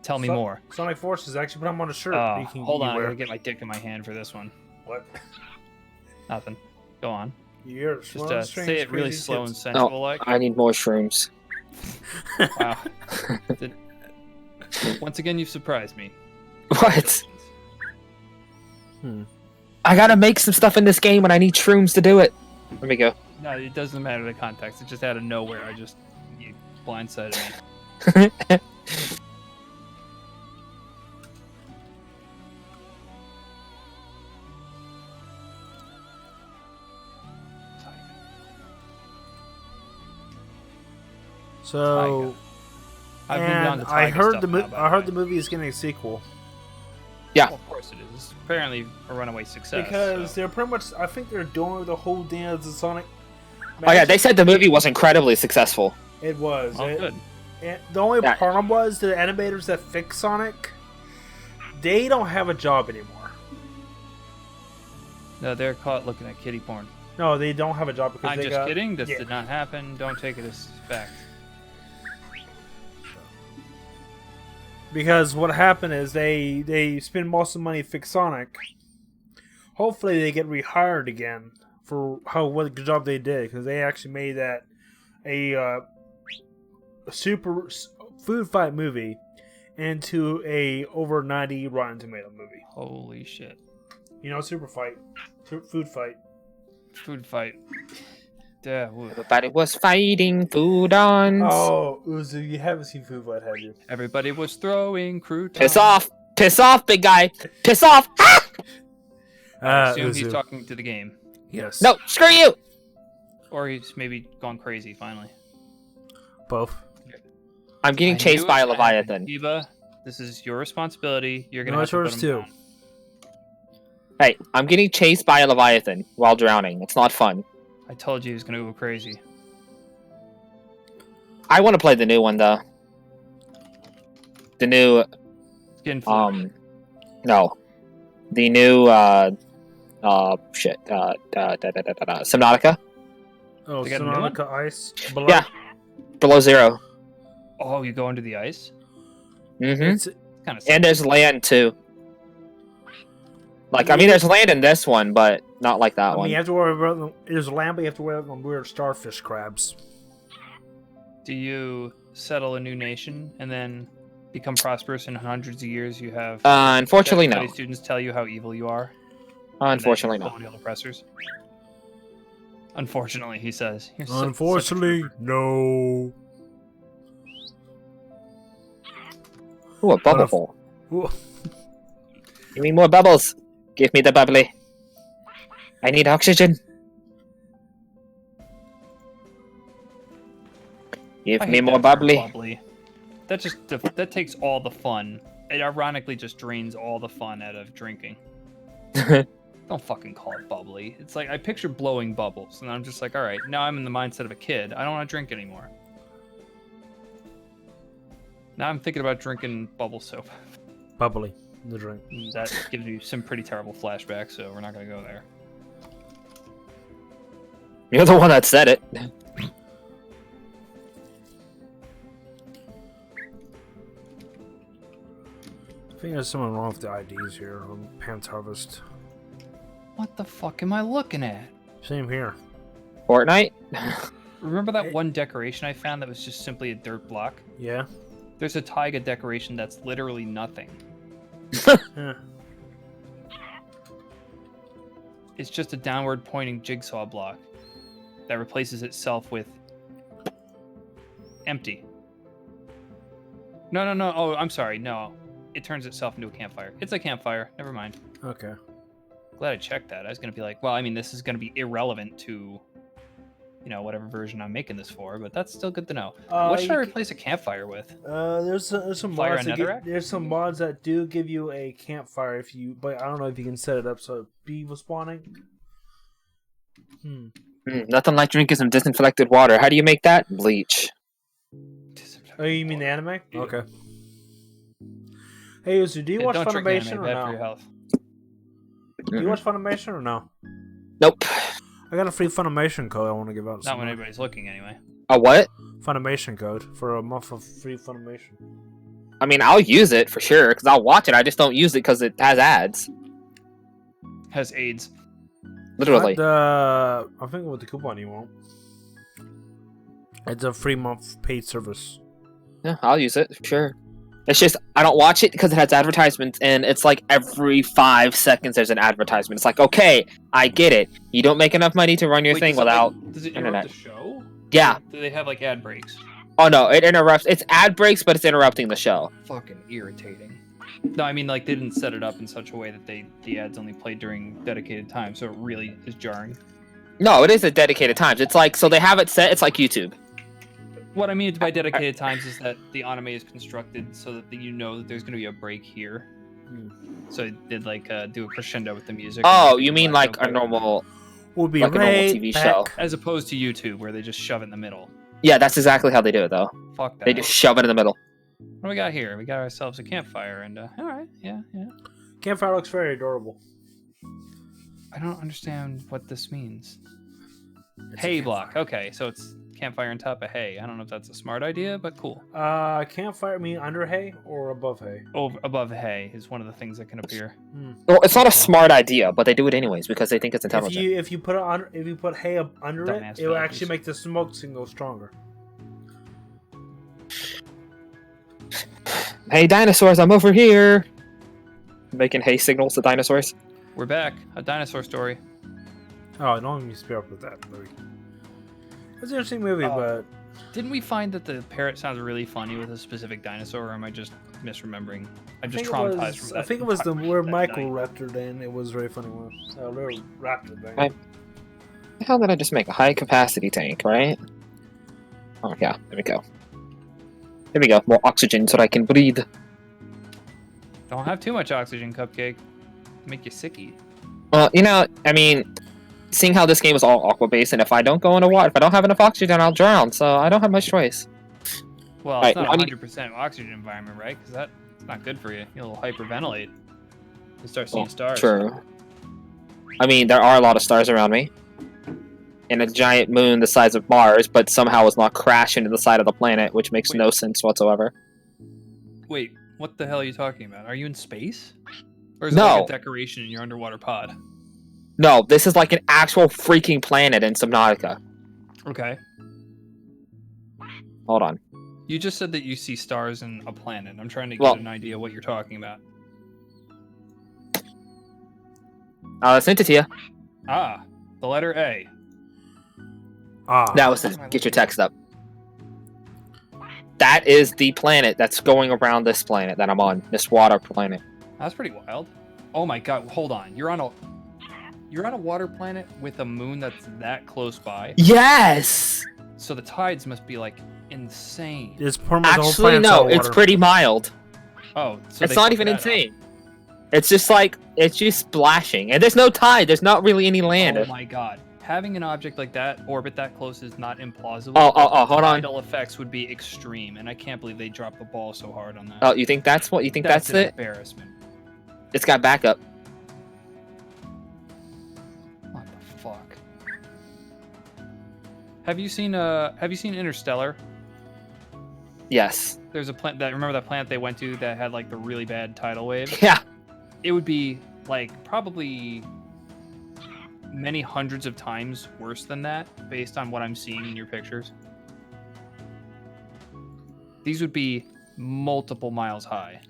Tell me So- more. Sonic Forces actually put him on a shirt. Hold on, I wear. gotta get my dick in my hand for this one. What? Nothing. Go on. You're Just say it really slow and Oh, sensual like. I need more shrooms. Wow. Did- Once again, you've surprised me. What? Hmm. I gotta make some stuff in this game and I need shrooms to do it. Let me go. No, it doesn't matter the context. It's just out of nowhere. You blindsided me. So, I've moved on and to I Tiger heard stuff the now, by I heard way. the movie is getting a sequel Yeah. Well, of course it is. It's apparently a runaway success. because so. they're pretty much. I think they're doing the whole dance of Sonic. Oh yeah, they said the movie was incredibly successful. It was. Oh, good. And the only Yeah. problem was the animators that fix Sonic, they don't have a job anymore. No, they're caught looking at kitty porn. No, they don't have a job because I'm they just got. kidding. This yeah. did not happen. Don't take it as fact. Because what happened is they spend most of the money to fix Sonic. Hopefully they get rehired again for what a good job they did because they actually made that a super food fight movie into a over 90 Rotten Tomato movie. Holy shit. You know, food fight. Food fight. Yeah, Everybody was fighting food on. Oh, Uzu, you haven't seen Food Fight, have you? everybody was throwing croutons. Piss off! Piss off, big guy! Piss off! Ah! I assume he's Uzu. talking to the game. Yes. No, screw you! Or he's maybe gone crazy finally. Both. I'm getting I chased knew by a it, man. leviathan. Eva, this is your responsibility. You're gonna No, have it's to put yours him too. down. Hey, I'm getting chased by a leviathan while drowning. It's not fun. I told you he was gonna go crazy. I want to play the new one though. The new Skin flu. no. The new Subnautica Oh, They got a new one? Sononica Ice. Yeah. Below Zero. Oh, you go under the ice? Mm-hmm. It's, Kind of. And there's land too. Like, I mean, there's land in this one, but not like that I one. mean, you have to worry about there's land, but you have to worry about them weird starfish crabs. Do you settle a new nation and then become prosperous in hundreds of years? You have Unfortunately, no. study students tell you how evil you are. and that Unfortunately, you're no. colonial oppressors. Unfortunately, he says. You're such a Unfortunately, trooper. no. Ooh, a bubble if- bowl. Ooh. Give me more bubbles. Give me the bubbly. I need oxygen. Give I me hate more that word bubbly. That takes all the fun. It ironically just drains all the fun out of drinking. Don't fucking call it bubbly. It's like I picture blowing bubbles, and I'm just like, all right, now I'm in the mindset of a kid. I don't want to drink anymore. Now I'm thinking about drinking bubble soap. Bubbly. The drink. That gives you some pretty terrible flashbacks, so we're not gonna go there. You're the one that said it. I think there's something wrong with the IDs here on Pants Harvest. What the fuck am I looking at? Same here. Fortnite? Remember that one decoration I found that was just simply a dirt block? Yeah. There's a taiga decoration that's literally nothing. Eh. It's just a downward pointing jigsaw block that replaces itself with empty. No. Oh, I'm sorry. No. It turns itself into a campfire. It's a campfire. Never mind. Okay. Glad I checked that. I was going to be like, well, I mean, this is going to be irrelevant to, whatever version I'm making this for, but that's still good to know. What should I replace a campfire with? There's some Fire mods. on Netherrack? There's some mods that do give you a campfire but I don't know if you can set it up so bee was spawning. Nothing like drinking some disinfected water. How do you make that? Bleach. Oh, you mean the anime? Okay. Hey, Uzu, do you Yeah, watch don't drink Funimation anime, or bad for your no? health. Do you watch Funimation or no? Nope. I got a free Funimation code I want to give out. Not when anybody's looking, anyway. A what? Funimation code for a month of free Funimation. I mean, I'll use it for sure, because I'll watch it. I just don't use it because it has ads. Has AIDS. Literally. I think with the coupon you won't. It's a free month paid service. Yeah, I'll use it. Sure. It's just I don't watch it because it has advertisements, and it's like every 5 seconds there's an advertisement. It's like, okay, I get it. You don't make enough money to run your thing without does it internet. interrupt the show? Yeah. Do they have like ad breaks? Oh no, it interrupts. It's ad breaks, but it's interrupting the show. Fucking irritating. No, I mean like they didn't set it up in such a way that the ads only played during dedicated time, so it really is jarring. No, it is at dedicated times. It's like so they have it set. It's like YouTube. What I mean by dedicated times is that the anime is constructed so that you know that there's going to be a break here. So it did like do a crescendo with the music. Oh, you mean like a normal, Would be like a normal TV show? as opposed to YouTube where they just shove it in the middle. Yeah, that's exactly how they do it, though. Fuck that. They just shove it in the middle. What do we got here? We got ourselves a campfire and all right, yeah. Campfire looks very adorable. I don't understand what this means. Hay block. Okay, so it's campfire on top of hay. I don't know if that's a smart idea, but cool. Campfire mean under hay or above hay? Above hay is one of the things that can appear. Well, it's not a smart idea, but they do it anyways because they think it's intelligent. If you put it under, if you put hay up under Dumbass it, it will values. actually make the smoke signal stronger. Hey, dinosaurs, I'm over here. Making hay signals to dinosaurs. We're back. A dinosaur story. Oh, I don't even spear up with that movie. It's an interesting movie, but Didn't we find that the parrot sounds really funny with a specific dinosaur, or am I just misremembering? I'm just traumatized from that. I think it was the where that Michael night. raptored in. It was very funny one. Little raptor thing. Right. How did I just make a high capacity tank, right? Oh yeah, there we go. There we go. More oxygen so that I can breathe. Don't have too much oxygen, Cupcake. Make you sicky. Well, you know, I mean, seeing how this game is all aqua based, and if I don't go into water, if I don't have enough oxygen, I'll drown. So I don't have much choice. Well, Right, it's not now I a need- 100% oxygen environment, right? Because that's not good for you. You'll hyperventilate. You start seeing stars. True. I mean, there are a lot of stars around me. And a giant moon the size of Mars, but somehow it's not crashing into the side of the planet, which makes Wait. no sense whatsoever. Wait, what the hell are you talking about? Are you in space? Or is it No. like a decoration in your underwater pod? No, this is like an actual freaking planet in Subnautica. Okay. Hold on. You just said that you see stars in a planet. I'm trying to get Well- an idea what you're talking about. I sent it to you. Ah, the letter A. That was it. Get your text up. That is the planet that's going around this planet that I'm on. This water planet. That's pretty wild. Oh my god, hold on. You're on a water planet with a moon that's that close by. Yes! So the tides must be like insane. It's permanent. the whole Actually, planet's no. all It's water. pretty mild. Oh, so It's they not took even that out. insane. It's just like, it's just splashing. And there's no tide. There's not really any land. Oh my god. Having an object like that orbit that close is not implausible. Oh, hold on. Tidal effects would be extreme, and I can't believe they dropped the ball so hard on that. Oh, you think that's what? You think that's an it? embarrassment. It's got backup. What the fuck? Have you seen Interstellar? Yes. There's a planet that remember that planet they went to that had like the really bad tidal wave? Yeah. It would be like probably many hundreds of times worse than that based on what I'm seeing in your pictures. These would be multiple miles high.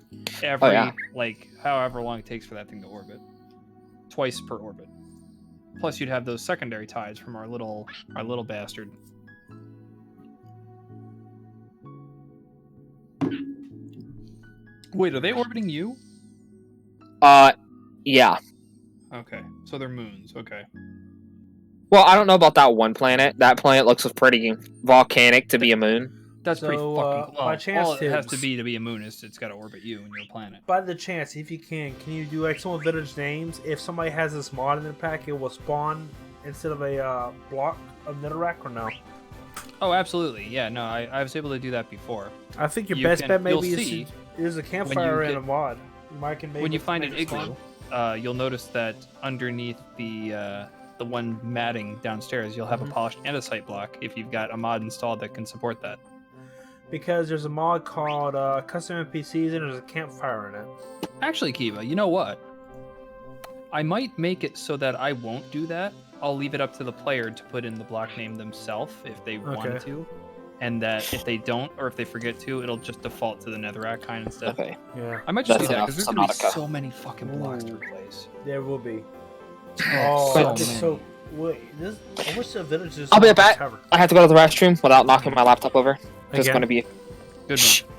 Every yeah. like however long it takes for that thing to orbit. Twice per orbit. Plus you'd have those secondary tides from our little bastard. Wait, are they orbiting you? Yeah. Okay, so they're moons. Okay. Well, I don't know about that one planet. That planet looks pretty volcanic to be a moon. That's pretty So, fucking by well, chance, all it has to Tibbs. be a moon is it's got to orbit you and your planet. By the chance, if you can you do like some of village names? If somebody has this mod in their pack, it will spawn instead of a block of netherrack or no? Oh, absolutely. Yeah, no, I was able to do that before. I think your You best can- bet maybe you'll is see is a campfire and get- a mod. You might can maybe When you find make an it spawn. igloo, you'll notice that underneath the one matting downstairs, you'll have a polished andesite block if you've got a mod installed that can support that. Because there's a mod called Custom NPCs and there's a campfire in it. Actually, Kiva, you know what? I might make it so that I won't do that. I'll leave it up to the player to put in the block name themselves if they want to. And that if they don't, or if they forget to, it'll just default to the netherrack kind instead. Okay. Yeah. I might just do That's that because there's enough, gonna be Subnautica. so many fucking blocks to replace. There will be. Oh, so so wait, this. I wish the village is. I'll be back. I have to go to the restroom without knocking my laptop over. Just Again? gonna be. Good Shh. one.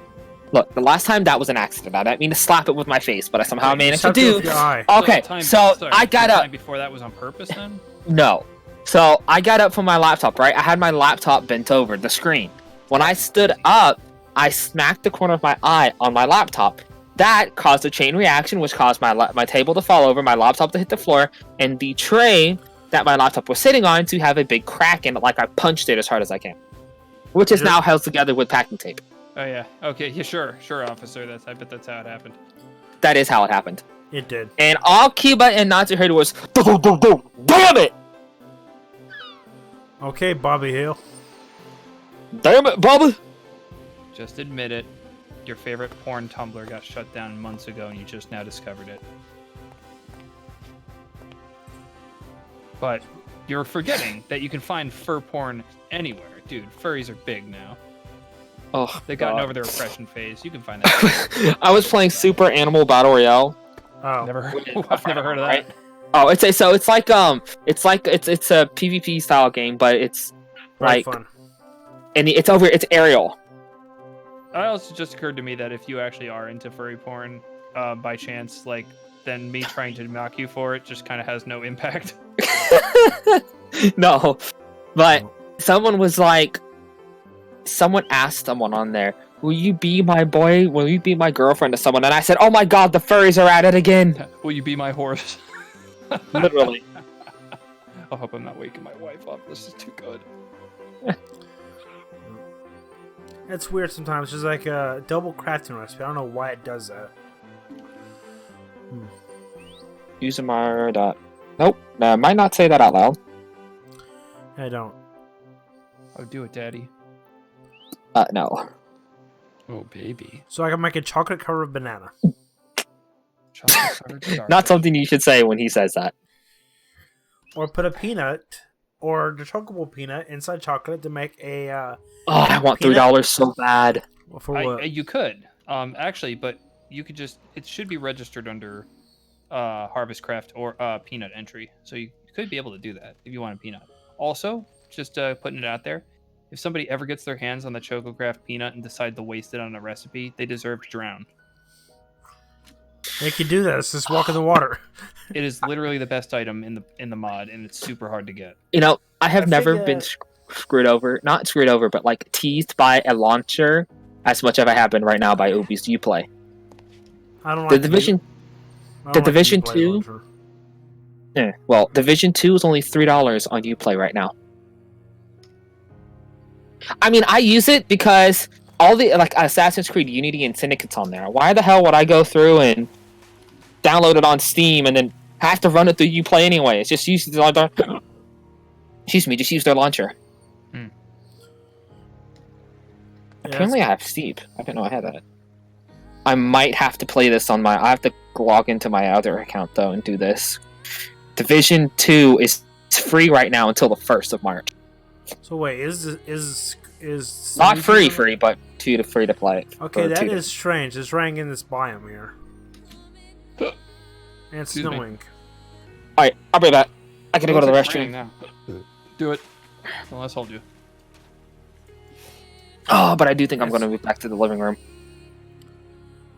Look, the last time that was an accident. I didn't mean to slap it with my face, but I somehow managed to Suck it do. with your eye. Okay, the so sorry, I got the up. time before that was on purpose then? No. So I got up from my laptop, right? I had my laptop bent over the screen. When I stood up, I smacked the corner of my eye on my laptop. That caused a chain reaction, which caused my table to fall over, my laptop to hit the floor, and the tray that my laptop was sitting on to have a big crack in it, like I punched it as hard as I can. Which is now held together with packing tape. Oh yeah. Okay. Yeah. Sure, officer. I bet that's how it happened. That is how it happened. It did. And all Kiba and Natsu heard was, damn it! Okay, Bobby Hill. Damn it, Bubba! Just admit it. Your favorite porn Tumblr got shut down months ago, and you just now discovered it. But you're forgetting that you can find fur porn anywhere, dude. Furries are big now. Oh, They've gotten over their oppression phase. You can find that. I was playing Super Animal Battle Royale. Oh. I've never heard of that. Right? Oh, it's a PvP style game, but it's Very like, fun. and it's aerial. It also just occurred to me that if you actually are into furry porn, by chance, like, then me trying to mock you for it just kind of has no impact. No, but someone asked someone on there, will you be my boy? Will you be my girlfriend to someone? And I said, oh my god, the furries are at it again. Will you be my horse? Literally. I hope I'm not waking my wife up. This is too good. It's weird sometimes. There's like a double crafting recipe. I don't know why it does that. Usamar dot. Nope. No, I might not say that out loud. I don't. Oh, do it, Daddy. No. Oh, baby. So I can make a chocolate covered banana. Chocolate covered Not something you should say when he says that. Or put a peanut or the chocolate peanut inside chocolate to make a Oh, I want $3 so bad. for what? You could. Actually, but you could just... It should be registered under Harvest Craft or peanut entry. So you could be able to do that if you want a peanut. Also, just putting it out there, if somebody ever gets their hands on the ChocoCraft peanut and decide to waste it on a recipe, they deserve to drown. They can do that. It's just walk in the water. It is literally the best item in the mod, and it's super hard to get. You know, I have never think, been screwed over. Not screwed over, but like teased by a launcher as much as I have been right now by Ubi's Uplay. I don't The like Division... I don't the like Division Uplay 2? launcher. Yeah, well, Division 2 is only $3 on Uplay right now. I mean, I use it because all the like Assassin's Creed Unity and Syndicate's on there. Why the hell would I go through and download it on Steam and then have to run it through Uplay anyway? It's just use their excuse me, just use their launcher. Hmm. Apparently, I have Steam. I didn't know I had that. I might have to play this on my. I have to log into my other account though and do this. Division 2 is free right now until the 1st of March. So wait, is Not Division- free, but free to play. Okay, Or that two to- is strange. It's raining in this biome here. And it's Excuse me. snowing. Alright, I'll be back. I gotta go to the It's raining restroom. now. Do it. Well, let's hold you. Oh, but I do think I'm gonna move back to the living room.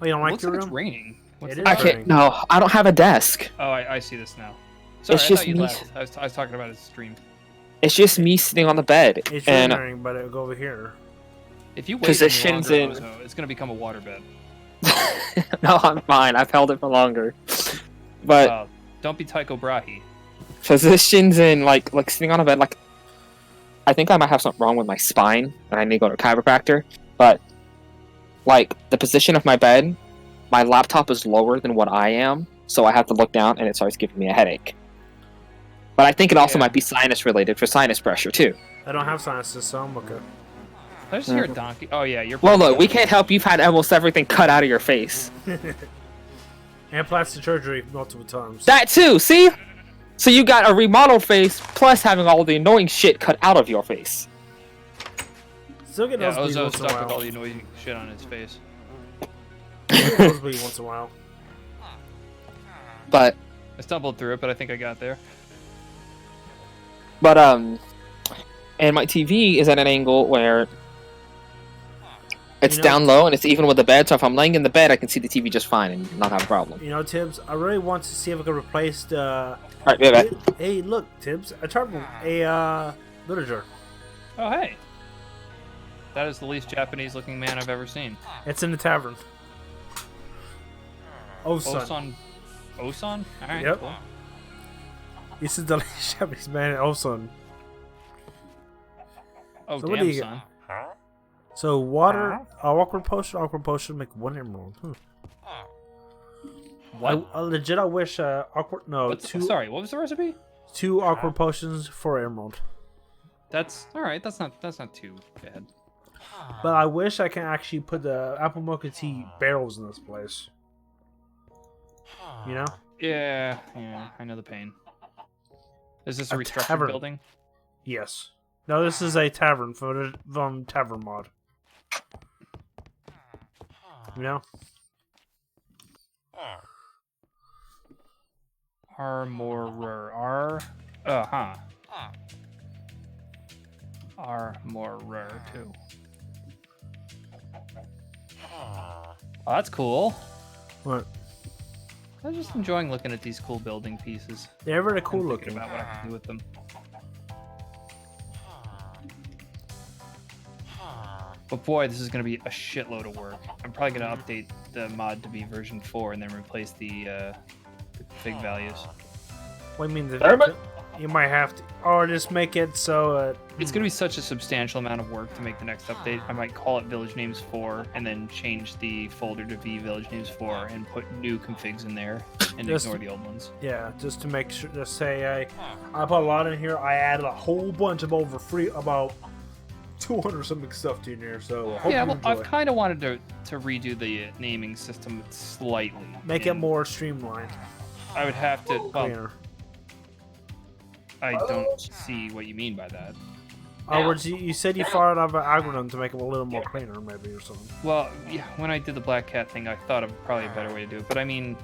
Oh, you don't It like looks your like room? it's raining. What's It the is matter? I can't. No, I don't have a desk. Oh, I see this now. Sorry, It's I just thought you me. left. I was talking about his stream. It's just me sitting on the bed. It's And raining, but it'll go over here. If you wait Positions any in- longer, Ozo, it's going to become a waterbed. no, I'm fine. I've held it for longer. But Don't be Tycho Brahe. positions in like sitting on a bed, like I think I might have something wrong with my spine and I need to go to a chiropractor. But like the position of my bed, my laptop is lower than what I am, so I have to look down and it starts giving me a headache. But I think it also Yeah. might be sinus related for sinus pressure too. I don't have sinuses, so I'm okay. I just hear a donkey. Oh, yeah, you're... Well, look, we can't help. You've had almost everything cut out of your face. And plastic surgery multiple times. That too, see? So you got a remodeled face, plus having all the annoying shit cut out of your face. Still get Yeah, nosebleeds Ozo's once in a stuck with all while. the annoying shit on his face. Still get nosebleeds once in a while. But I stumbled through it, but I think I got there. and my TV is at an angle where it's You know- down low and it's even with the bed, so if I'm laying in the bed, I can see the TV just fine and not have a problem. You know, Tibbs, I really want to see if I can replace the. Alright, be right back. Hey, look, Tibbs, a turbo, a villager. Oh, hey. That is the least Japanese-looking man I've ever seen. It's in the tavern. Oh, son. Oson? Oson? Alright, Yep. cool. This is the least Japanese man. Oh, son. Oh, So what do damn, you son. So water, awkward potion, make 1 emerald. What? I legit, I wish awkward. No, What's, two. sorry, what was the recipe? 2 awkward potions for emerald. That's alright, that's not too bad. But I wish I can actually put the apple mocha tea barrels in this place. You know? Yeah, I know the pain. Is this a A restructured tavern. building? Yes. No, this is a tavern from Tavern Mod. You know? Armorer. Armorer, too. Oh, that's cool. What? I'm just enjoying looking at these cool building pieces. They're very cool And thinking looking. about what I can do with them. But boy, this is going to be a shitload of work. I'm probably going to update the mod to be version 4 and then replace the config values. What do you mean? Damn it. You might have to. Or just make it so. It's going to be such a substantial amount of work to make the next update. I might call it Village Names 4 and then change the folder to be Village Names 4 and put new configs in there and Just- ignore the old ones. Yeah, just to make sure. Just say I put a lot in here. I added a whole bunch of about 200 something stuff in here. So I hope Yeah, you well, enjoy. I've kind of wanted to redo the naming system slightly. Make it and more streamlined. I would have to. Well, Cleaner. I don't see what you mean by that. Or would you said you fired out an algorithm to make it a little more cleaner, maybe, or something. Well, yeah, when I did the Black Cat thing, I thought of probably a better way to do it. But I mean,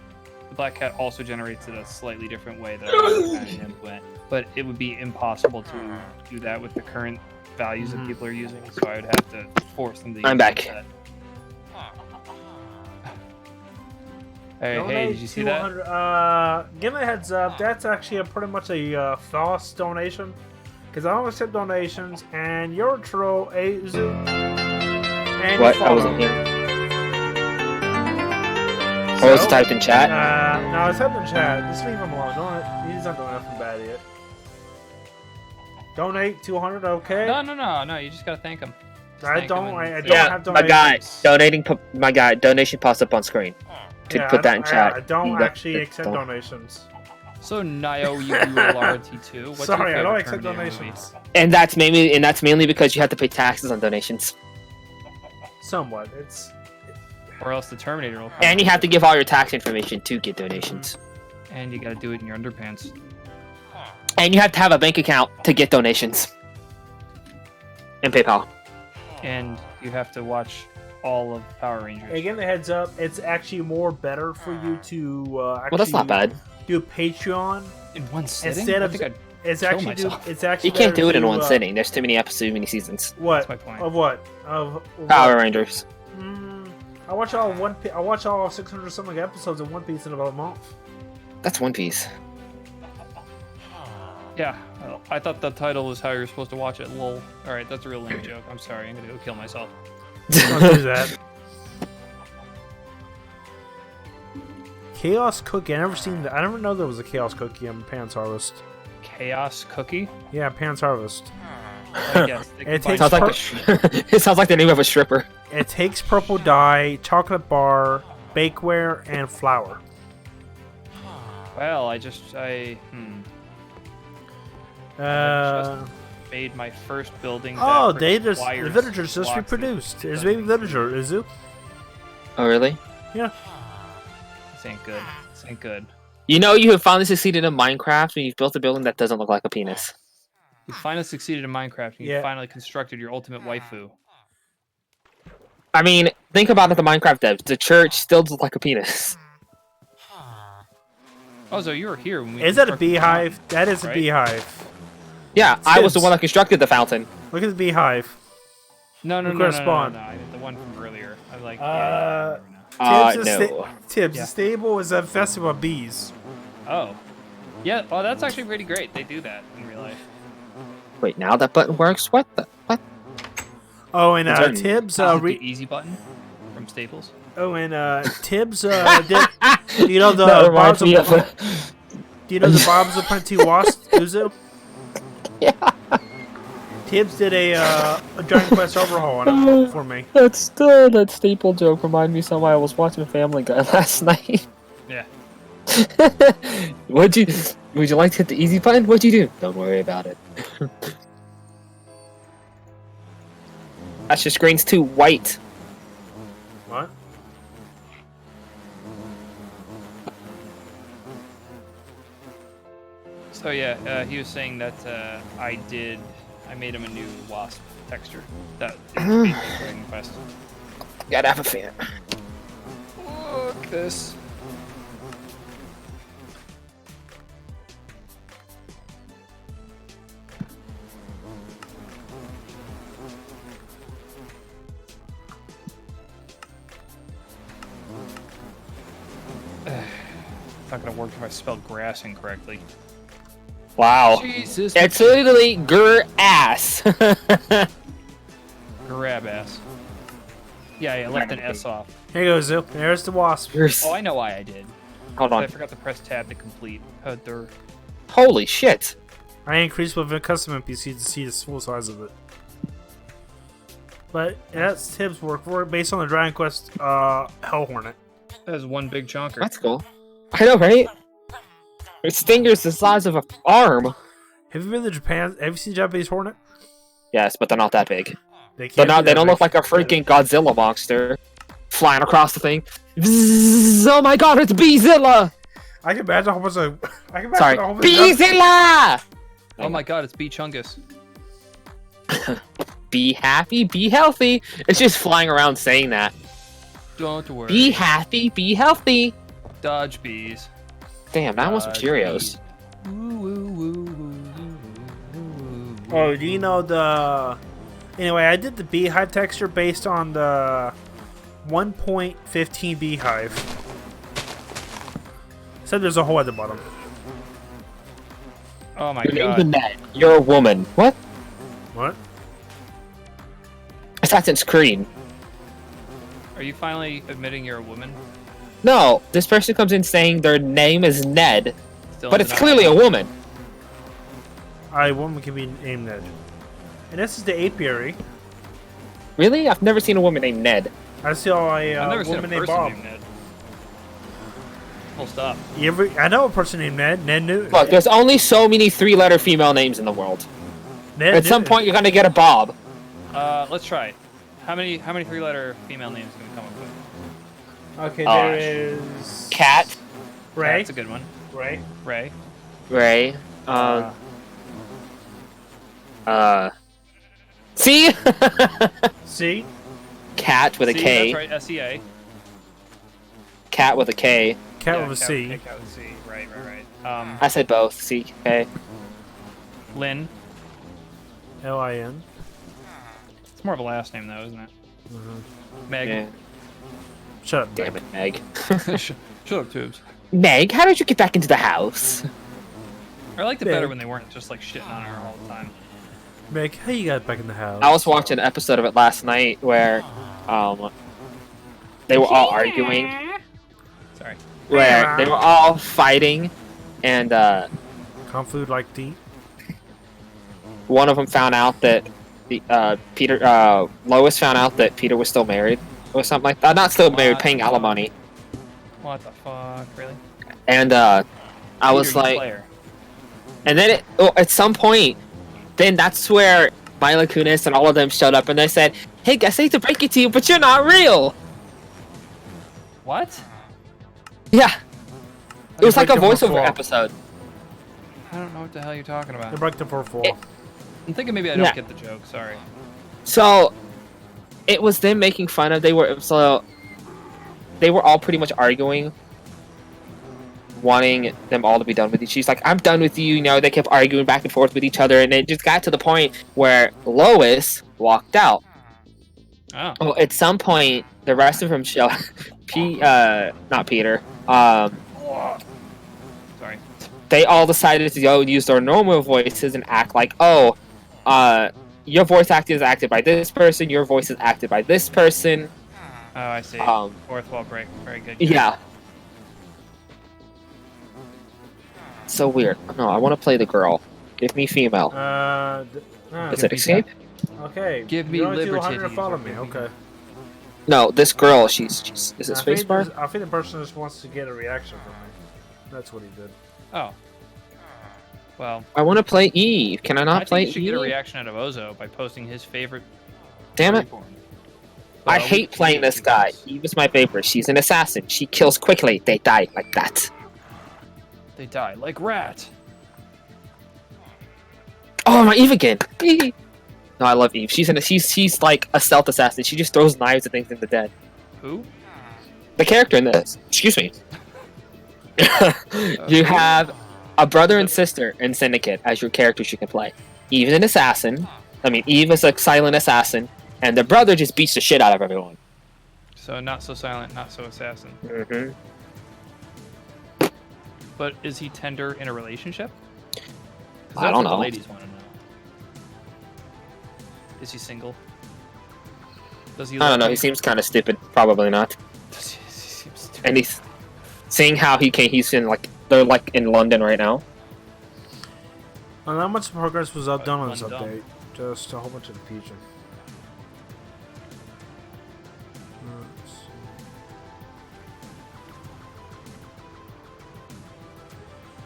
the Black Cat also generates it a slightly different way that I would kind of implement. But it would be impossible to do that with the current values that people are using. So I would have to force them to. I'm use back. that. Hey, did you see that? 200, give me a heads up. That's actually pretty much a false donation. Because I don't accept donations. And your troll, Azu. And What? your I wasn't follow. here. What was typed in chat? No, it's up in chat. Just leave him alone. He's not doing nothing bad yet. Donate 200, okay? No. You just gotta thank him. I don't have My guy, donations. donation pops up on screen. To put that in chat. I don't That- actually accept don't. donations. So Nio URT2. What's Sorry, your I don't favorite accept Terminator donations. And that's mainly because you have to pay taxes on donations. Somewhat. It's movie? Or else the Terminator will come. And you have to give all your tax information to get donations. And you gotta do it in your underpants. And you have to have a bank account to get donations. And PayPal. And you have to watch all of Power Rangers. again the heads up. It's actually more better for you to actually Well, that's not bad. do Patreon In one sitting? instead I of. think I'd It's kill actually myself. it's actually You can't better do it in to, one sitting. There's too many episodes, many seasons. What? That's my point. Of what? Of Power what? Rangers. I watch all I watch all 600 something episodes of One Piece in about a month. That's One Piece. Yeah, well, I thought the title was how you're supposed to watch it. Lol. Alright, that's a real lame joke. I'm sorry, I'm gonna go kill myself. Don't do that. Chaos Cookie. I never seen that. I never know there was a Chaos Cookie in Pan's Harvest. Chaos Cookie? Yeah, Pan's Harvest. I guess. They It combine- takes Sounds like it sounds like the name of a stripper. It takes purple dye, chocolate bar, bakeware, and flour. Well, I made my first building. Oh, that the requires villagers just blocks of reproduced. There's baby villager, Izu. Oh, really? Yeah. This ain't good. This ain't good. You know you have finally succeeded in Minecraft when you've built a building that doesn't look like a penis. You finally succeeded in Minecraft and you Yeah. finally constructed your ultimate waifu. I mean, think about it, the Minecraft devs. The church still looks like a penis. Oh, so you were here when we Is that a constructed the beehive? mountain, That is a right? beehive. Yeah, I was the Tibbs. one that constructed the fountain. Look at the beehive. No, Look where it spawned. I mean, the one from earlier. I'm like, Tibbs, No. Tibbs, Yeah. the stable is infested with bees. Oh. Yeah, well, that's actually pretty great. They do that in real life. Wait, now that button works? What the? What? Oh, and Sorry. Tibbs, The easy button from Staples. Tibbs, did, do you know the That Bob's reminds me of... Do you know the Bob's of Plenty Wasp Uzu? Yeah. Tibbs did a Dragon Quest overhaul on it for me. That staple joke reminded me somehow I was watching Family Guy last night. Yeah. Would you like to hit the easy button? What'd you do? Don't worry about it. That's your screen's too white. What? So yeah, he was saying that I made him a new wasp texture. That is basically Dragon Quest. Gotta have a fan. Look at this. It's not gonna work if I spelled grass incorrectly. Wow. Jesus. It's literally ass. Grab ass. Yeah, I left an S off. Here you go, Zoo. There's the wasp. Oh, I know why I did. Hold I on. forgot to press tab to complete. Holy shit. I increased with a custom NPC to see the full size of it. But that's Tibbs' work based on the Dragon Quest Hell Hornet. That is one big chonker. That's cool. I know, right? Its stinger's the size of an arm. Have you been to Japan? Have you seen Japanese Hornet? Yes, but they're not that big. They They're can't. not. be They that don't big. look like a freaking Godzilla monster flying across the thing. Bzzz, oh my god, it's Beezilla! I can imagine a whole bunch of. I can imagine Sorry, a whole bunch of. Beezilla! Oh my god, it's B Chungus. Be happy, be healthy. It's just flying around saying that. Don't worry. Be happy, be healthy. Dodge bees. Damn, now I want some Cheerios. Oh, do you know the? Anyway, I did the beehive texture based on the 1.15 beehive. Said there's a hole at the bottom. Oh my Your name's god. Annette. You're a woman. What? What? Assassin's Creed. Are you finally admitting you're a woman? No, this person comes in saying their name is Ned, Still but it's not- clearly a woman. A woman can be named Ned. And this is the apiary. Really? I've never seen a woman named Ned. I saw a I've never seen a woman named person Bob. named Ned. Full stop. I know a person named Ned. Ned knew. Look, there's only so many three-letter female names in the world. Ned At knew some it. point, you're gonna get a Bob. Let's try it. How many three-letter female names can we come up with? Okay, Oh, there is Cat, Ray. That's a good one. Ray. Ray. Ray, see? C. Cat with a C, K. That's right. S-E-A. Cat with a K. Cat Yeah, with a C. Cat with a C. Right. I said both. C, K. Lynn. Lin. It's more of a last name though, isn't it? Meg. Yeah. Shut up. Damn it, Meg. Shut up, Tubes. Meg, how did you get back into the house? I liked it Meg. better when they weren't just like shitting on her all the time. Meg, how you got back in the house? I was watching an episode of it last night where, they were all arguing. Sorry. Where they were all fighting, and Kung Fu like tea. one of them found out that Lois found out that Peter was still married or something like that. Not still married, paying alimony. What the fuck, really? And I was Peter, you like, player. and then at some point, then that's where Mila Kunis and all of them showed up and they said, "Hey, guys, I hate to break it to you, but you're not real." What? Yeah, it was like a break the fourth voiceover wall. episode. I don't know what the hell you're talking They about. break the fourth wall. I'm thinking maybe I don't Yeah. get the joke. Sorry. So it was them making fun of. They were all pretty much arguing, wanting them all to be done with each. She's like, "I'm done with you." You know, they kept arguing back and forth with each other, and it just got to the point where Lois walked out. Oh. Well, at some point, the rest of them show. Not Peter. Sorry. They all decided to go use their normal voices and act like, oh, your voice acting is acted by this person, your voice is acted by this person. Oh, I see. Fourth wall break. Very good. Yeah. So weird. No, I want to play the girl. Give me female. Is it escape? Okay. Give me you're only liberty. 200 to follow me. Okay. No, this girl. She's. Is it I think spacebar? I think the person just wants to get a reaction from me. That's what he did. Oh. Well, I want to play Eve. Can I I not think play you should Eve? get a reaction out of Ozo by posting his favorite. Damn it! Reborn. I Well, hate playing this guy. Eve is my favorite. She's an assassin. She kills quickly. They die like that. They die like rats. Oh, my Eve again. No, I love Eve. She's like a stealth assassin. She just throws knives at things in the dead. Who? The character in this. Excuse me. You have a brother and sister in Syndicate as your characters you can play. Eve is an assassin. I mean, Eve is a silent assassin, and the brother just beats the shit out of everyone. So not so silent, not so assassin. Mm-hmm. But is he tender in a relationship? 'Cause I that's don't what know. The ladies want to know. Is he single? Does he? I don't know. He seems kind of stupid. Probably not. He seems stupid. And he's seeing how he's in they're like in London right now. And how much progress was done on this One dumb. update? Just a whole bunch of confusion. Let's see.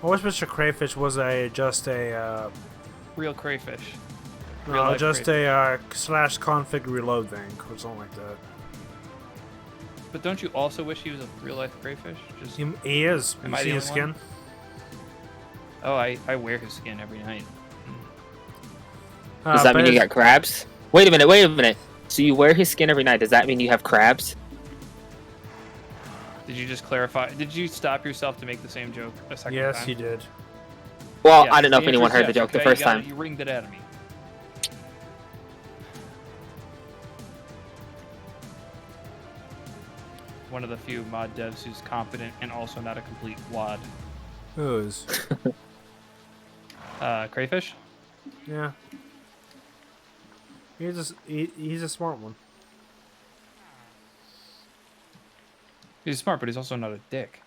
I wish Mr. Crayfish was just a Real crayfish. Real no, life just crayfish. a /config reload thing or something like that. But don't you also wish he was a real life crayfish? Just He is. Am You I see the his only skin? one? Oh, I wear his skin every night. Does that but mean you his- got crabs? Wait a minute. So you wear his skin every night. Does that mean you have crabs? Did you just clarify? Did you stop yourself to make the same joke a second time? Yes, he did. Well, Yes, I don't know the if anyone answer is heard the yes, joke the okay? first You got time. it. You ringed it out of me. One of the few mod devs who's competent and also not a complete wad. Who's? Crayfish? Yeah. He's a smart one. He's smart, but he's also not a dick.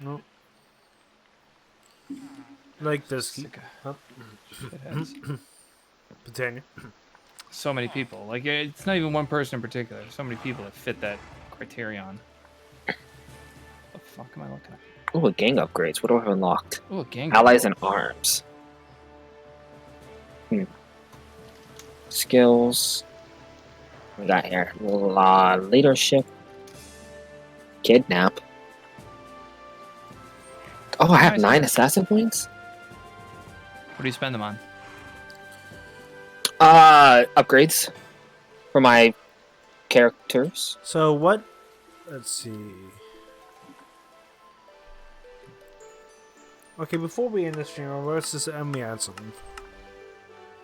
No. Like this. Sick Huh? shitheads. Continue. So many people. Like, it's not even one person in particular. There's so many people that fit that criterion. What the fuck am I looking at? Ooh, gang upgrades. What do I have unlocked? Oh, a gang. Allies and arms. Skills. What we got here? Leadership. Kidnap. Oh, I have Nice. 9 assassin points? What do you spend them on? Upgrades for my characters. So what? Let's see. Okay, before we end the stream, let's just let me add something.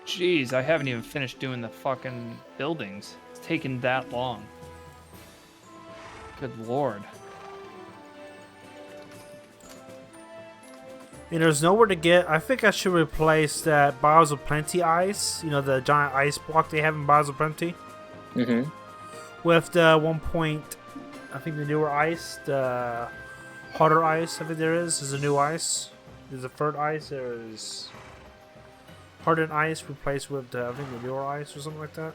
Jeez, I haven't even finished doing the fucking buildings. It's taken that long. Good lord. And there's nowhere to get. I think I should replace that Bottles of Plenty ice. You know, the giant ice block they have in Bottles of Plenty. Mm-hmm. With the 1 point, I think the newer ice, the harder ice. I think there is a new ice. There's a third ice. There's hardened ice replaced with the, I think the newer ice or something like that.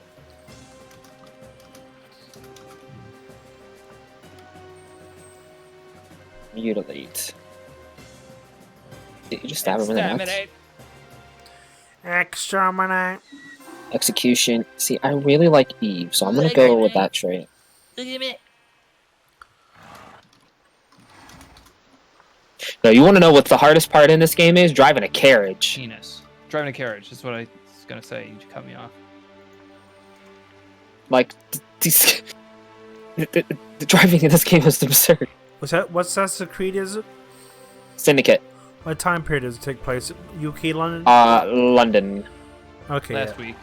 Mutilate. Did you just stab him in the neck? Exterminate. Execution. See, I really like Eve, so I'm gonna go with that trait. No, you want to know what the hardest part in this game is? Driving a carriage. Penis. Driving a carriage. That's what I was gonna say. You cut me off. Like, the driving in this game is absurd. What Assassin's Creed is it? Syndicate. What time period does it take place? UK, London? London. Okay. Last week.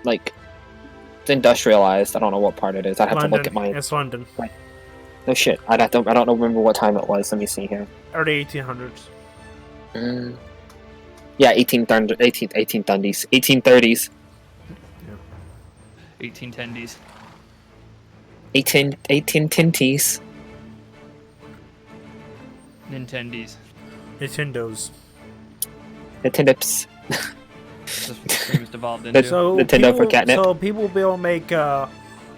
Like, it's industrialized. I don't know what part it is. I'd have London. to look at my. It's London. No shit. I don't remember what time it was. Let me see here. Early 1800s. Yeah, 1830s. 1830s. 1810s. 1810s. Nintendies. Nintendos. Nintendo's. That's what the stream has devolved into. So Nintendo for catnip. So people will be able to make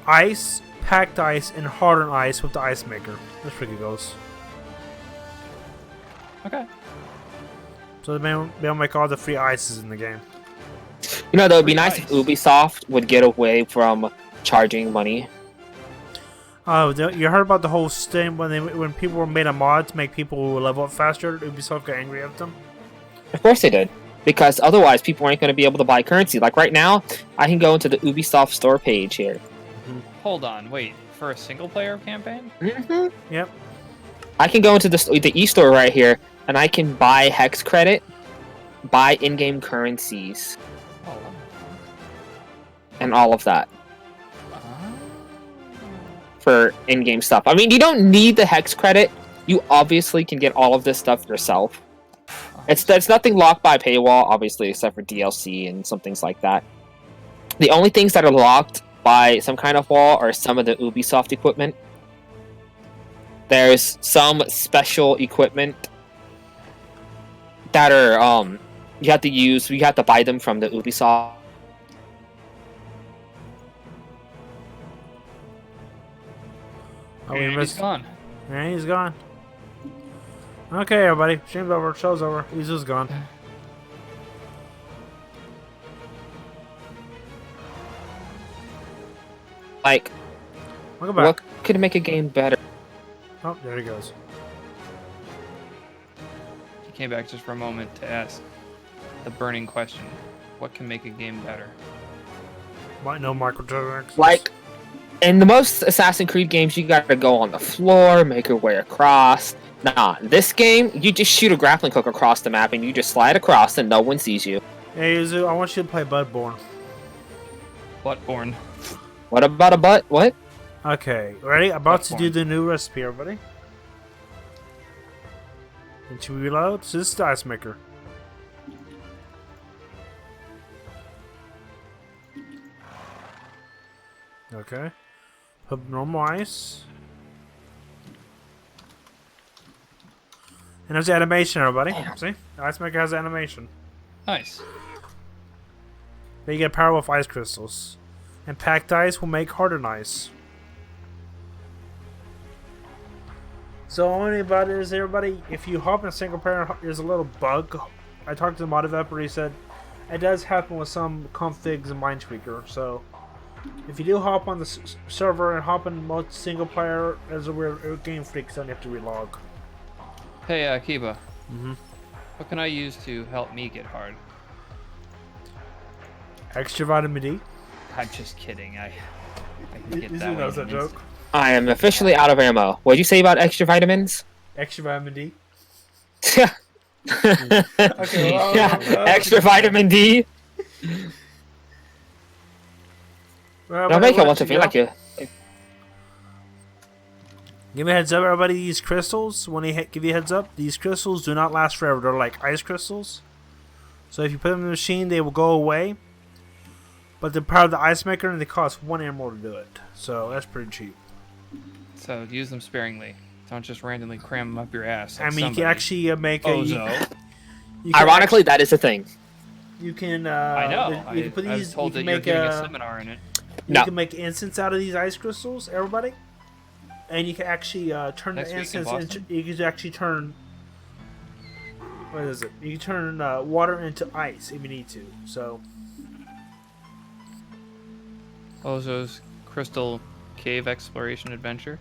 ice, packed ice, and hardened ice with the ice maker. That's pretty goes. Okay. So they'll be able to make all the free ices in the game. You know, though, it'd be nice Nice. if Ubisoft would get away from charging money. Oh, you heard about the whole thing when people were made a mod to make people level up faster? Ubisoft got angry at them. Of course they did. Because otherwise, people aren't going to be able to buy currency. Like right now, I can go into the Ubisoft store page here. Hold on. Wait. For a single-player campaign? Mm-hmm. Yep. I can go into the e-store right here, and I can buy hex credit, buy in-game currencies, Oh. and all of that for in-game stuff. I mean, you don't need the hex credit. You obviously can get all of this stuff yourself. It's nothing locked by paywall, obviously, except for DLC and some things like that. The only things that are locked by some kind of wall are some of the Ubisoft equipment. There's some special equipment that are you have to buy them from the Ubisoft. Oh, we And he's missed. gone. And he's gone. Okay, everybody. Stream's over. Show's over. He's just gone. Like, Welcome back. what could make a game better? Oh, there he goes. He came back just for a moment to ask the burning question. What can make a game better? Might know microtransactions. Like, in the most Assassin's Creed games, you gotta go on the floor, make your way across. Nah, this game, you just shoot a grappling hook across the map and you just slide across and no one sees you. Hey, Yuzu, I want you to play Bloodborne. Bloodborne. What about a butt? What? Okay, ready? About to do Bloodborne. the new recipe, everybody. And to reload, so this is the ice maker. Okay. Put normal ice. And there's the animation, everybody. See? The ice maker has animation. Nice. Then you get power with ice crystals. And packed ice will make hardened ice. So only about it is, everybody, if you hop in single player, there's a little bug. I talked to the mod developer, he said it does happen with some configs and Minesweeper. So if you do hop on the server and hop in most single player, as a weird game freaks, then you have to relog. Hey, Kiba. Mm-hmm. What can I use to help me get hard? Extra vitamin D. I'm just kidding. I can get Yuzu that knows one. that joke. I am officially out of ammo. What'd you say about extra vitamins? Extra vitamin D. Yeah. Okay, well, Extra vitamin D. Don't make it want to feel like you. Give me a heads up, everybody. These crystals, when they give you a heads up, these crystals do not last forever. They're like ice crystals. So if you put them in the machine, they will go away. But they're part of the ice maker, and they cost 1 emerald to do it. So that's pretty cheap. So use them sparingly. Don't just randomly cram them up your ass. I Like mean, you somebody. can actually make a. Bozo. You can Ironically, that is a thing. you can. I know. You can put I these. was told you that can you're make giving a a. seminar in it. You No. can make incense out of these ice crystals, everybody. And you can actually turn Next the week in incense into. Boston? You can actually turn. What is it? You can turn water into ice if you need to. So. Bozo's Crystal Cave Exploration Adventure.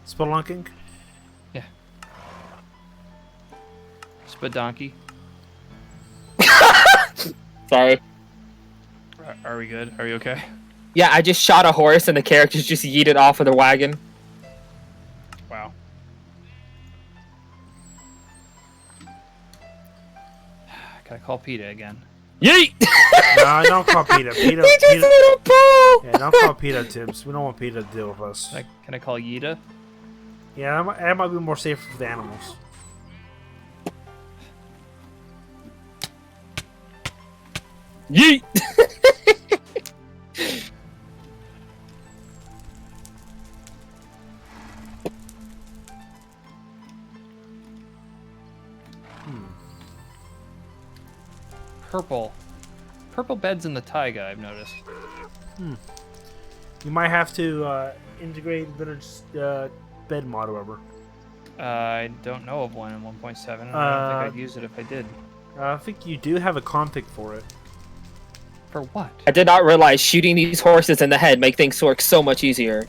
Spelunking? Yeah. Spadonkey. Sorry. Are we good? Are you okay? Yeah, I just shot a horse and the characters just yeeted off of the wagon. Wow. Gotta call PETA again. Yeet! No, don't call PETA. PETA, He just PETA. little ball! Yeah, don't call PETA, Tibbs. We don't want PETA to deal with us. Can I call Yida? Yeah, that might be more safe for the animals. Yeet! Purple. Purple beds in the taiga, I've noticed. You might have to integrate village bed mod or whatever. I don't know of one in 1.7. I don't think I'd use it if I did. I think you do have a config for it. For what? I did not realize shooting these horses in the head make things work so much easier.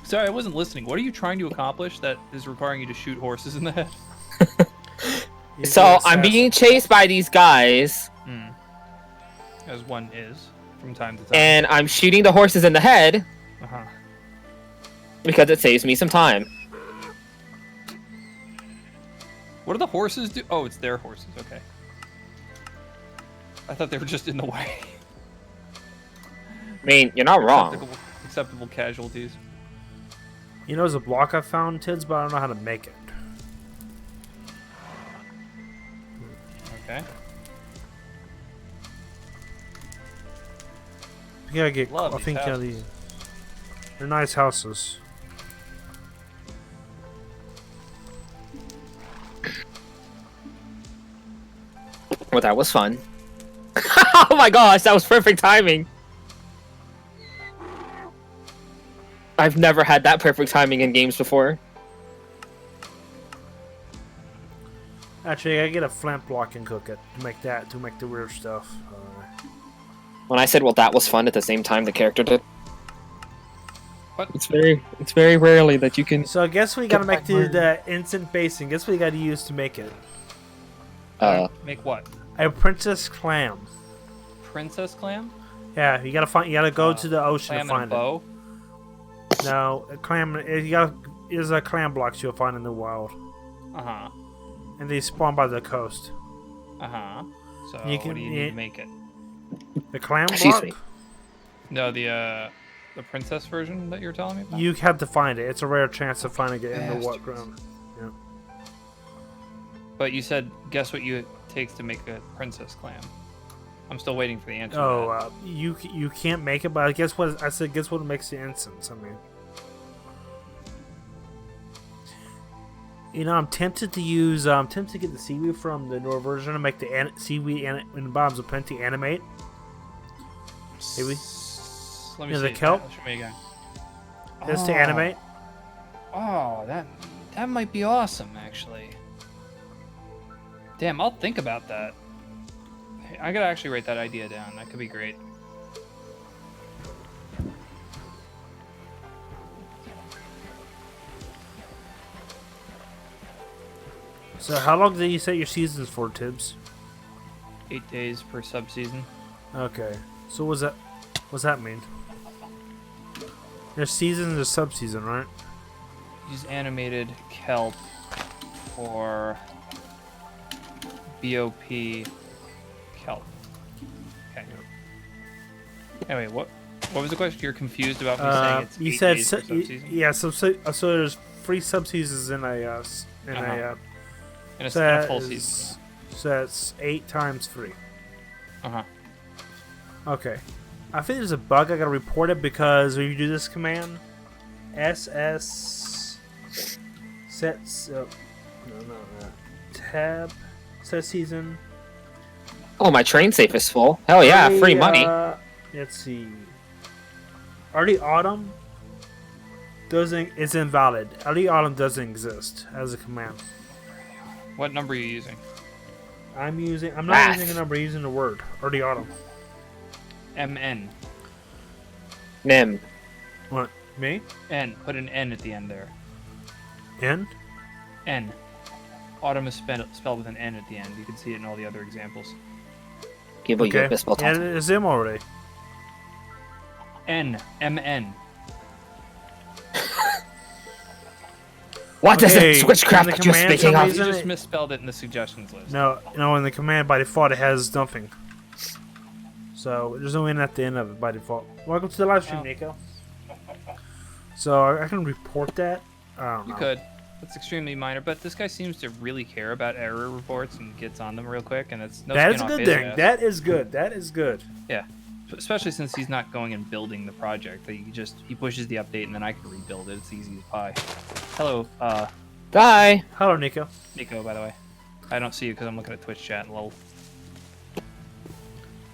Sorry, I wasn't listening. What are you trying to accomplish that is requiring you to shoot horses in the head? So I'm being chased by these guys, As one is, from time to time. and I'm shooting the horses in the head Uh-huh. because it saves me some time. What do the horses do? Oh, it's their horses. Okay. I thought they were just in the way. I mean, you're not wrong. Acceptable casualties. You know, there's a block I found, Tids, but I don't know how to make it. Okay. You gotta get. Love I these think houses. they're nice houses. Well, that was fun. Oh my gosh, that was perfect timing. I've never had that perfect timing in games before. Actually, I get a flint block and cook it to make the weird stuff. When I said, well, that was fun at the same time the character did. What? It's very rarely that you can... So I guess we gotta make the instant basing. Guess what you gotta use to make it? Make what? A princess clam. Princess clam? Yeah, you gotta go to the ocean Clam to and a find bow? it. No, a clam. There's a clam blocks you'll find in the wild, Uh-huh. and they spawn by the coast. Uh-huh. So You what can- do you need to make it? The clam Excuse block. me. No, the princess version that you were telling me about? You have to find it. It's a rare chance of finding it in the Bastards. what ground. Yeah. But you said, guess what it takes to make a princess clam? I'm still waiting for the answer. to Oh, you can't make it, but I guess what I said. Guess what makes the instance? I mean, I'm tempted to use. I'm tempted to get the seaweed from the Nord version and make the seaweed in the bottoms of plenty animate. Maybe. that. Let me Yeah, see. the kelp? Show me again. Just to animate. Oh, that might be awesome, actually. Damn, I'll think about that. Hey, I gotta actually write that idea down. That could be great. So how long do you set your seasons for, Tibbs? 8 days per subseason. Okay. So what's that mean? There's season and there's subseason, right? Use animated kelp for BOP kelp. Okay. Anyway, what was the question? You're confused about me saying it's you 8 said days per subseason? yeah. So there's 3 subseasons in a In a so full that season. is- So that's 8 times 3. Uh-huh. Okay. I think there's a bug. I gotta report it because when you do this command, SS sets tab set season. Oh, my train safe is full. Hell yeah, Early, free money. Let's see. Early autumn is invalid. Early autumn doesn't exist as a command. What number are you using? I'm not Math. using a number, using a word. Or the autumn. MN. Nim. What? Me? N. Put an N at the end there. N? N. Autumn is spelled with an N at the end. You can see it in all the other examples. Give you Okay. a spell Yeah, it's him already. N. MN. What Okay, is it? Witchcraft in the that you're command speaking summary- of? You Isn't just it- misspelled it in the suggestions list. No, in the command by default it has nothing. So there's no N at the end of it by default. Welcome to the live stream, Oh. Nico. So I can report that. I don't know. You could. That's extremely minor, but this guy seems to really care about error reports and gets on them real quick, and it's no That skin is a off good his thing. ass. That is good. That is good. Yeah, especially since he's not going and building the project. He pushes the update, and then I can rebuild it. It's easy as pie. Hello, Die. Hello, Nico. Nico. By the way, I don't see you because I'm looking at Twitch chat. Lol.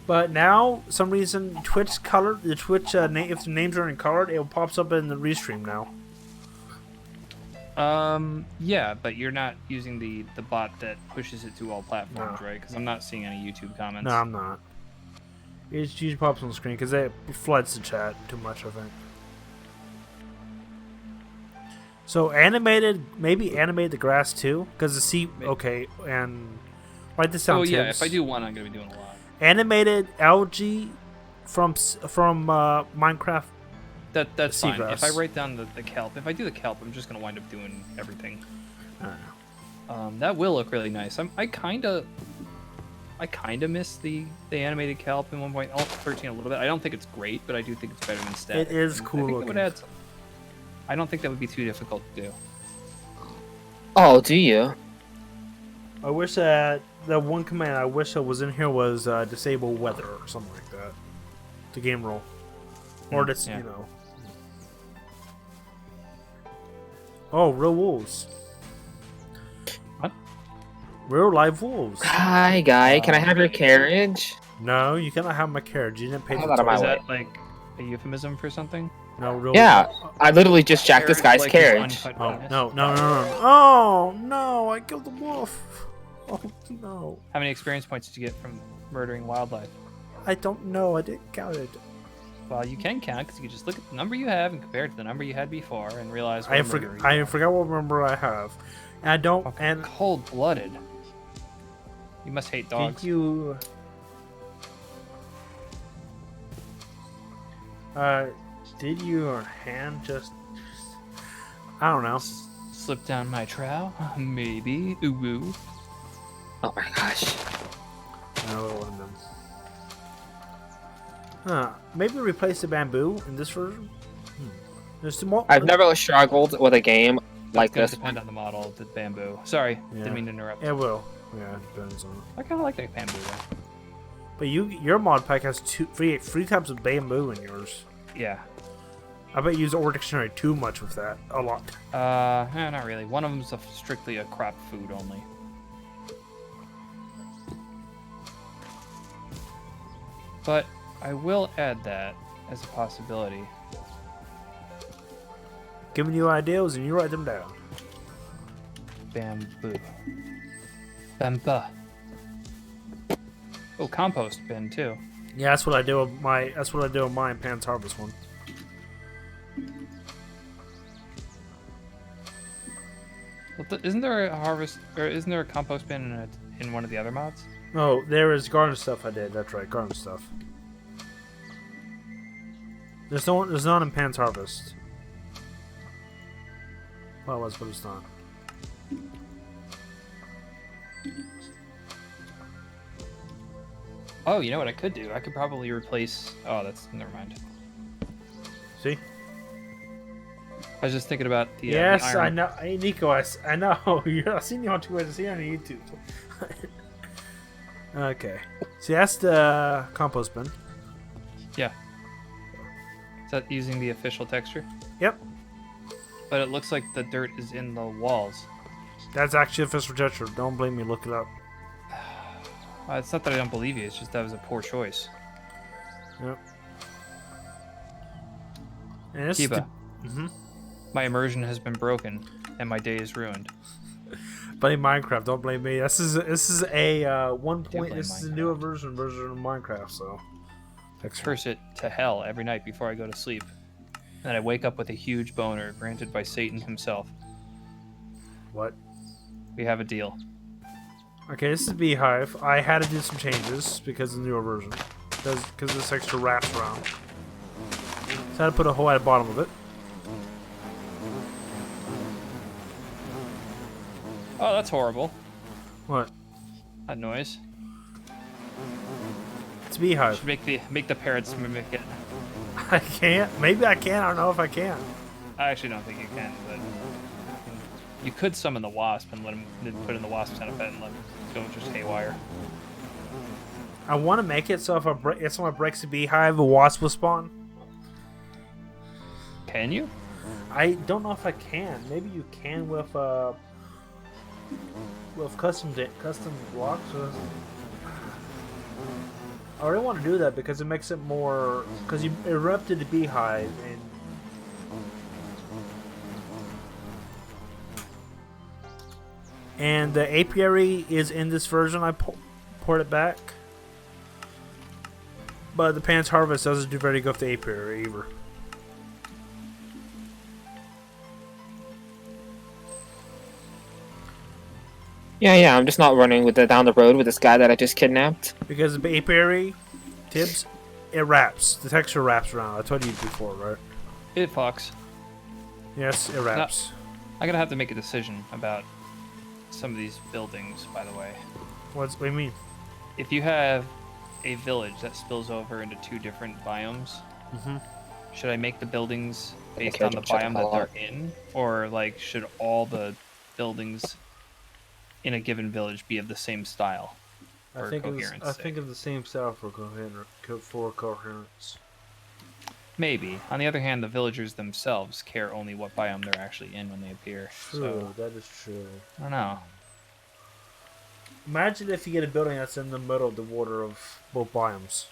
But now, some reason, Twitch color the Twitch if the names are in colored, it pops up in the restream now. Yeah, but you're not using the bot that pushes it to all platforms, No. right? Because I'm not seeing any YouTube comments. No, I'm not. It usually pops on the screen because it floods the chat too much, I think. So animated, maybe animate the grass too, because the sea. Maybe. Okay, and write this down. Oh yeah, Tibbs. if I do one, I'm gonna be doing a lot. Animated algae from Minecraft. That's fine. Seagrass. If I write down the kelp, if I do the kelp, I'm just gonna wind up doing everything. I don't know. That will look really nice. I kind of miss the animated kelp in 1.13 a little bit. I don't think it's great, but I do think it's better than static. It is And cool I think looking. It would add some. I don't think that would be too difficult to do. Oh, do you? I wish that the one command I wish that was in here was disable weather or something like that. The game rule, or this, yeah. you know. Oh, real wolves. What? Real live wolves. Hi, guy. Can I have your carriage? No, you cannot have my carriage. You didn't pay How the about my Is toll. way? that like a euphemism for something? No, real. Yeah, I literally just jacked this guy's Like his carriage. uncut Oh penis? no! Oh no! I killed the wolf. Oh no! How many experience points did you get from murdering wildlife? I don't know. I didn't count it. Well, you can count because you can just look at the number you have and compare it to the number you had before and realize. What I a murderer you I are. forgot what number I have, and I don't. Fucking And cold-blooded. You must hate dogs. did you? Did your hand just? I don't know. Slip down my trow? Maybe. Ooh ooh. Oh my gosh. No, it wasn't them. Huh? Maybe replace the bamboo in this version. There's some more. I've never struggled with a game like It's gonna this. depend on the model of the bamboo. Sorry, Yeah. didn't mean to interrupt. It will. Yeah, it depends on it. I kind of like that bamboo though. But your mod pack has three types of bamboo in yours. Yeah. I bet you use Ore Dictionary too much with that. A lot. Not really. One of them's strictly a crop food only. But I will add that as a possibility. Giving you ideas and you write them down. Bamboo. Bamba. Oh, compost bin too. Yeah, that's what I do with my. That's what I do with my Pan's Harvest one. Well, isn't there a harvest, or isn't there a compost bin in one of the other mods? Oh, there is garden stuff I did. That's right, garden stuff. There's no. There's none in Pan's Harvest. Well, it was, but it's not. Oh, you know what I could do? I could probably replace. Oh, that's never mind. See? I was just thinking about the. Yes, the iron. I know. Hey, Nico, I know. I've seen you on Twitter. I've seen you on YouTube. Okay. See, that's the compost bin. Yeah. Is that using the official texture? Yep. But it looks like the dirt is in the walls. That's actually official texture. Don't blame me. Look it up. It's not that I don't believe you. It's just that was a poor choice. Yep. And this Kiba, Mm-hmm. my immersion has been broken, and my day is ruined. Blame Minecraft. Don't blame me. This is a one point. blame This is a Minecraft. newer version of Minecraft. So, Curse it to hell every night before I go to sleep. And I wake up with a huge boner granted by Satan himself. what? We have a deal. Okay, this is Beehive. I had to do some changes because of the newer version. Because this extra wraps around. So I had to put a hole at the bottom of it. Oh, that's horrible. What? That noise. It's Beehive. Should make the parrots mimic it. I can't. Maybe I can. I don't know if I can. I actually don't think you can, but you could summon the wasp and put in the wasp centipede and let him go just haywire. I want to make it so if someone breaks the Beehive, a wasp will spawn. Can you? I don't know if I can. Maybe you can with custom blocks. I really want to do that because it makes it more. Because you erupted the Beehive and the apiary is in this version. I poured it back, but the Pan's Harvest doesn't do very good with the apiary either. Yeah, I'm just not running down the road with this guy that I just kidnapped. Because the apiary, Tibbs, it wraps. The texture wraps around. I told you before, right? It fucks. Yes, it wraps. I'm gonna have to make a decision about some of these buildings, by the way. What do you mean? If you have a village that spills over into two different biomes, should I make the buildings based on the biome that they're in? Or, like, should all the buildings in a given village be of the same style? I think of the same style for coherence. Maybe. On the other hand, the villagers themselves care only what biome they're actually in when they appear. True, So, that is true. I don't know. Imagine if you get a building that's in the middle of the water of both biomes.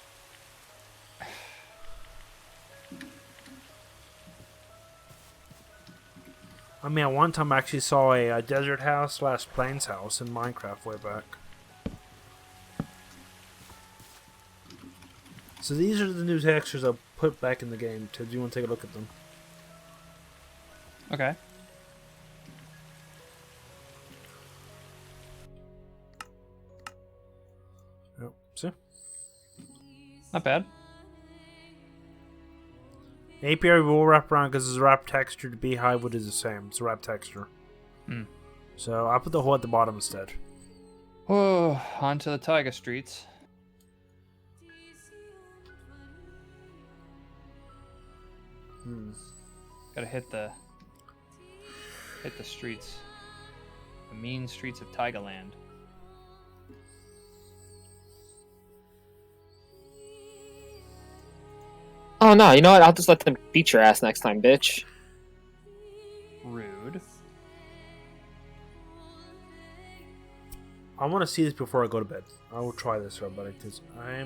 I mean, at one time I actually saw a desert house / plains house in Minecraft way back. So these are the new textures I put back in the game. Do you want to take a look at them? Okay. Yep. See? Not bad. Apiary will wrap around because it's a wrap texture. The Beehive wood is the same. It's a wrap texture. So I put the hole at the bottom instead. Oh, onto the Taiga streets. Gotta hit the streets. The mean streets of Taiga land. Oh no, you know what? I'll just let them beat your ass next time, bitch. Rude. I want to see this before I go to bed. I will try this, everybody, because I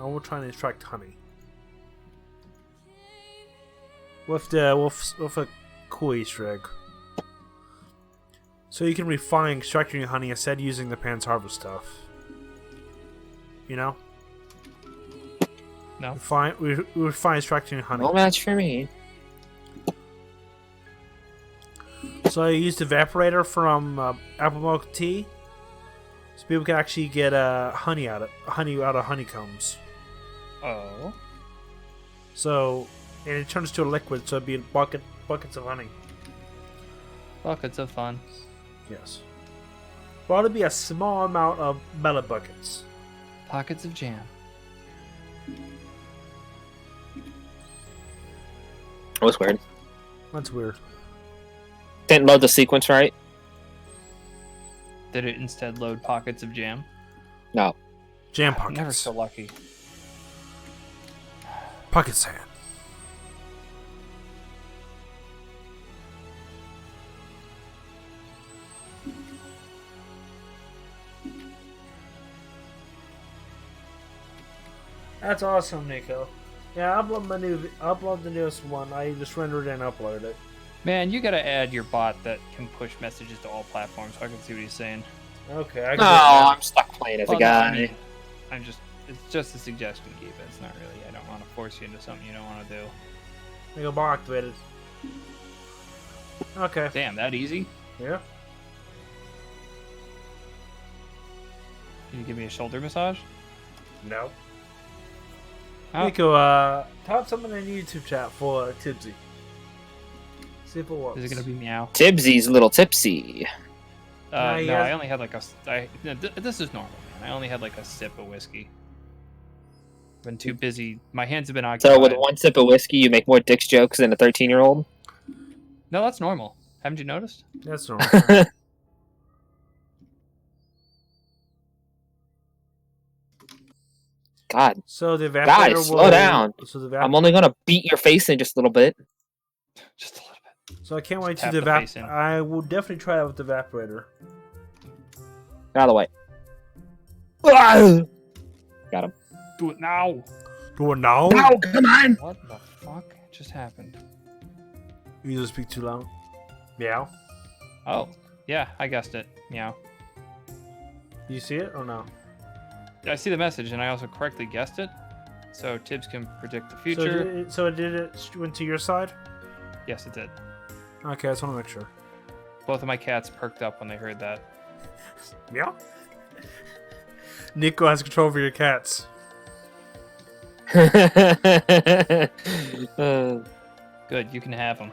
will try and extract honey. With a cool Easter egg. So you can refine extracting your honey instead of using the Pan's Harvest stuff. You know? No. We refine extracting your honey. No match for me. So I used evaporator from apple milk tea, so people can actually get honey out of honeycombs. Oh. So, and it turns to a liquid, so it'd be buckets of honey. Buckets of fun. Yes. Well, it'd be a small amount of melon buckets. Pockets of jam. That was weird. That's weird. Didn't load the sequence right. Did it instead load pockets of jam? No. Jam I'm pockets. never so lucky. Pocket sand. That's awesome, Nico. Yeah, upload the newest one. I just rendered it and uploaded it. Man, you gotta add your bot that can push messages to all platforms so I can see what he's saying. Okay, I can No, do it now. I'm stuck playing as a Well, no, guy. I mean, it's just a suggestion, Keep. It's not really, I don't want to force you into something you don't want to do. Make a bar activated. Okay. Damn, that easy? Yeah. Can you give me a shoulder massage? No. Oh. Nico, type something in the YouTube chat for Tipsy. See if it works. Is it gonna be meow? Tibbsy's a little tipsy. Nah, he No, has- I only had like this is normal, man. I only had like a sip of whiskey. Been too busy. My hands have been occupied. So with one sip of whiskey, you make more dicks jokes than a 13-year-old. No, that's normal. Haven't you noticed? That's normal. God, So the evaporator guys, will... slow down. So the I'm only gonna beat your face in just a little bit. Just a little bit. So I can't wait to tap the face in. I will definitely try that with the evaporator. Get out of the way. Ah! Got him. Do it now. Do it now? No, come on! What the fuck just happened? You just speak too loud. Meow. Oh, yeah, I guessed it. Meow. You see it or no? I see the message, and I also correctly guessed it. So Tibbs can predict the So future. it went to your side? Yes, it did. Okay, I just want to make sure. Both of my cats perked up when they heard that. Meow. Nico has control over your cats. Good, you can have them.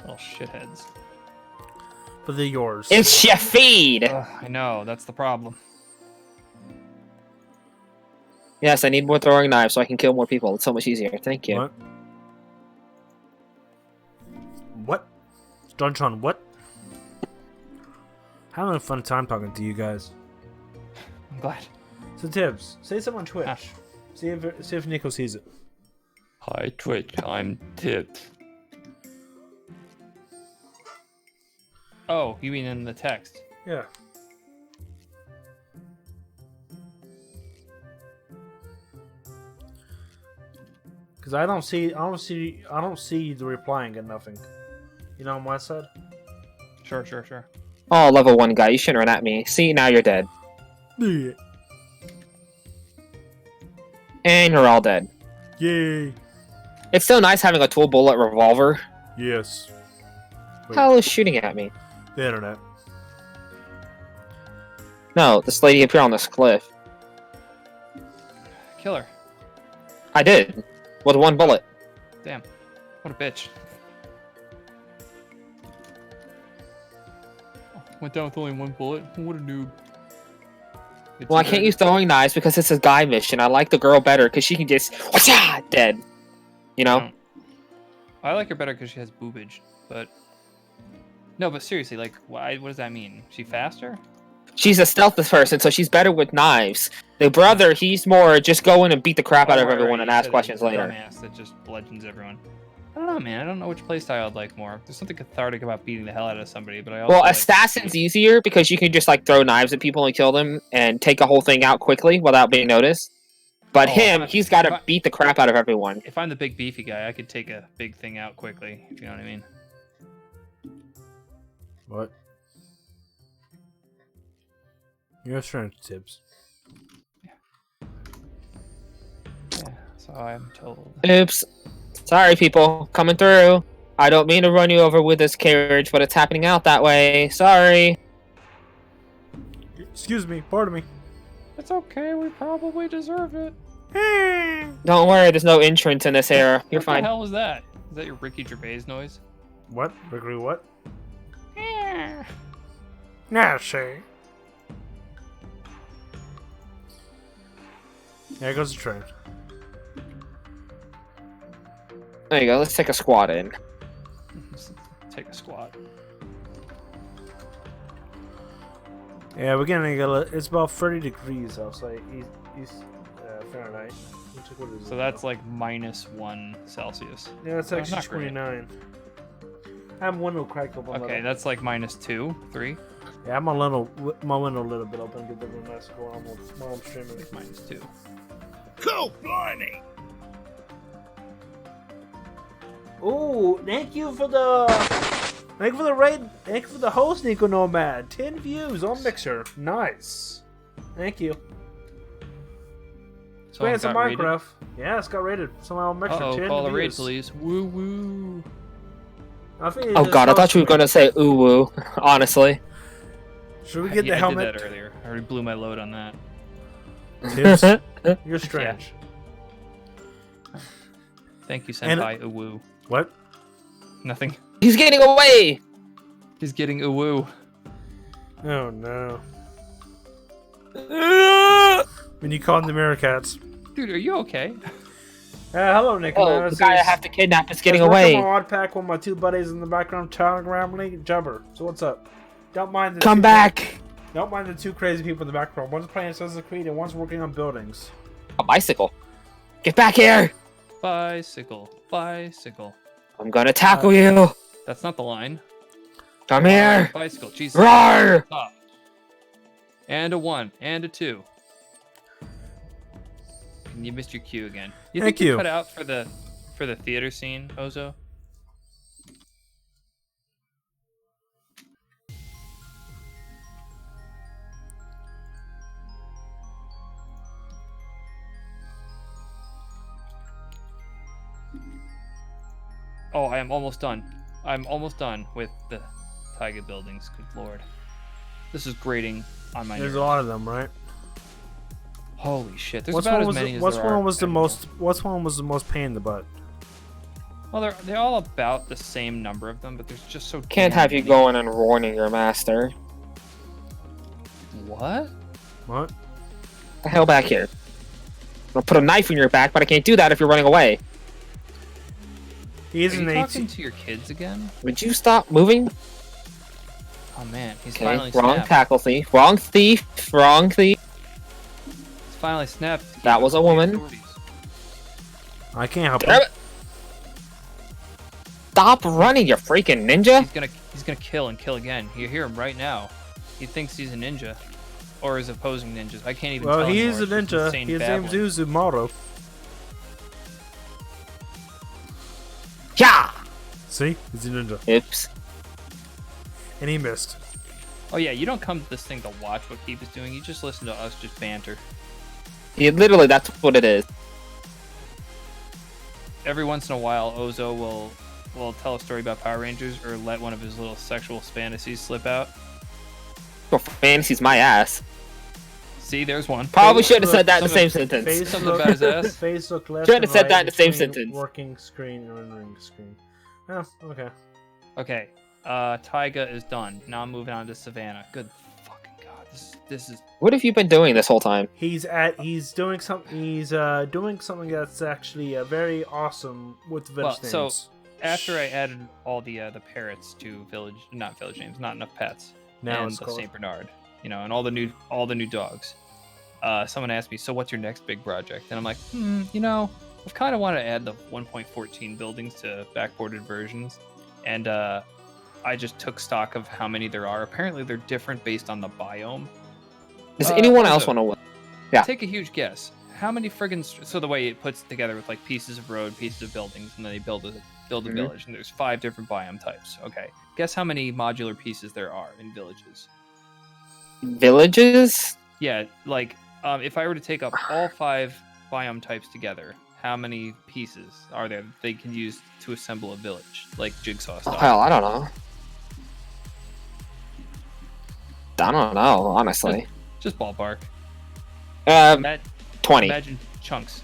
Little shitheads. But they're yours. It's your feed! Ugh, I know, that's the problem. Yes, I need more throwing knives so I can kill more people. It's so much easier. Thank you. What? What? Jontron, what? Having a fun time talking to you guys. I'm glad. So Tibbs, say something on Twitch. Ah. See if Nico sees it. Hi Twitch, I'm Tibbs. Oh, you mean in the text? Yeah. Cause I don't see the replying and nothing. You know on my side? Sure. Oh, level 1 guy, you shouldn't run at me. See, now you're dead. Yeah. And you're all dead. Yay. It's so nice having a 12-bullet revolver. Yes. Wait. Hell is shooting at me? The internet. No, this lady appeared on this cliff. Killer. I did. With 1 bullet. Damn. What a bitch. Went down with only 1 bullet. What a noob. It's Well, I can't use throwing knives because it's a guy mission. I like the girl better because she can just... Whatcha! Dead. You know? I like her better because she has boobage, but... No, but seriously, like, why? What does that mean? She faster? She's a stealth person, so she's better with knives. The brother, he's more just go in and beat the crap out of Oh, everyone right, and you ask said questions it's a later. Dumbass that just bludgeons everyone. I don't know, man. I don't know which playstyle I'd like more. There's something cathartic about beating the hell out of somebody, but I also Well, like... assassin's easier because you can just like throw knives at people and kill them and take a whole thing out quickly without being noticed. But Oh, him, if I- he's got if to I- beat the crap out of everyone. If I'm the big beefy guy, I could take a big thing out quickly, if you know what I mean. What? Your turn, Tibbs. Yeah, so I'm told. Oops. Sorry, people. Coming through. I don't mean to run you over with this carriage, but it's happening out that way. Sorry. Excuse me, pardon me. It's okay, we probably deserve it. Don't worry, there's no entrance in this era. You're What fine. the hell was that? Is that your Ricky Gervais noise? What? Gregory, what? Nah, say. There goes the train. There you go. Let's take a squat in. Take a squat. Yeah, we're getting it's about 30 degrees outside East Fahrenheit. What is So it that's now? like -1 Celsius. Yeah, it's Oh, actually not great. 29. I'm window cracked open. Okay, that's like -2, 3. Yeah, my window a little bit open. Get the room nice going on while I'm streaming. -2. Cool, blimey! Ooh, thank you for the raid. Thank you for the host, Nico Nomad. 10 views on Mixer. Nice. Thank you. Playing some Minecraft. Yeah, it's got rated. Somehow on Mixer. 10 call views. a raid, please. Woo woo. Oh god, I thought you were gonna say ooh woo. Honestly. Should we get the helmet? I did that earlier. I already blew my load on that. Tips? You're strange. Yeah. Thank you, Senpai. Ooh woo. What? Nothing. He's getting away! He's getting ooh woo. Oh no. When you call them the Meerkats. Dude, are you okay? Hello, Nicholas. Oh, the guy I have to kidnap is getting I was away. working on Modpack with my two buddies in the background, Telegram link, Jumper. So what's up? Don't mind the Come back! Don't mind the two crazy people in the background. One's playing Assassin's Creed and one's working on buildings. A bicycle. Get back here! Bicycle. Bicycle. I'm gonna tackle you! That's not the line. Come here! Bicycle. Jesus. Roar! Stop. And a 1. And a 2. You missed your cue again. You Thank think you. Cut out for the theater scene, Ozo? Oh, I am almost done. I'm almost done with the Taiga buildings. Good lord. This is grating on my There's nerves. a lot of them, right? Holy shit. There's What's about one as was many the, as what's there one are was the anymore. most what's one was the most pain in the butt? Well, they're all about the same number of them, but there's just so Can't damn have you many. going and warning your master. What? What? The hell back here. I'll put a knife in your back, but I can't do that if you're running away. He's Are an you 18. talking to your kids again? Would you stop moving? Oh man, he's Okay, finally wrong snapped. tackle thief. Wrong thief. Wrong thief. He's finally snapped. That was a woman. I can't help Damn him. it. Stop running, you freaking ninja! He's gonna kill and kill again. You hear him right now. He thinks he's a ninja, or is opposing ninjas. I can't even. Well, tell he is a anymore. It's just ninja. insane His name's babbling. Uzumaru. Yeah! See? He's a ninja. Oops. And he missed. Oh yeah, you don't come to this thing to watch what Keep is doing. You just listen to us just banter. Yeah, literally, that's what it is. Every once in a while, Ozo will tell a story about Power Rangers or let one of his little sexual fantasies slip out. Well, fantasy's my ass. See, there's one. Probably should have said that in the Something- same sentence. Face Something look, about his ass? face look left Shouldn't and have said right that in the same between sentence. Working screen and rendering screen. Oh, okay. Okay, Taiga is done. Now I'm moving on to Savannah. Good fucking god, this is. What have you been doing this whole time? He's doing something. He's doing something that's actually very awesome with village Well, names. so after I added all the parrots to not village names, not enough pets, Now and it's the called. Saint Bernard, and all the new dogs. Someone asked me, so what's your next big project? And I'm like, I've kind of wanted to add the 1.14 buildings to backported versions, and I just took stock of how many there are. Apparently, they're different based on the biome. Does anyone else also, want to win? Yeah. Take a huge guess. How many friggin' so the way it puts it together with like pieces of road, pieces of buildings, and then they build a Mhm. village, and there's 5 different biome types. Okay, guess how many modular pieces there are in villages? Villages? Yeah, like if I were to take up all 5 biome types together, how many pieces are there that they can use to assemble a village, like jigsaw Oh, style? hell, I don't know. I don't know, honestly. Just ballpark. 20. Imagine chunks.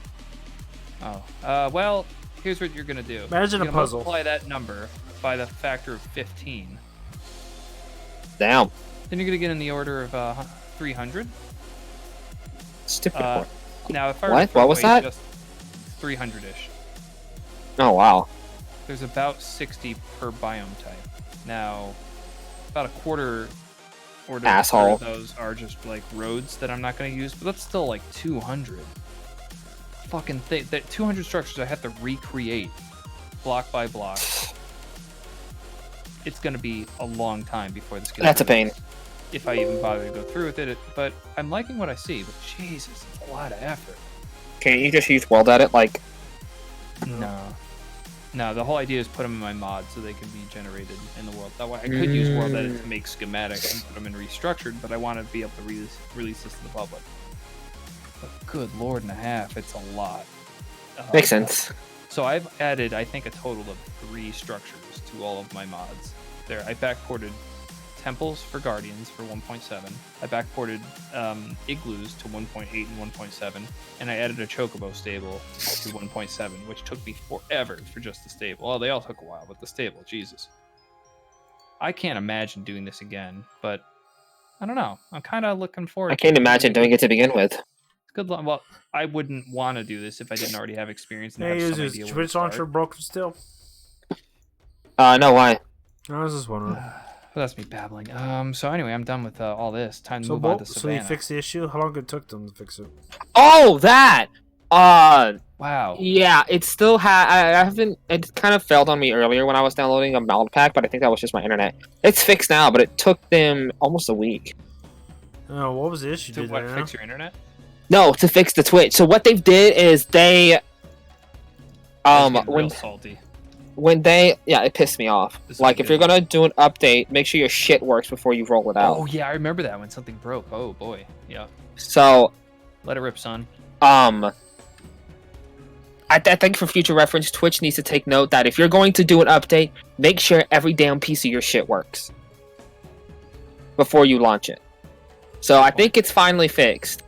Oh, well, here's what you're gonna do. Imagine You're a gonna puzzle. Multiply that number by the factor of 15. Damn. Then you're gonna get in the order of 300. Stupid. Now, if I were What? to throw What was away that? just 300-ish, Oh, wow. there's about 60 per biome type. Now, about a quarter or to a Asshole. third of those are just like roads that I'm not going to use, but that's still like 200. Fucking thing. That 200 structures I have to recreate block by block. It's going to be a long time before this gets That's a pain. released, if I even bother to go through with it. But I'm liking what I see. But Jesus, it's a lot of effort. Can't you just use World Edit? Like, No. No, the whole idea is put them in my mod so they can be generated in the world. That way, I could use world edit to make schematics and put them in restructured, but I want to be able to release this to the public. But good lord and a half, it's a lot. Makes sense. So I've added, I think, a total of 3 structures to all of my mods. There, I backported temples for guardians for 1.7. I backported igloos to 1.8 and 1.7, and I added a chocobo stable to 1.7, which took me forever for just the stable. Well, they all took a while, but the stable, Jesus. I can't imagine doing this again, but I don't know. I'm kind of looking forward. I can't imagine doing it to begin with. Good luck. Well, I wouldn't want to do this if I didn't already have experience. And Hey, have is some his idea where to Twitch launcher start. broken still? No, why? I was just wondering. Well, that's me babbling. So anyway, I'm done with all this. Time to So, move on to so Savannah. you fixed the issue? How long did it took them to fix it? Oh, that! Wow. Yeah, it still I haven't. It kind of failed on me earlier when I was downloading a Modpack, but I think that was just my internet. It's fixed now, but it took them almost a week. Oh, what was the issue? To Did what? they know? Fix your internet? No, to fix the Twitch. So what they did is they Real salty. it pissed me off. This is Like a if you're good gonna do an update, make sure your shit works before you roll it out. Oh yeah, I remember that when something broke. Oh boy. Yeah. So Let it rip, son. I think for future reference, Twitch needs to take note that if you're going to do an update, make sure every damn piece of your shit works before you launch it. So I think it's finally fixed.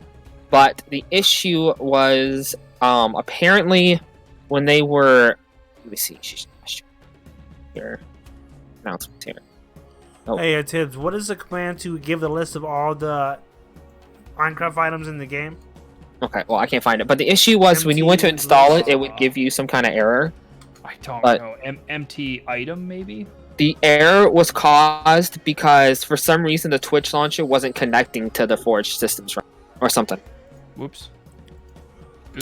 But the issue was apparently when they were, let me see, here, announcements here. Oh. Hey, Tibbs, what is the command to give the list of all the Minecraft items in the game? Okay, well I can't find it. But the issue was when you went to install it, it would give you some kind of error. I don't But- know. Empty item maybe? The error was caused because for some reason the Twitch launcher wasn't connecting to the Forge systems or something. Whoops.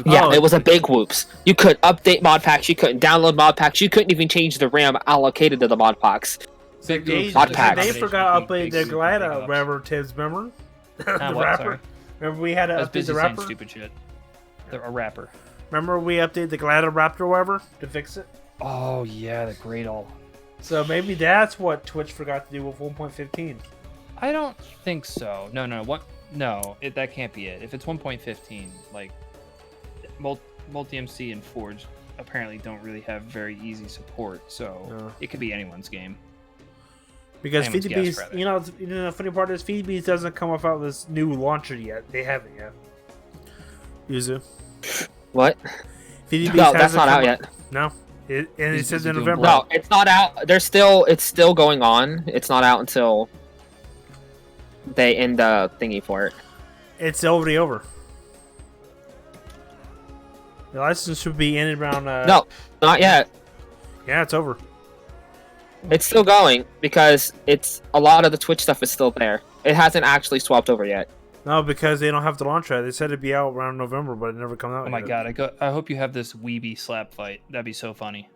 Yeah, Oh. it was a big whoops. You couldn't update mod packs, you couldn't download mod packs, you couldn't even change the RAM allocated to the mod packs. Big They, oops. Modpack. they forgot to Big update the oops. Glad Big ups. rapper, Tibbs, remember? the what? rapper? Sorry. Remember we had to I was update busy the saying rapper? stupid shit. They're a rapper. Remember we updated the Glad Raptor or whatever to fix it? Oh yeah, the great all. So maybe that's what Twitch forgot to do with 1.15. I don't think so. No. What? No, that can't be it. If it's 1.15, like multi-MC and Forge apparently don't really have very easy support, so No. it could be anyone's game. Because Anyone's guess, FeedTheBeast, rather. the funny part is FeedTheBeast doesn't come out with this new launcher yet. They haven't yet. Yuzu. What? FeedTheBeast No, that's hasn't not come out yet. No. And it He's says busy in doing November. No, it's not out. It's still going on. It's not out until they end the thingy for it. It's already over. The license should be in around. No, not yet. Yeah, it's over. It's still going because it's a lot of the Twitch stuff is still there. It hasn't actually swapped over yet. No, because they don't have the launch yet. They said it'd be out around November, but it never comes out. Oh my yet. god, I hope you have this weeby slap fight. That'd be so funny.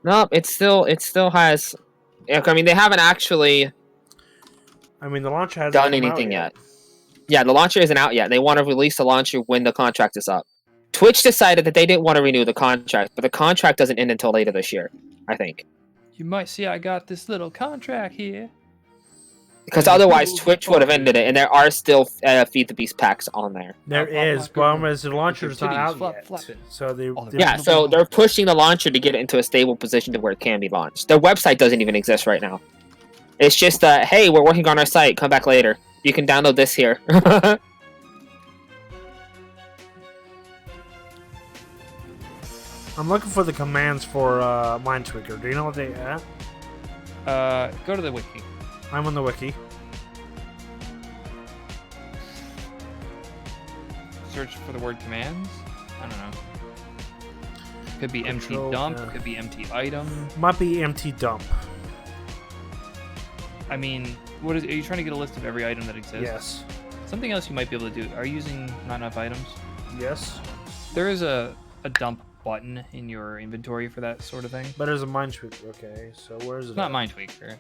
No, it still has. I mean, they haven't actually I mean, the launcher hasn't done come out anything yet. Yeah, the launcher isn't out yet. They want to release the launcher when the contract is up. Twitch decided that they didn't want to renew the contract, but the contract doesn't end until later this year, I think. You might see I got this little contract here. Because otherwise, Twitch would have ended it, and there are still Feed the Beast packs on there. There Flop, flop, is, flop, problem flop. is the launcher's not titties out flop, yet. flopping. So they, Oh, Yeah, so they're pushing the launcher to get it into a stable position to where it can be launched. Their website doesn't even exist right now. It's just, hey, we're working on our site. Come back later. You can download this here. I'm looking for the commands for Mindtwicker. Do you know what they at? Go to the wiki. I'm on the wiki. Search for the word commands. I don't know. Could be empty Control, dump. yeah. Could be empty item. Might be empty dump. I mean, are you trying to get a list of every item that exists? Yes. Something else you might be able to do. Are you using not enough items? Yes. There is a dump button in your inventory for that sort of thing. But there's a Mindtwicker. Okay, so where is it? It's not at? Mindtweaker.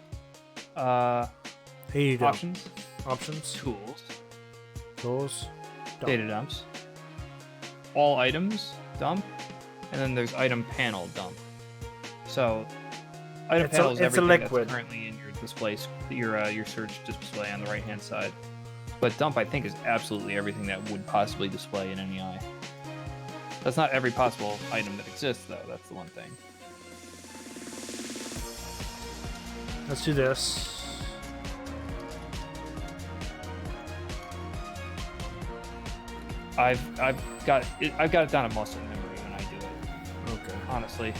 Hey, you dump. Options, Options. tools, Tools. Dump. data dumps, all items, dump, and then there's item panel dump. So, item It's a- panel is it's a everything liquid. that's currently in your display, your search display on the right hand side. But dump, I think, is absolutely everything that would possibly display in any eye. That's not every possible item that exists, though. That's the one thing. Let's do this. I've got it down to muscle memory when I do it. Okay. Honestly,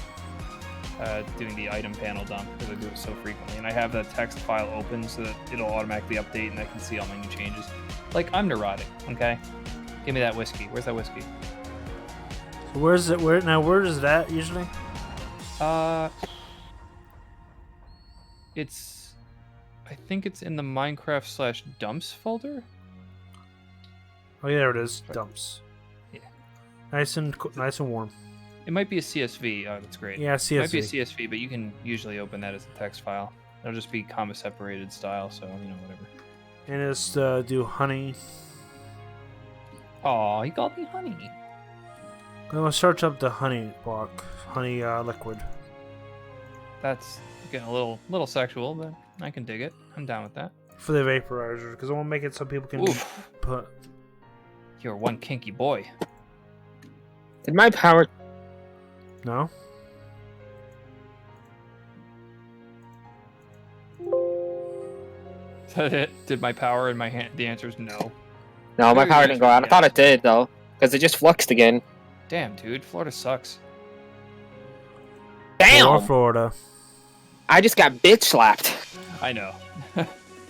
doing the item panel dump because I do it so frequently, and I have that text file open so that it'll automatically update and I can see all my new changes. Like, I'm neurotic. Okay, give me that whiskey. Where's that whiskey? So where's it? Where is that usually? It's, I think it's in the Minecraft/dumps folder. Oh yeah, there it is. Dumps. Yeah. Nice and warm. It might be a CSV. Oh, that's great. Yeah, It might be a CSV. CSV, but you can usually open that as a text file. It'll just be comma separated style, so whatever. And it's do honey. Oh, he called me honey. I'm gonna search up the honey block, honey liquid. That's getting a little sexual, but I can dig it. I'm down with that. For the vaporizer, because I want to make it so people can Oof. put. You're one kinky boy. Did my power? No. Is that it? Did my power in my hand? The answer is no. No, my Very power didn't go out. I yeah. thought it did though, because it just fluxed again. Damn, dude, Florida sucks. Damn! Poor Florida. I just got bitch slapped. I know.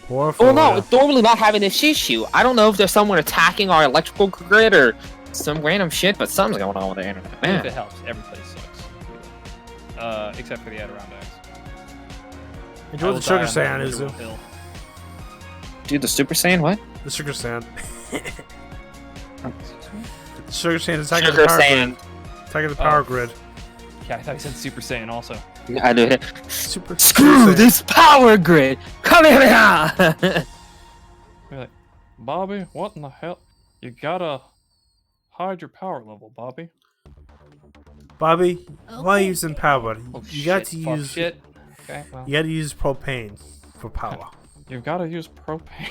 Poor Oh Florida. no, it's normally not having this issue. I don't know if there's someone attacking our electrical grid or some random shit, but something's going on with the internet. If Man. it helps, every place sucks. Except for the Adirondacks. I Enjoy will the die sugar on that sand, literal Izu. hill. Dude, the Super Saiyan, what? The sugar sand. Excuse me? The sugar sand is attacking the Sugar power Saiyan. grid. Attacking the power Oh. grid. Yeah, I thought he said Super Saiyan also. I do. Super. Screw this power grid! Come here! You're like, Bobby, what in the hell? You gotta hide your power level, Bobby. Bobby, why are you using power? Oh, You got shit, to fuck, use. shit. Okay, well, You got to use propane for power. you've gotta use propane.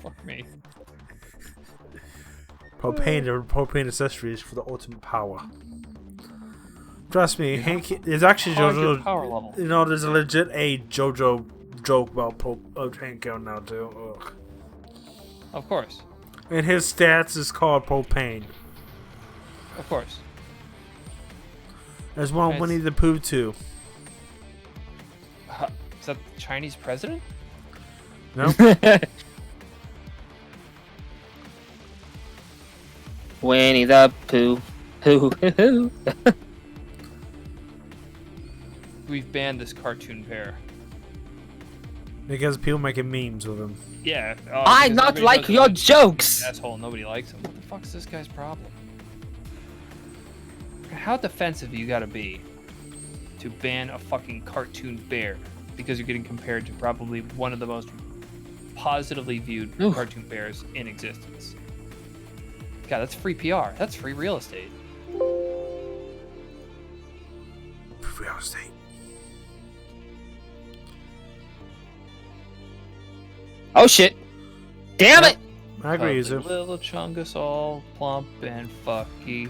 Fuck me. Propane or propane accessories for the ultimate power. Trust me, Hank. There's actually Hide your JoJo. power level. You know, there's a legit JoJo joke about Hank Hill now too. Ugh. Of course. And his stats is called propane. Of course. There's one Nice. Winnie the Pooh too. Is that the Chinese president? No. Winnie the Pooh. Hoo hoo hoo. We've banned this cartoon pair. Because people making memes with him. Yeah. I because not everybody like does your it. jokes! Asshole, nobody likes him. What the fuck's this guy's problem? How defensive you gotta be to ban a fucking cartoon bear because you're getting compared to probably one of the most positively viewed Oof. cartoon bears in existence. God, that's free PR. That's free real estate. Real estate. Oh shit. Damn it! I agree, Ugly Yuzu. little chungus all plump and fucky.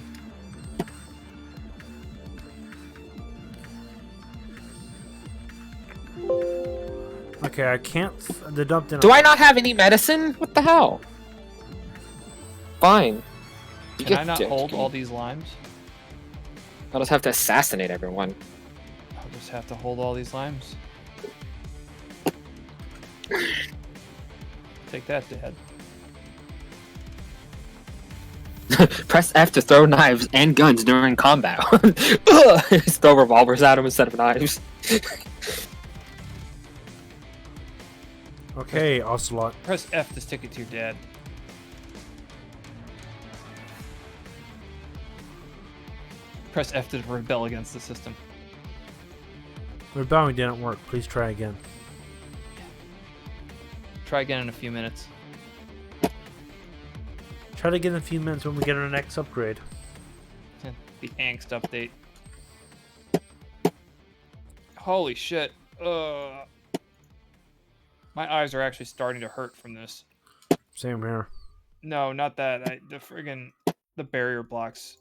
Okay, I can't. The dump didn't. Do I not have any medicine? What the hell? Fine. You Can I get not to- hold all these limes? I'll just have to assassinate everyone. I'll just have to hold all these limes. Take that, Dad. Press F to throw knives and guns during combat. Ugh! Just throw revolvers at them instead of knives. Okay, Ocelot. Press F to stick it to your dad. Press F to rebel against the system. Rebellion didn't work. Please try again. Try again in a few minutes. Try to get in a few minutes when we get our next upgrade. The angst update. Holy shit. My eyes are actually starting to hurt from this. Same here. No, not that. The barrier blocks.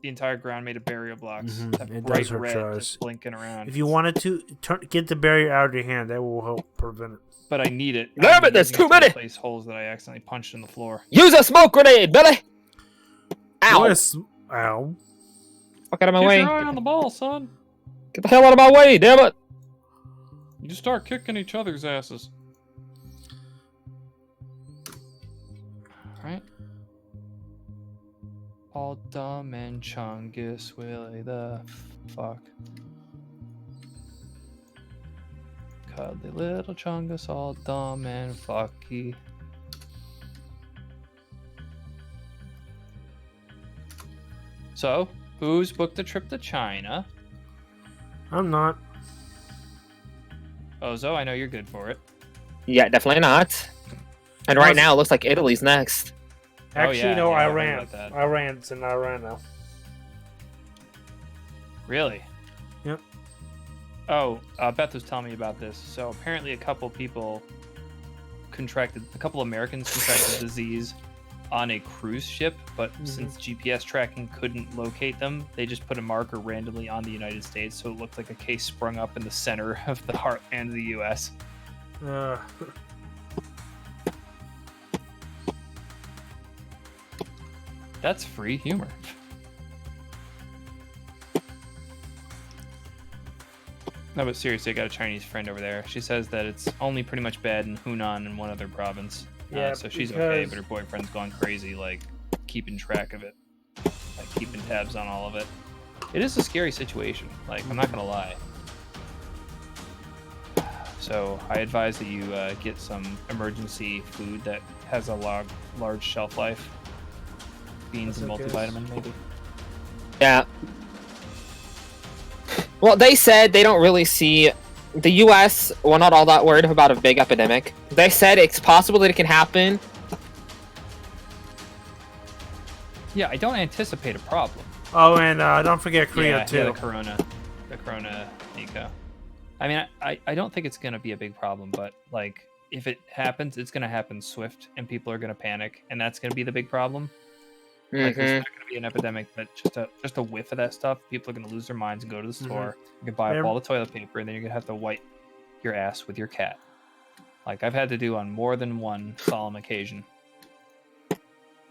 The entire ground made of barrier blocks. That It bright does hurt red your that's eyes. blinking around. If you wanted to get the barrier out of your hand, that will help prevent it. But I need it. Damn it, I'm there's using too it to many! replace holes that I accidentally punched in the floor. Use a smoke grenade, Billy! Ow! Ow. Fuck out of my Keep way. your eye on the ball, son. Get the hell out of my way, damn it! You just start kicking each other's asses. Alright. All dumb and Chungus, Willie the fuck. Cuddly little Chungus, all dumb and fucky. So, who's booked a trip to China? I'm not. Ozo, I know you're good for it. Yeah, definitely not. And right now, it looks like Italy's next. Actually, yeah, no, yeah, I I heard ran. about that. I ran. It's in Iran now. Really? Yep. Oh, Beth was telling me about this. So apparently a couple Americans contracted disease on a cruise ship, but since GPS tracking couldn't locate them, they just put a marker randomly on the United States, so it looked like a case sprung up in the center of the heartland of the U.S. That's free humor. No, but seriously, I got a Chinese friend over there. She says that it's only pretty much bad in Hunan and one other province. Yeah, so she's okay, but her boyfriend's going crazy, like, keeping track of it. Like, keeping tabs on all of it. It is a scary situation, like, I'm not gonna lie. So, I advise that you get some emergency food that has a large shelf life. Beans and multivitamin, maybe. Yeah. Well, they said they don't really see the U.S. Well, not all that worried about a big epidemic. They said it's possible that it can happen. Yeah, I don't anticipate a problem. Oh, and don't forget Korea too. Yeah, the Corona, Nico. I mean, I don't think it's gonna be a big problem, but like if it happens, it's gonna happen swift, and people are gonna panic, and that's gonna be the big problem. Like, it's not going to be an epidemic, but just a whiff of that stuff, people are going to lose their minds and go to the store. You can buy up all the toilet paper, and then you're going to have to wipe your ass with your cat. Like, I've had to do on more than one solemn occasion.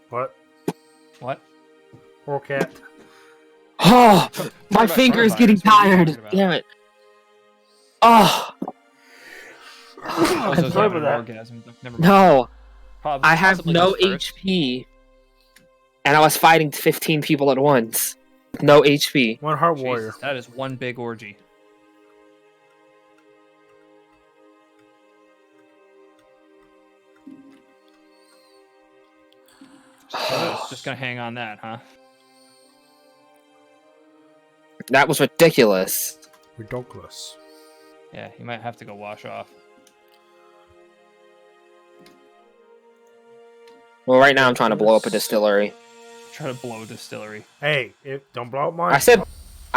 What? What? Poor cat. Oh, my finger is getting tired. Damn it. Oh. I'm sorry about that. Orgasm. Never mind. No. Probably, I have no HP. And I was fighting 15 people at once. No HP. One heart Jesus, warrior. that is one big orgy. Just gonna hang on that, huh? That was ridiculous. Ridiculous. Yeah, you might have to go wash off. Well, right now I'm trying to blow up a distillery. Try to blow a distillery. Hey, don't blow up mine. I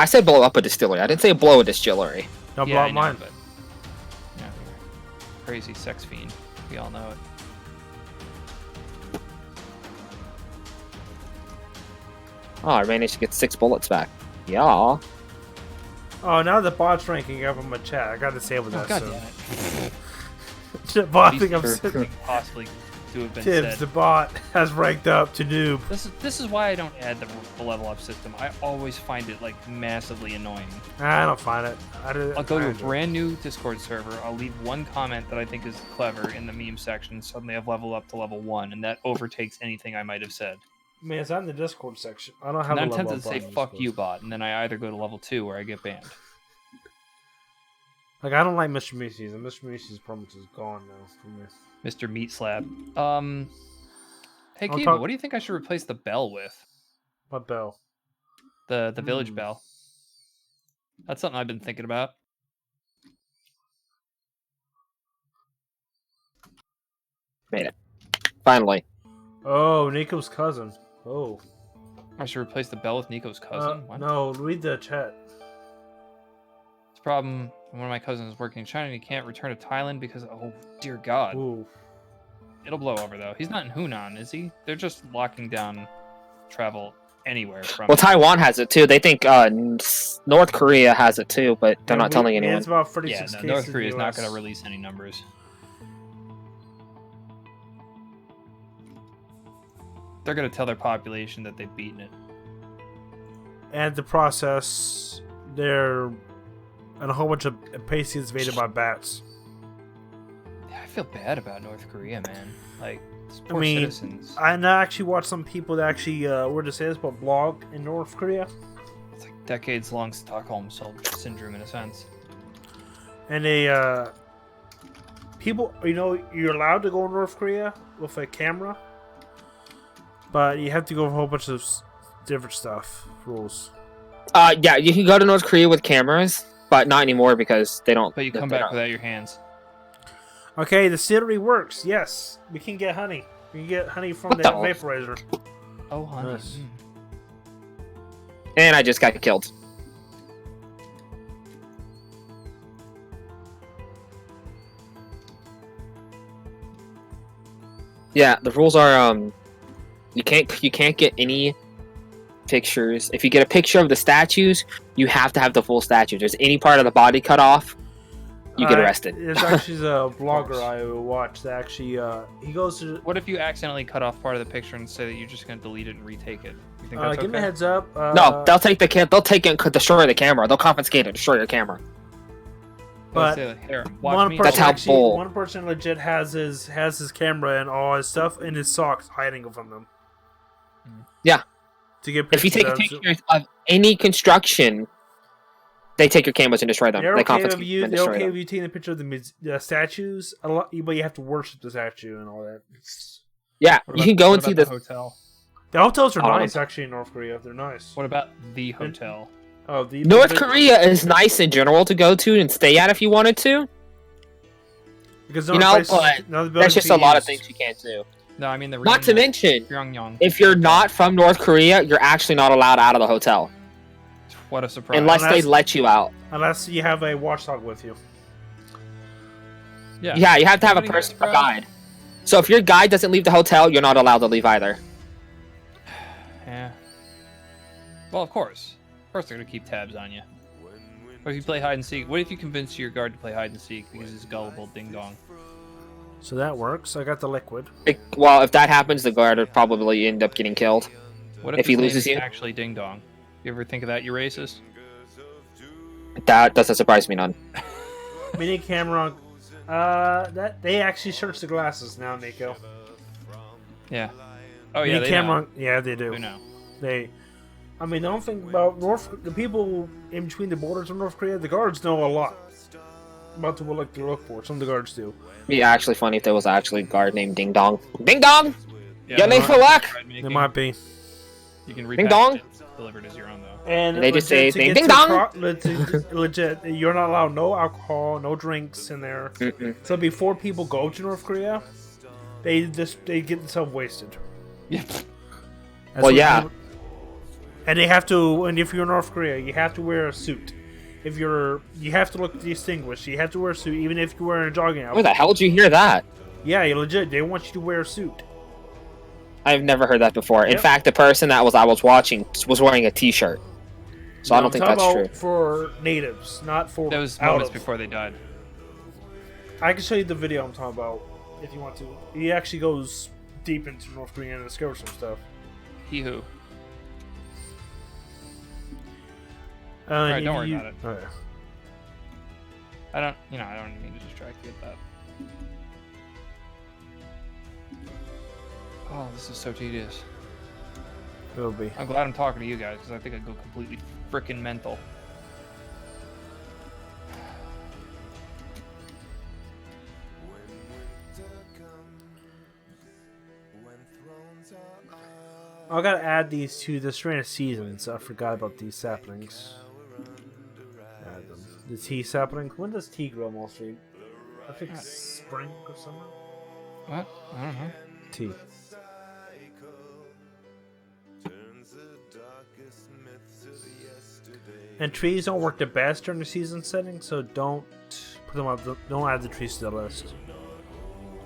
said blow up a distillery. I didn't say blow a distillery. Don't blow up mine. But, yeah, crazy sex fiend. We all know it. Oh, I managed to get 6 bullets back. Yeah. Oh, now the bot's ranking up on my chat. I gotta disable that God soon. damn it. The bot think I'm sitting. Possibly to have been Tibbs, said. the bot has ranked up to noob. This is why I don't add the level up system. I always find it like massively annoying. I don't find it. I'll go to a brand new Discord server. I'll leave one comment that I think is clever in the meme section. Suddenly I've leveled up to level 1, and that overtakes anything I might have said. Man, it's on the Discord section. I don't have And a I'm level tempted to up say button. "fuck you, bot," and then I either go to level 2 or I get banned. Like, I don't like Mr. Macy's, and Mr. Macy's promise is gone now for me. Mr. Meat Slab. Hey, I'll Kiba, talk- what do you think I should replace the bell with? What bell? The village bell. That's something I've been thinking about. Made it. Finally. Oh, Nico's cousin. Oh. I should replace the bell with Nico's cousin. What? No, read the chat. It's a problem. One of my cousins is working in China and he can't return to Thailand because, oh dear God. Ooh. It'll blow over though. He's not in Hunan, is he? They're just locking down travel anywhere from. Well, Taiwan has it too. They think North Korea has it too, but they're not telling anyone. It's about Yeah, 36 no, cases North in Korea is the not US. going to release any numbers. They're going to tell their population that they've beaten it. And the process, they're and a whole bunch of pasty is invaded by bats. Yeah, I feel bad about North Korea, man. Like, it's I poor mean, citizens. I actually watched some people that actually were to say this, but blog in North Korea, It's like decades-long Stockholm syndrome in a sense. and they people, you're allowed to go to North Korea with a camera, but you have to go with a whole bunch of different stuff rules. Yeah, you can go to North Korea with cameras, but not anymore because they don't. But you come they back don't. without your hands. Okay, the distillery works. Yes, we can get honey. We can get honey from What the the- vaporizer. Oh, honey. Nice. And I just got killed. Yeah, the rules are you can't get any pictures. If you get a picture of the statues, you have to have the full statue. If there's any part of the body cut off, you get arrested. There's actually a blogger I watched that actually he goes to What if you accidentally cut off part of the picture and say that you're just going to delete it and retake it? You think that's give me a okay? heads up. No, they'll take it and destroy the camera. They'll confiscate it, destroy your camera. They'll but say, like, here, one watch me. person That's how actually, bull. one person legit has his camera and all his stuff in his socks, hiding from them. Yeah. To get If you take a pictures picture of any construction, they take your cameras and destroy them. they're They okay confiscate with them you. and They're destroy okay them. with you taking a picture of the statues a lot, but you have to worship the statue and all that. Yeah, What you about- can go what and see about the. hotel. The hotels are Oh, nice actually in North Korea. They're nice. What about the hotel? Oh, the North Korea is nice in general to go to and stay at if you wanted to. because You know, but that's just a lot of things you can't do. No, I mean the Not to mention, Pyongyang. if you're not from North Korea, you're actually not allowed out of the hotel What a surprise. unless they Unless- let you out. Unless you have a watchdog with you. Yeah, you have to have a Nobody person, gets a surprised. guide. So if your guide doesn't leave the hotel, you're not allowed to leave either. Yeah. Well, of course. Of course they're going to keep tabs on you. What if you play hide and seek? What if you convince your guard to play hide and seek because he's gullible ding dong? So that works. I got the liquid. Well, if that happens, the guard would probably end up getting killed. What If he his name loses is you? actually ding dong? You ever think of that, you racist? That doesn't surprise me none. Mini camera. That they actually search the glasses now, Nico. Yeah. Oh yeah, Mini they camera. know. Yeah, they do. Who know? I mean, the only thing about the people in between the borders of North Korea, the guards know a lot about what to look for. Some of the guards do. It'd be actually funny if there was actually a guard named Ding Dong. Ding Dong! Yeah, You're late for work! There might be. You can Ding dong. repackage it, delivered as your own though. And They just legit, say, to get "Ding to dong!" legit, you're not allowed no alcohol, no drinks in there. Mm-mm. So before people go to North Korea, they get themselves wasted. Yeah. That's Well, what yeah. people- and they have to. And if you're in North Korea, you have to wear a suit. You have to look distinguished. You have to wear a suit, even if you're wearing a jogging Where outfit. the hell did you hear that? Yeah, you legit. They want you to wear a suit. I've never heard that before. In Yep. fact, the person that I was watching was wearing a T-shirt. So I No, don't think I'm that's talking true. about for natives, not for. That was out moments of. before they died. I can show you the video I'm talking about if you want to. He actually goes deep into North Korea and discovers some stuff. He who? Alright, don't worry about it. Okay. I don't mean to distract you with that. Oh, this is so tedious. It'll be. I'm glad I'm talking to you guys because I think I'd go completely freaking mental. I gotta add these to the strain of seasons. I forgot about these saplings. Add them. The tea sapling. When does tea grow mostly? I think spring or summer. What? I don't know. Tea. And trees don't work the best during the season setting, so don't put them up. Don't add the trees to the list.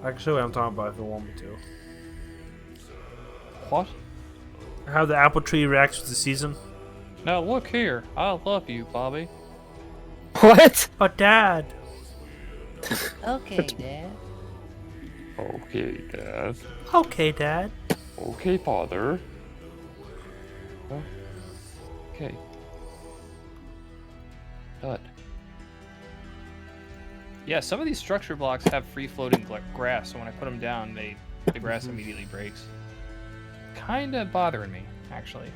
I can show you what I'm talking about if you want me to. What? How the apple tree reacts with the season. Now look here. I love you, Bobby. What? But Dad. Okay, Dad. Okay, Dad. Okay, Dad. Okay, Father. Okay. Dud. Yeah, some of these structure blocks have free-floating grass, so when I put them down, the grass immediately breaks. Kinda bothering me, actually.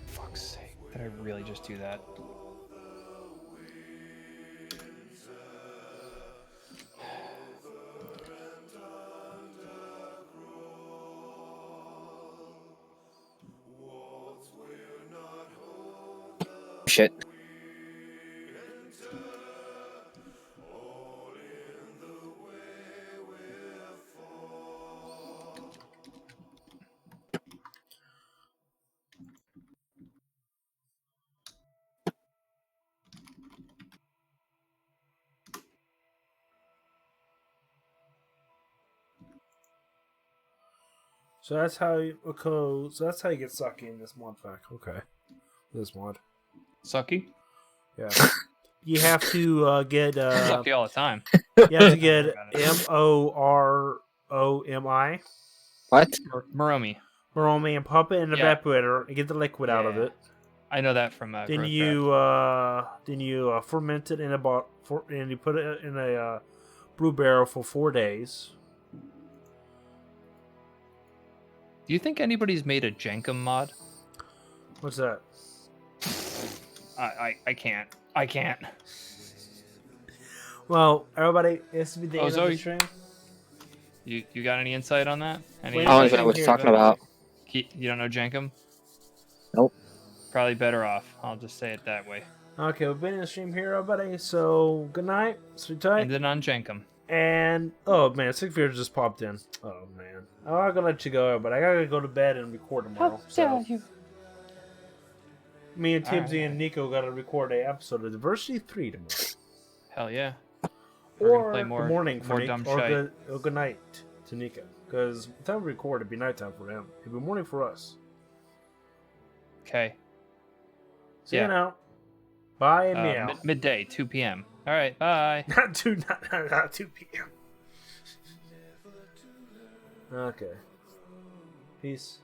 For fuck's sake, did I really just do that? Shit. So that's how you so that's how you get sucky in this mod pack. Okay. This mod. Sucky? Yeah. You have to get Sucky all the time. you have to get Moromi What? Moromi. Moromi and pop it in an Yeah. evaporator and get the liquid out of Yeah. it. I know that from Then Growthcraft. you ferment it in a and you put it in a brew barrel for 4 days. Do you think anybody's made a Jenkum mod? What's that? I can't. I can't. Well, everybody, this will be the end of Zoe. the stream. You got any insight on that? Any? Wait, I don't even know what you're talking about. You don't know Jenkum? Nope. Probably better off. I'll just say it that way. Okay, we've been in the stream here, everybody. So good night, sleep tight, And then on Jenkum. and oh man, Sick Fear just popped in. Oh man, I'm not gonna let you go, but I gotta go to bed and record tomorrow. So you? me and Tibbsy Alright. and Nico gotta record a episode of Diversity 3 tomorrow. Hell yeah. We're gonna Or play more- good morning for more Nico, dumb or shite. good night to Nico. Because by the time we record, it'd be nighttime for him. It'd be morning for us. Okay. See Yeah. you now. Bye and meow. Midday, 2 p.m. All right, bye. Not 2 p.m. Okay. Peace.